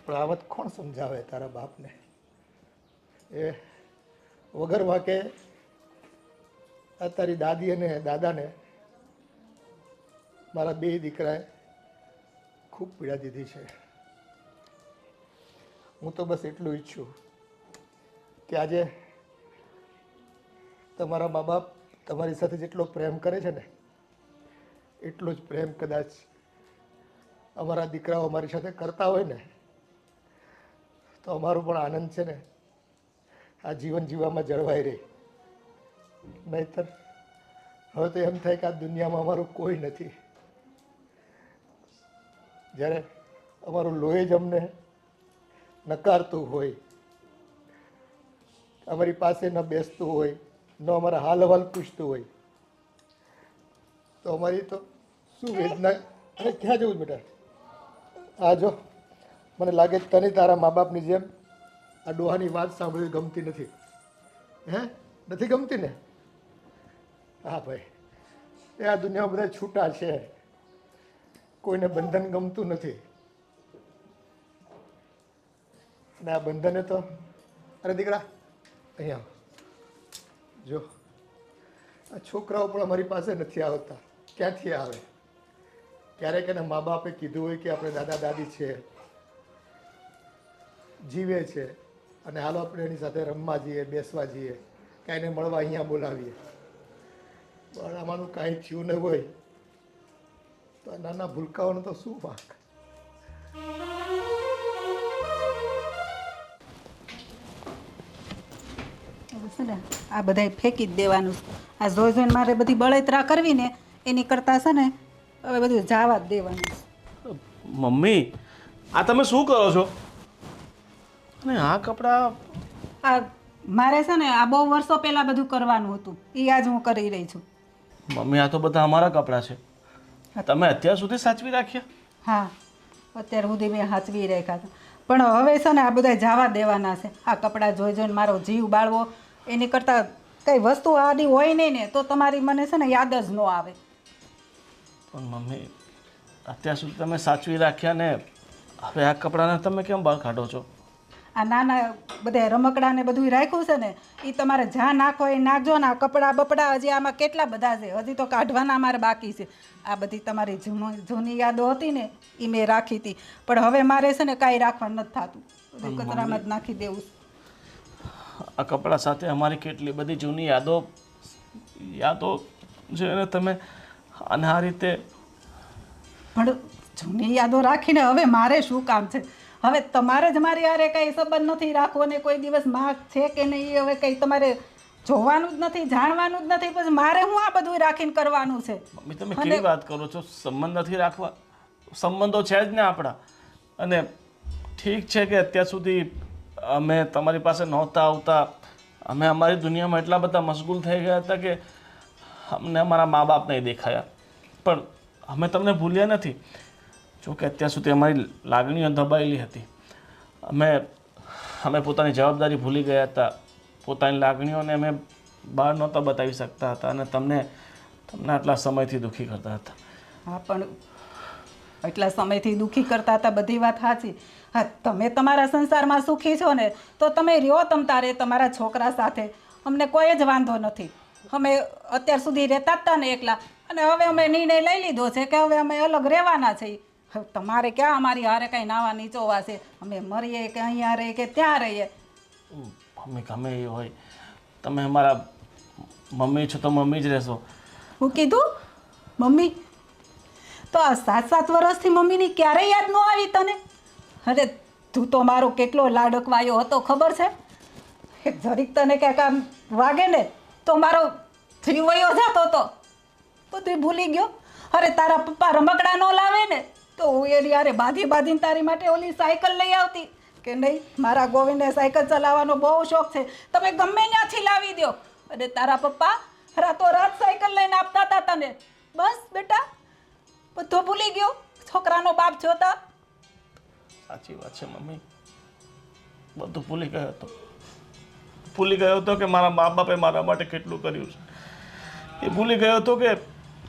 પણ આ વાત કોણ સમજાવે તારા બાપને? એ વગર વાકે આ તારી દાદી અને દાદાને મારા બે દીકરાએ ખૂબ પીડા દીધી છે. હું તો બસ એટલું ઈચ્છું કે આજે તમારા મા બાપ તમારી સાથે જેટલો પ્રેમ કરે છે ને એટલો જ પ્રેમ કદાચ અમારા દીકરાઓ અમારી સાથે કરતા હોય ને તો અમારો પણ આનંદ છે ને આ જીવન જીવવામાં જળવાઈ રહે. નહીંતર હવે તો એમ થાય કે આ દુનિયામાં અમારું કોઈ નથી. જ્યારે અમારું લોહી જ અમને નકારતું હોય, અમારી પાસે ન બેસતું હોય, ન અમારા હાલ હવાલ પૂછતું હોય, તો અમારી તો શું વેદના. અને ક્યાં જવું બેટા? આ જો મને લાગે તને તારા મા બાપની જેમ આ ડોહાની વાત સાંભળવી ગમતી નથી. હે નથી ગમતી ને? હા ભાઈ, એ આ દુનિયામાં બધા છૂટા છે, કોઈને બંધન ગમતું નથી. અને આ બંધને તો અરે દીકરા અહીંયા જો, આ છોકરાઓ પણ અમારી પાસે નથી આવતા. ક્યાંથી આવે? ક્યારેક એના મા બાપે કીધું હોય કે આપણે દાદા દાદી છે, જીવે છે, અને હાલો આપણે એની સાથે રમવા જઈએ, બેસવા જઈએ, કાંઈ એને મળવા અહીંયા બોલાવીએ. પણ આમાંનું કાંઈ થયું ન હોય તો આ નાના ભૂલકાઓનો તો શું વાંક? છે ને આ બધાય ફેંકી જ દેવાનું છે. આ જોઈ જોઈને મારે બધી બળતરા કરવી ને એની કરતાં છે ને હવે બધું જવા જ દેવાનું છે. મમ્મી આ તમે શું કરો છો? અને આ કપડાં આ મારે છે ને આ બહુ વર્ષો પહેલાં બધું કરવાનું હતું એ આજ હું કરી રહી છું. મમ્મી આ તો બધા અમારા કપડાં છે. તમે અત્યાર સુધી સાચવી રાખ્યા? હા અત્યાર સુધી મેં સાચવી રાખ્યા હતા પણ હવે છે ને આ બધા જવા દેવાના છે. આ કપડાં જોઈ જોઈને મારો જીવ બાળવો એની કરતાં કંઈ વસ્તુ આડી હોય નહીં ને તો તમારી મને છે ને યાદ જ ન આવે. પણ મમ્મી અત્યાર સુધી તમે સાચવી રાખ્યા ને હવે આ કપડાને તમે કેમ બહાર કાઢો છો? આ નાના બધા રમકડા ને બધું રાખ્યું છે ને એ તમારે જ્યાં નાખો એ નાખજો ને. આ કપડાં બપડા હજી આમાં કેટલા બધા છે હજી તો કાઢવાના મારે બાકી છે. આ બધી તમારી જૂની યાદો હતી ને એ મેં રાખી હતી પણ હવે મારે છે ને કાંઈ રાખવા નથી થતું. બધું કચરામાં જ નાખી દેવું. આ કપડાં સાથે અમારી કેટલી બધી જૂની યાદો છે ને તમે અને આ રીતે પણ જૂની યાદો રાખીને હવે મારે શું કામ છે? હવે તમારે જ મારી હારે કંઈ સંબંધ નથી રાખવો ને કોઈ દિવસ માગ છે કે નહીં હવે કંઈ તમારે જોવાનું જ નથી જાણવાનું જ નથી પછી મારે હું આ બધું રાખીને કરવાનું છે? મમ્મી તમે કેવી વાત કરો છો? સંબંધ નથી રાખવા? સંબંધો છે જ ને આપણા. અને ઠીક છે કે અત્યાર સુધી અમે તમારી પાસે નહોતા આવતા. અમે અમારી દુનિયામાં એટલા બધા મશગુલ થઈ ગયા હતા કે અમને અમારા મા બાપ નહીં દેખાયા. પણ અમે તમને ભૂલ્યા નથી. જો કે અત્યાર સુધી અમારી લાગણીઓ દબાયેલી હતી. અમે પોતાની જવાબદારી ભૂલી ગયા હતા. પોતાની લાગણીઓને અમે બહાર નહોતા બતાવી શકતા હતા અને તમને આટલા સમયથી દુઃખી કરતા હતા. હા પણ એટલા સમયથી દુઃખી કરતા હતા બધી વાત સાચી. હા તમે તમારા સંસારમાં સુખી છો ને તો તમે રહ્યો તમ તારે તમારા છોકરા સાથે. અમને કોઈ જ વાંધો નથી. અમે અત્યાર સુધી રહેતા જ હતા ને એકલા અને હવે અમે નિર્ણય લઈ લીધો છે કે હવે અમે અલગ રહેવાના છીએ. તમારે ક્યાં અમારી હારે કંઈ નાવા નીચોવા છે? અમે મરીએ કે અહીંયા રહીએ કે ત્યાં રહીએ. મમ્મી ગમે એ હોય તમે અમારા મમ્મી છો તો મમ્મી જ રહેશો. હું કીધું મમ્મી? તો આ 7 વર્ષથી મમ્મીની ક્યારેય યાદ ન આવી તને? અરે તું તો મારો કેટલો લાડકવાયો હતો ખબર છે? એક જરીક તને ક્યાંક આમ વાગે ને તો મારો થીવયો જતો હતો. બધું ભૂલી ગયો? અરે તારા પપ્પા રમકડા ન લાવે ને તો હું એની યારે બાંધીને તારી માટે ઓલી સાયકલ લઈ આવતી કે નહીં? મારા ગોવિંદને સાયકલ ચલાવવાનો બહુ શોખ છે. તમે ગમે ત્યાંથી લાવી દો અને તારા પપ્પા રાતોરાત સાયકલ લઈને આપતા હતા તને. બસ બેટા બધો ભૂલી ગયો? છોકરાનો બાપ જોતા. સાચી વાત છે મમ્મી. બધું ભૂલી ગયો હતો. ભૂલી ગયો હતો કે મારા મા બાપે મારા માટે કેટલું કર્યું છે. એ ભૂલી ગયો હતો કે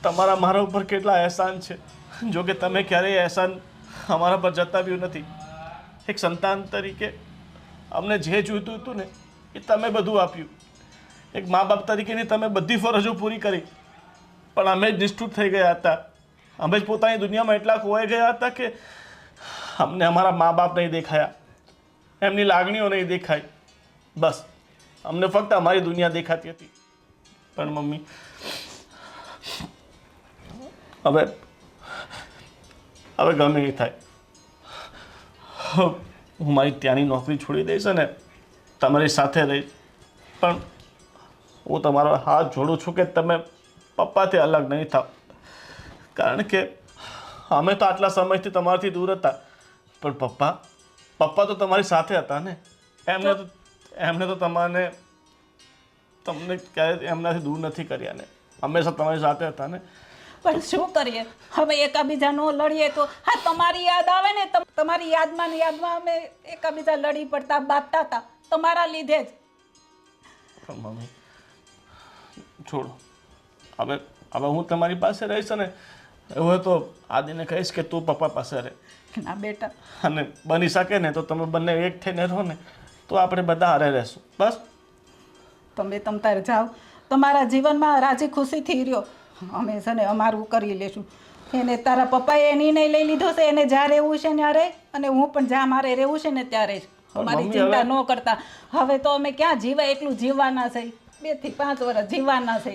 તમારા મારા ઉપર કેટલા અહેસાન છે. જો કે તમે ક્યારેય અહેસાન અમારા પર જતાવ્યું નથી. એક સંતાન તરીકે અમને જે જોઈતું હતું ને એ તમે બધું આપ્યું. એક મા બાપ તરીકેની તમે બધી ફરજો પૂરી કરી પણ અમે જ નિષ્ઠુર થઈ ગયા હતા. અમે જ પોતાની દુનિયામાં એટલા ખોવાઈ ગયા હતા કે અમને અમારા મા બાપ નહીં દેખાયા. એમની લાગણીઓ નહીં દેખાઈ. બસ અમને ફક્ત અમારી દુનિયા દેખાતી હતી. પણ મમ્મી હવે ગમે એ થાય હું મારી ત્યાંની નોકરી છોડી દઈશ અને તમારી સાથે રહીશ. પણ હું તમારો હાથ જોડું છું કે તમે પપ્પાથી અલગ નહીં થાવ. કારણ કે અમે તો આટલા સમયથી તમારાથી દૂર હતા પણ પપ્પા તો તમારી સાથે હતા ને. એમને તો તમને ક્યારેય એમનાથી દૂર નથી કર્યા ને. હંમેશા તમારી સાથે હતા ને. પણ શું કરીએ હવે એકાબીજા નો લડીએ તો હા તમારી યાદ આવે ને તમારી યાદમાં અમે એકાબીજા લડી પડતા બાંધતા હતા તમારા લીધે જ. પણ મમ્મી છોડો. હવે હું તમારી પાસે રહીશ ને એવું હોય તો આદિને કહીશ કે તું પપ્પા પાસે રહે. ના બેટા. અને બની શકે ને તો તમે બંને એક થઈને રહો ને તો આપણે બધા હારે રહેશું. બસ તમે તારે જાઓ તમારા જીવનમાં રાજી ખુશીથી રહ્યો. અમે છે ને અમારું કરી લેશું. એને તારા પપ્પાએ નિર્ણય લઈ લીધો છે એને જ્યાં રહેવું છે ત્યાં રહે અને હું પણ જ્યાં મારે રહેવું છે ને ત્યારે જ. અમારી ચિંતા ન કરતા. હવે તો અમે ક્યાં જીવાય એટલું જીવવાના છે. 2 થી 5 વર્ષ જીવવાના છે.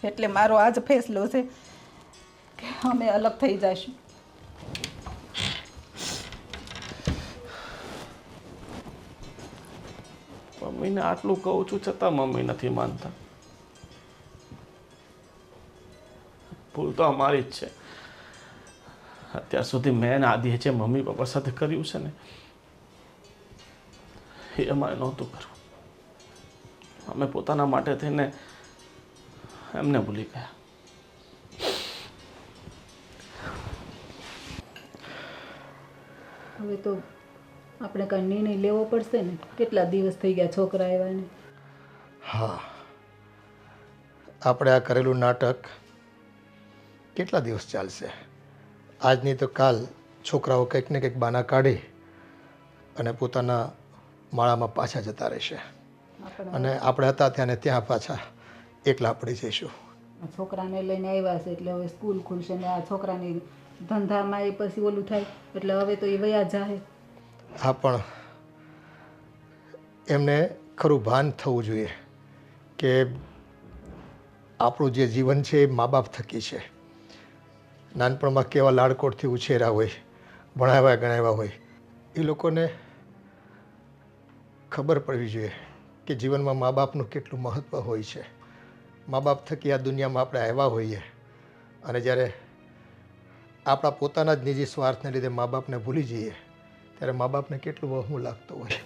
એટલે મારો આજ ફેસલો છે કે અમે અલગ થઈ જઈશું. મમ્મીને આટલું કહું છું છતાં મમ્મી નથી માનતા. ભૂલ તો અમારી જ છે. અત્યાર સુધી મેં ને આદિએ જે મમ્મી પપ્પા સાથે કર્યું છે ને એ અમારે નહોતું કરવું. અમે પોતાના માટે થઈને એમને ભૂલી ગયા. હવે તો આપણે કાંઈ નિર્ણય લેવો પડશે ને. કેટલા દિવસ થઈ ગયા છોકરા આવ્યા ને. હા, આપણે આ કરેલું નાટક કેટલા દિવસ ચાલશે? આજની તો કાલ છોકરાઓ કંઈક ને કંઈક બાના કાઢી અને પોતાના માળામાં પાછા જતા રહેશે અને આપણે હતા ત્યાં ત્યાં પાછા એકલા પડી જઈશું. આ છોકરાને લઈને આવ્યા છે એટલે હવે સ્કૂલ ખુલશે ને આ છોકરાની ધંધામાં એ પછી ઓલું થાય એટલે હવે તો એ વયા જાહે. હા, પણ એમને ખરું ભાન થવું જોઈએ કે આપણું જે જીવન છે એ મા બાપ થકી છે. નાનપણમાં કેવા લાડકોડથી ઉછેર્યા હોય, ભણાવ્યા ગણાવ્યા હોય, એ લોકોને ખબર પડવી જોઈએ કે જીવનમાં મા બાપનું કેટલું મહત્ત્વ હોય છે. મા બાપ થકી આ દુનિયામાં આપણે આવ્યા હોઈએ અને જ્યારે આપણા પોતાના જ નિજી સ્વાર્થને લીધે મા બાપને ભૂલી જઈએ ત્યારે મા બાપને કેટલું વહમું લાગતું હોય.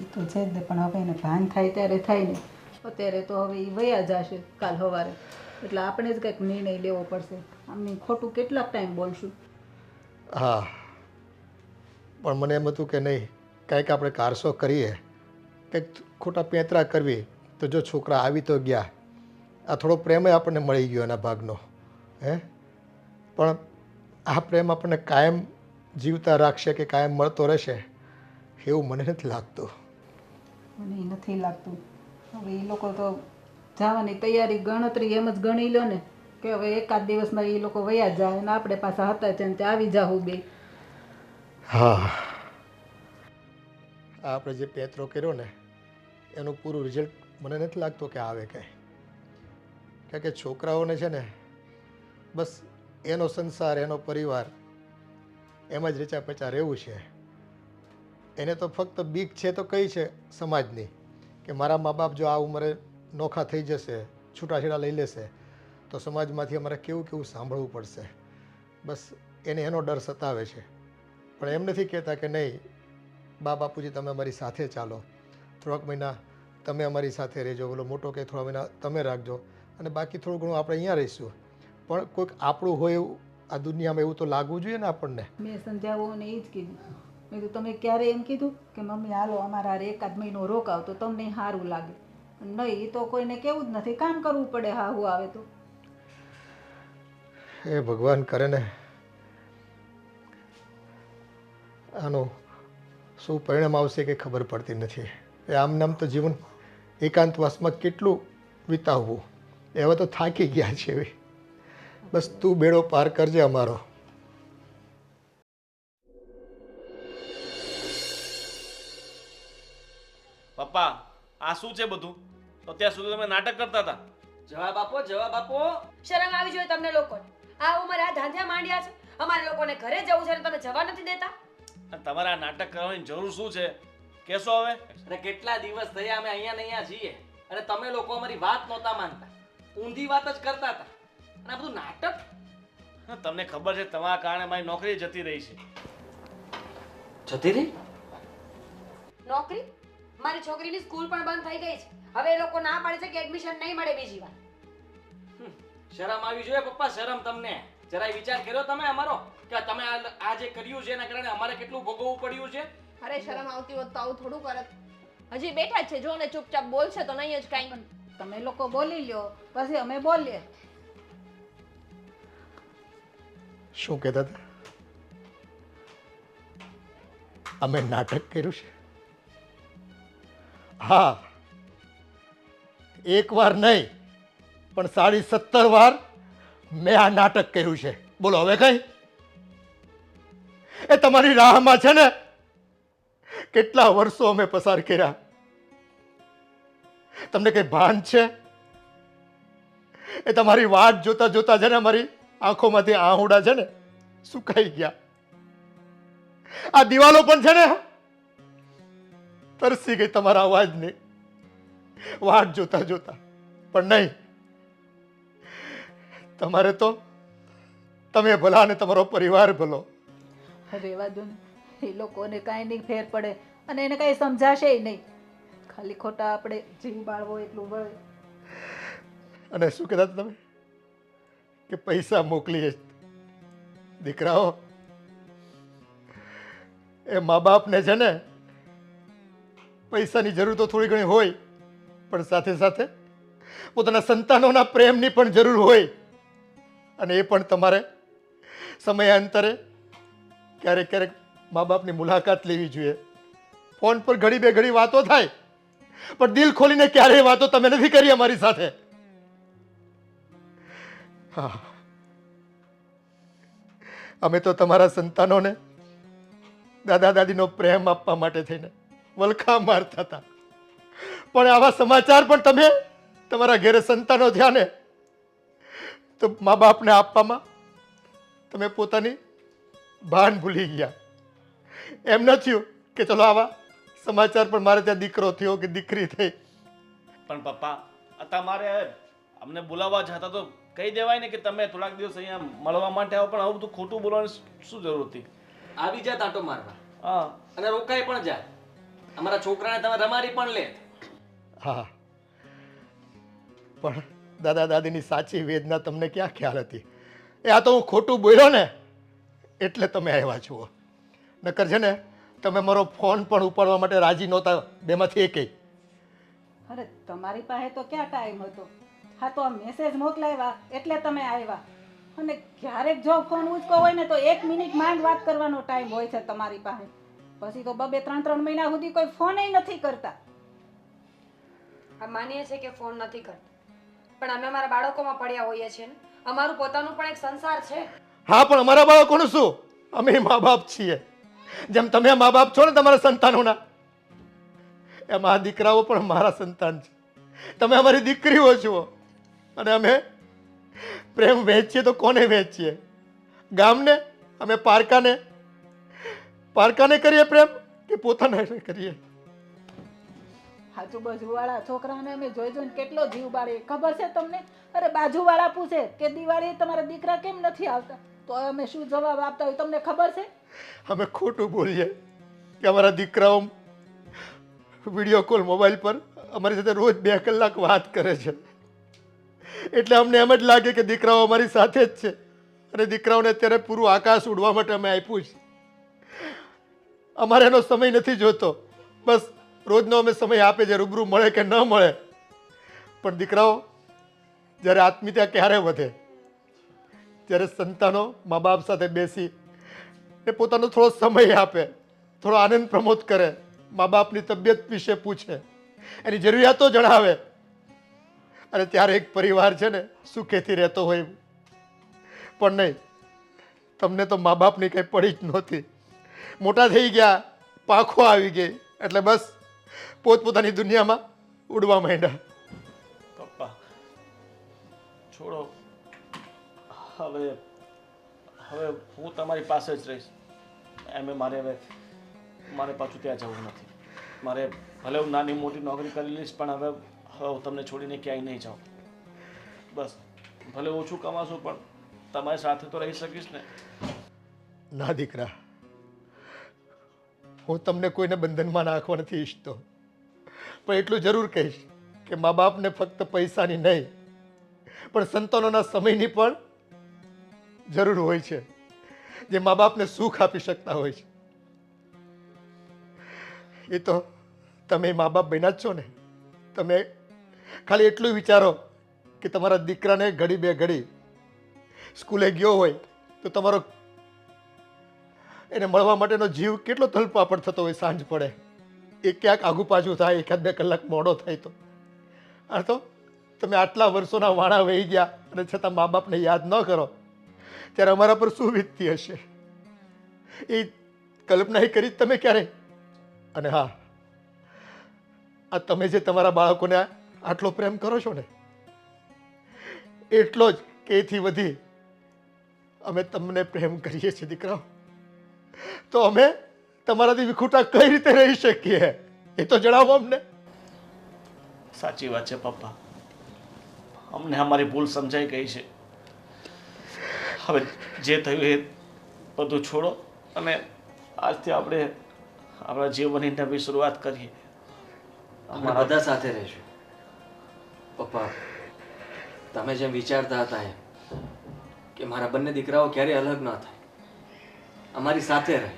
એ તો છે જ ને, પણ હવે એને ભાન થાય ત્યારે થાય ને. અત્યારે તો હવે એ વયા જશે કાલ સવારે એટલે આપણે જ કંઈક નિર્ણય લેવો પડશે. આમની ખોટું કેટલાક ટાઈમ બોલશું. હા, પણ મને એમ હતું કે નહીં, કંઈક આપણે કારસો કરીએ, કંઈક ખોટા પેંતરા કરવી તો જો છોકરા આવી તો ગયા, આ થોડો પ્રેમ આપણને મળી ગયો એના ભાગનો. પણ આ પ્રેમ આપણને કાયમ જીવતા રાખશે કે કાયમ મળતો રહેશે એવું મને નથી લાગતું. મને એ નથી લાગતું. હવે એ લોકો તો જવાની તૈયારી ગણતરી એમ જ ગણી લો ને કે હવે એકાદ દિવસમાં એ લોકો વયા જાય અને આપણે પાછા હતા ત્યાં ત્યાં આવી જાવું બે. હા, આપણે જે પેંતરો કર્યો ને એનું પૂરું રિઝલ્ટ મને નથી લાગતું કે આવે કંઈ. કારણ કે છોકરાઓને છે ને બસ એનો સંસાર, એનો પરિવાર એમાં જ રેચા પચા રહેવું છે. એને તો ફક્ત બીક છે તો કઈ છે સમાજની કે મારા મા બાપ જો આ ઉંમરે નોખા થઈ જશે, છૂટાછેડા લઈ લેશે તો સમાજમાંથી અમારે કેવું કેવું સાંભળવું પડશે. બસ એને એનો ડર સતાવે છે. પણ એમ નથી કહેતા કે નહીં બા બાપુજી તમે અમારી સાથે ચાલો, થોડાક મહિના તમે અમારી સાથે રહેજો, બોલો મોટો કે થોડા મહિના તમે રાખજો અને બાકી થોડું ઘણું આપણે અહીંયા રહીશું. પણ કોઈક આપણું હોય એવું આ દુનિયામાં એવું તો લાગવું જોઈએ ને આપણને. મેં સમજાવું ને એ જ કીધું. મેં કીધું તમે ક્યારે એમ કીધું કે મમ્મી હાલો અમારા હારે એકાદ મહિનો રોકાવ તો તમને સારું લાગે? નહીં, એ તો કોઈને કેવું જ નથી, કામ કરવું પડે. હા, હું આવે તો એ ભગવાન કરે ને આનું શું પરિણામ આવશે કે ખબર પડતી નથી. એ આમ નામ તો જીવન એકાંતવાસમાં કેટલું વિતાવવું, એ હવે તો થાકી ગયા છે. બસ તું બેડો પાર કરજે અમારો. પપ્પા, આ શું છે બધું? અત્યાર સુધી તમે નાટક કરતા હતા. જવાબ આપો, જવાબ આપો. શરમ આવી જોઈએ તમને લોકોને. આ ઉંમરે આ ધાંધ્યા માંડ્યા છે. અમારે લોકોને ઘરે જવું છે ને તમે જવા નથી દેતા. અને તમારે આ નાટક કરવાની જરૂર શું છે? કહેશો હવે? અને કેટલા દિવસ થયા અમે અહીંયા ને અહીંયા છીએ અને તમે લોકો અમારી વાત નહોતા માનતા, ઊંધી વાત જ કરતા હતા. અને આ બધું નાટક. તમને ખબર છે તમારા કારણે મારી નોકરી જતી રહી છે. જતી રહી? નોકરી? મારી છોકરીની સ્કૂલ પણ બંધ થઈ ગઈ છે. હવે એ લોકો ના પાડે છે કે એડમિશન નહીં મળે બીજી વાર. શરમ આવી જોઈએ પપ્પા, શરમ તમને. જરાય વિચાર કર્યો તમે અમારો કે તમે આ જે કર્યું છે એના કારણે અમારે કેટલું ભોગવવું પડ્યું છે? અરે શરમ આવતી હોત તો આવું થોડું કરત. હજી બેઠા જ છે, જો ને ચૂપચાપ બોલશે તો નહીં જ કાંઈ. તમે લોકો બોલી લ્યો પછી અમે બોલીએ. શું કહેતા હતા? અમે નાટક કર્યું છે? હા, એક વાર નહીં પણ 17.5 વાર મેં આ નાટક કર્યું છે. બોલો હવે કઈ? એ તમારી રાહમાં છે ને કેટલા વર્ષો અમે પસાર કર્યા, તમને કઈ ભાન છે? એ તમારી વાટ જોતા જોતા છે ને અમારી આંખોમાંથી આહુડા છે ને સુકાઈ ગયા. આ દિવાલો પણ છે ને તરસી ગઈ તમારા અવાજની. વાટ જોતા જોતા. પણ નહીં, તમારે તો તમે ભલા અને તમારો પરિવાર ભલો. રહેવા દો ને, એ લોકોને કાંઈ નહીં ફેર પડે અને એને કાંઈ સમજાશે નહીં. ખાલી ખોટા આપણે જીવ બાળવો એટલું વળે. અને શું કહેતા હતા તમે કે પૈસા મોકલીએ? દીકરાઓ, એ મા બાપને છે ને પૈસાની જરૂર તો થોડી ઘણી હોય, પણ સાથે સાથે પોતાના સંતાનોના પ્રેમની પણ જરૂર હોય. અને એ પણ તમારે સમયાંતરે ક્યારેક ક્યારેક મા બાપની મુલાકાત લેવી જોઈએ. ફોન પર ઘડી બે ઘડી વાતો થાય, પણ દિલ ખોલીને ક્યારેય વાતો તમે નથી કરી અમારી સાથે. હા, અમે તો તમારા સંતાનોને દાદા દાદીનો પ્રેમ આપવા માટે થઈને વલખા મારતા હતા, પણ આવા સમાચાર પણ તમે તમારા ઘરે સંતાનો થયા ને તો મા બાપને આપવામાં તમે પોતાની ભાન ભૂલી ગયા. એમ ન થયું કે ચલો આવા સમાચાર પણ મારે ત્યાં દીકરો થયો કે દીકરી થઈ. પણ પપ્પા, તમારે અમને બોલાવવા જતા તો કહી દેવાય ને કે તમે થોડાક દિવસ અહીંયા મળવા માટે આવો, પણ આવું બધું ખોટું બોલવાની શું જરૂર હતી? આવી જા તાંટો મારવા હા, અને રોકાઈ પણ જા. અમારા છોકરાને તમે રમાડી પણ લે. હા, પણ દાદા દાદીની સાચી વેદના તમને ક્યાં ખ્યાલ હતી? એ આ તો હું ખોટું બોલ્યો ને એટલે તમે આવ્યા છો. નકર છે ને તમે મારો ફોન પણ ઉપાડવા માટે રાજી નહોતા, બેમાંથી એકેય. અરે તમારી પાસે તો ક્યાં ટાઈમ હતો? હા, તો આ મેસેજ મોકલાવ્યા એટલે તમે આવ્યા. અને ક્યારેક જો ફોન ઉચકો હોય ને તો 1 મિનિટ માંડ વાત કરવાનો ટાઈમ હોય છે તમારી પાસે. પછી તો 2-3 મહિના સુધી કોઈ ફોન નથી કરતા. આ માનીએ છીએ કે ફોન નથી કરતા, પણ અમે અમારા બાળકોમાં પડ્યા હોઈએ છીએ ને. અમારું પોતાનું પણ એક સંસાર છે. હા, પણ અમારા બાળકોનું શું? અમે મા બાપ છીએ. જેમ તમે મા બાપ છો ને તમારા સંતાનોના, એમ આ દીકરાઓ પણ મારા સંતાન છે. તમે અમારી દીકરીઓ છો. અને અમે પ્રેમ વહેંચીએ તો કોને વહેંચીએ? ગામને? અમે પારકાને કરીએ પ્રેમ કે પોતાને કરીએ? આજુબાજુવાળા છોકરાને અમે જોઈ જોઈને કેટલો જીવ બાળીએ ખબર છે તમને? અરે બાજુવાળા પૂછે કે દિવાળી તમારા દીકરા કેમ નથી આવતા, તો અમે શું જવાબ આપતા હોય તમને ખબર છે? અમે ખોટું બોલીએ કે અમારા દીકરાઓ વિડીયો કોલ મોબાઈલ પર અમારી સાથે રોજ 2 કલાક વાત કરે છે, એટલે અમને એમ જ લાગે કે દીકરાઓ અમારી સાથે જ છે. અને દીકરાઓને અત્યારે પૂરું આકાશ ઉડવા માટે અમે આપ્યું છે. અમારે એનો સમય નથી જોતો, બસ રોજનો અમે સમય આપે છે, રૂબરૂ મળે કે ન મળે. પણ દીકરાઓ જ્યારે આત્મીયતા ક્યારે વધે? જ્યારે સંતાનો મા બાપ સાથે બેસી એ પોતાનો થોડો સમય આપે, થોડો આનંદ પ્રમોદ કરે, મા બાપની તબિયત વિશે પૂછે, એની જરૂરિયાતો જણાવે, અને ત્યારે એક પરિવાર છે ને સુખેથી રહેતો હોય. પણ નહીં, તમને તો મા બાપની કંઈ પડી જ નહોતી. મોટા થઈ ગયા, પાંખો આવી ગઈ, એટલે બસ પોતપોતાની દુનિયામાં ઉડવા માંડ્યા. પપ્પા છોડો, હવે હું તમારી પાસે જ રહીશ. મારે પાછું ત્યાં જવું નથી. મારે ભલે હું નાની મોટી નોકરી કરી લઈશ, પણ હવે હું તમને છોડીને ક્યાંય નહીં જાઉં. બસ ભલે ઓછું કમાશું, પણ તમારી સાથે તો રહી શકીશ ને. ના દીકરા, હું તમને કોઈને બંધનમાં નાખવા નથી ઈચ્છતો, પણ એટલું જરૂર કહીશ કે મા બાપને ફક્ત પૈસાની નહીં, પણ સંતાનોના સમયની પણ જરૂર હોય છે, જે મા બાપને સુખ આપી શકતા હોય છે. એ તો તમે મા બાપ બન્યા જ છો ને. તમે ખાલી એટલું વિચારો કે તમારા દીકરાને ઘડી બે ઘડી સ્કૂલે ગયો હોય તો તમારો એને મળવા માટેનો જીવ કેટલો તલપાપડ થતો હોય. સાંજ પડે એ ક્યાંક આગુ પાછું થાય, 1-2 કલાક મોડો થાય તો. આ તો તમે આટલા વર્ષોના વાણા વહી ગયા અને છતાં મા બાપને યાદ ન કરો, ત્યારે અમારા પર શું વીતતી હશે એ કલ્પના એ કરી તમે ક્યારે? અને હા, આ તમે જે તમારા બાળકોને આટલો પ્રેમ કરો છો ને, એટલો જ કે એથી વધી અમે તમને પ્રેમ કરીએ છીએ દીકરાઓ. તો અમે તમારાથી વિખૂટા કઈ રીતે રહી શકીએ એ તો જણાવો અમને. સાચી વાત છે પપ્પા, અમને અમારી ભૂલ સમજાઈ ગઈ છે. હવે જે થયું એ બધું છોડો અને આજથી આપણે આપણા જીવનની નવી શરૂઆત કરીએ. અમે બધા સાથે રહીશું. પપ્પા, તમે જેમ વિચારતા હતા એમ કે મારા બંને દીકરાઓ ક્યારેય અલગ ન થાય, અમારી સાથે રહે.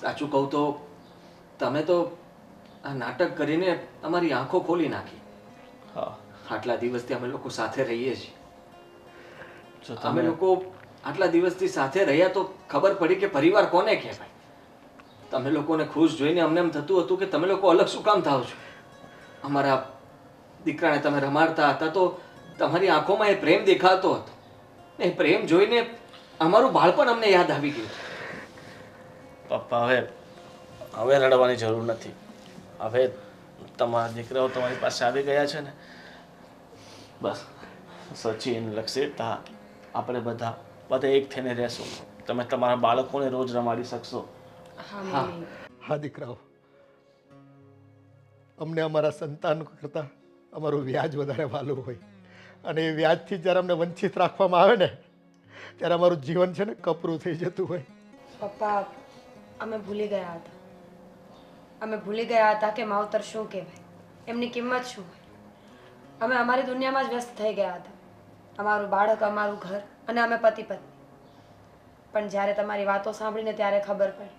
સાચું કહું તો તમે તો આ નાટક કરીને અમારી આંખો ખોલી નાખી. હા, આટલા દિવસથી અમે લોકો સાથે રહીએ છીએ. જો અમે તમે લોકો આટલા દિવસથી સાથે રહ્યા તો ખબર પડી કે પરિવાર કોને કહેવાય. તમે લોકોને ખુશ જોઈને અમને એમ થતું હતું કે તમે લોકો અલગ શું કામ થાવ છો. અમારા દીકરાને તમે રમાડતા હતા તો તમારી આંખોમાં એ પ્રેમ દેખાતો હતો. એ પ્રેમ જોઈને અમારું બાળપણ અમને યાદ આવી ગયું. પપ્પા, હવે રડવાની જરૂર નથી. હવે તમારા દીકરાઓ તમારી પાસે આવી ગયા છે ને, બસ સચિન, લક્ષિતા, આપણે બધા એક થઈને રહેશું. તમે તમારા બાળકોને રોજ રમાડી શકશો. હા મમ્મી. હા દીકરાઓ, અમને અમારા સંતાન કરતાં અમારું વ્યાજ વધારે વાલું હોય અને એ વ્યાજથી જ્યારે અમને વંચિત રાખવામાં આવે ને ત્યારે અમારું જીવન છે ને કપરું થઈ જતું હોય. પપ્પા, અમે ભૂલી ગયા હતા. અમે ભૂલી ગયા હતા કે માવતર શું કહેવાય, એમની કિંમત શું હોય. અમે અમારી દુનિયામાં જ વ્યસ્ત થઈ ગયા હતા. અમારું બાળક, અમારું ઘર અને અમે પતિ પત્ની. પણ જ્યારે તમારી વાતો સાંભળીને ત્યારે ખબર પડી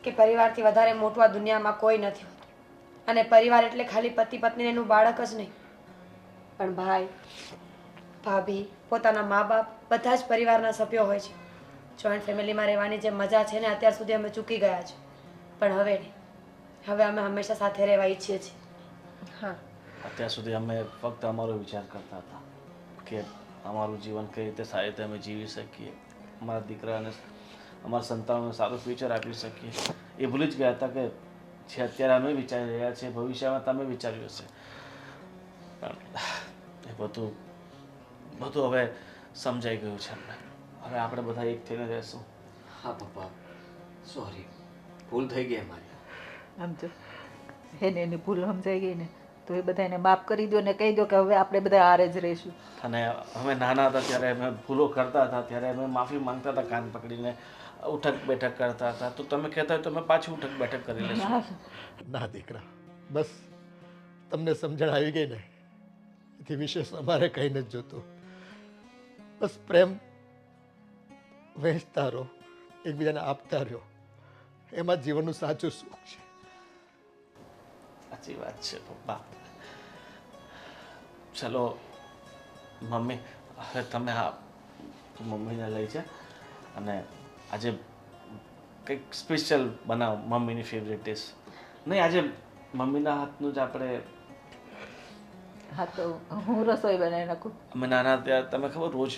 કે પરિવારથી વધારે મોટું આ દુનિયામાં કોઈ નથી હોતું. અને પરિવાર એટલે ખાલી પતિ પત્ની એનું બાળક જ નહીં, પણ ભાઈ, ભાભી, પોતાના મા બાપ બધા જ પરિવારના સભ્યો હોય છે. જોઈન્ટ ફેમિલીમાં રહેવાની જે મજા છે ને અત્યાર સુધી અમે ચૂકી ગયા છે. પણ હવે નહીં, હવે અમે હંમેશા સાથે રહેવા ઈચ્છીએ છીએ. હા, અત્યાર સુધી અમે ફક્ત અમારો વિચાર કરતા હતા કે અમારું જીવન કઈ રીતે સારી રીતે અમે જીવી શકીએ, અમારા દીકરાને, અમારા સંતાનોને સારું ફ્યુચર આપી શકીએ. એ ભૂલી જ ગયા હતા કે જે અત્યારે અમે વિચારી રહ્યા છીએ ભવિષ્યમાં તમે વિચાર્યું હશે. પણ એ બધું હવે સમજાઈ ગયું છે અમને. હવે આપણે બધા એક થઈને રહેશું. હા પપ્પા, સોરી, ભૂલ થઈ ગઈ અમારી. આમ જો એને એની ભૂલ સમજાઈ ગઈ ને તો એ બધાને માફ કરી દો ને કહી દો કે હવે આપણે બધા હારે જ રહીશું. અને અમે નાના હતા ત્યારે અમે ભૂલો કરતા હતા ત્યારે અમે માફી માંગતા હતા, કાન પકડીને ઉઠક બેઠક કરતા હતા. તો તમે કહેતા હોય તો અમે પાછી ઉઠક બેઠક કરી લઈશું. ના દીકરા, બસ તમને સમજણ આવી ગઈ ને એથી વિશેષ અમારે કંઈ નથી જોતું. બસ પ્રેમ વહેંચતા રહો, એકબીજાને આપતા રહો, એમાં જ જીવનનું સાચું સુખ છે. સાચી વાત છે પપ્પા. ચલો મમ્મી, હવે તમે મમ્મીને લઈ જા અને આજે કંઈક સ્પેશિયલ બનાવો, મમ્મીની ફેવરેટ ડિશ. નહીં, આજે મમ્મીના હાથનું જ આપણે. હા તો હું રસોઈ બનાવી નાખું. અમે નાના ત્યારે તમે ખબર રોજ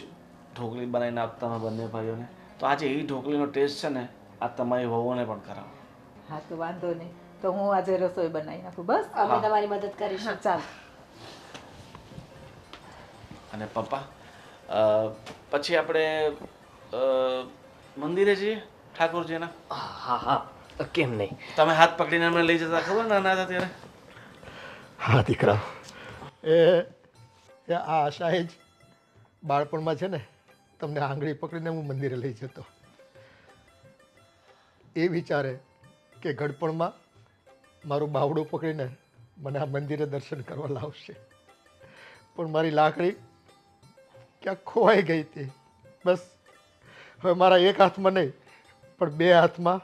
ઢોકળી બનાવીને આપતા અમે બંને ભાઈઓને, તો આજે એ ઢોકળીનો ટેસ્ટ છે ને આ તમારી વહુઓને પણ કરાવો. હા તો વાંધો નહીં, તો હું આજે રસોઈ બનાવી નાખું. બસ અમે તમારી મદદ કરીશું. ચાલ. અને પપ્પા, પછી આપણે મંદિરે જઈએ ઠાકોરજીના. હા હા, કેમ નહીં. તમે હાથ પકડીને અમને લઈ જતા ખબર નાના હતા ત્યારે. હા દીકરા, એ આ આશાએ જ બાળપણમાં છે ને તમને આંગળી પકડીને હું મંદિરે લઈ જતો. એ વિચારે કે ગડપણમાં મારું બાવડું પકડીને મને આ મંદિરે દર્શન કરવા લાવશે. પણ મારી લાકડી ક્યાંક ખોવાઈ ગઈ હતી. બસ હવે મારા એક હાથમાં નહીં પણ બે હાથમાં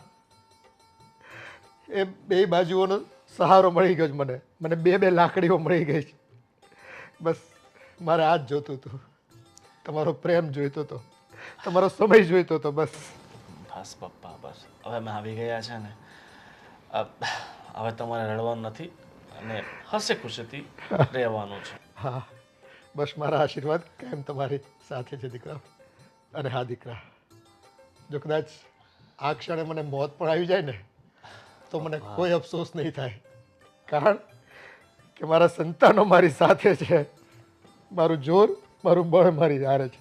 એ બે બાજુઓનો સહારો મળી ગયો છે. મને બે લાકડીઓ મળી ગઈ છે. બસ મારે આ જ જોતું હતું, તમારો પ્રેમ જોઈતો હતો, તમારો સમય જોઈતો હતો. બસ બસ પપ્પા, બસ હવે અમે આવી ગયા છે ને, હવે તમારે રડવાનું નથી અને હસે ખુશીથી રહેવાનું છે. હા, બસ મારા આશીર્વાદ કાયમ તમારી સાથે છે દીકરા. અને હા દીકરા, જો કદાચ આ ક્ષણે મને મોત પણ આવી જાય ને તો મને કોઈ અફસોસ નહીં થાય, કારણ કે મારા સંતાનો મારી સાથે છે. મારું જોર, મારું બળ મારી હારે છે.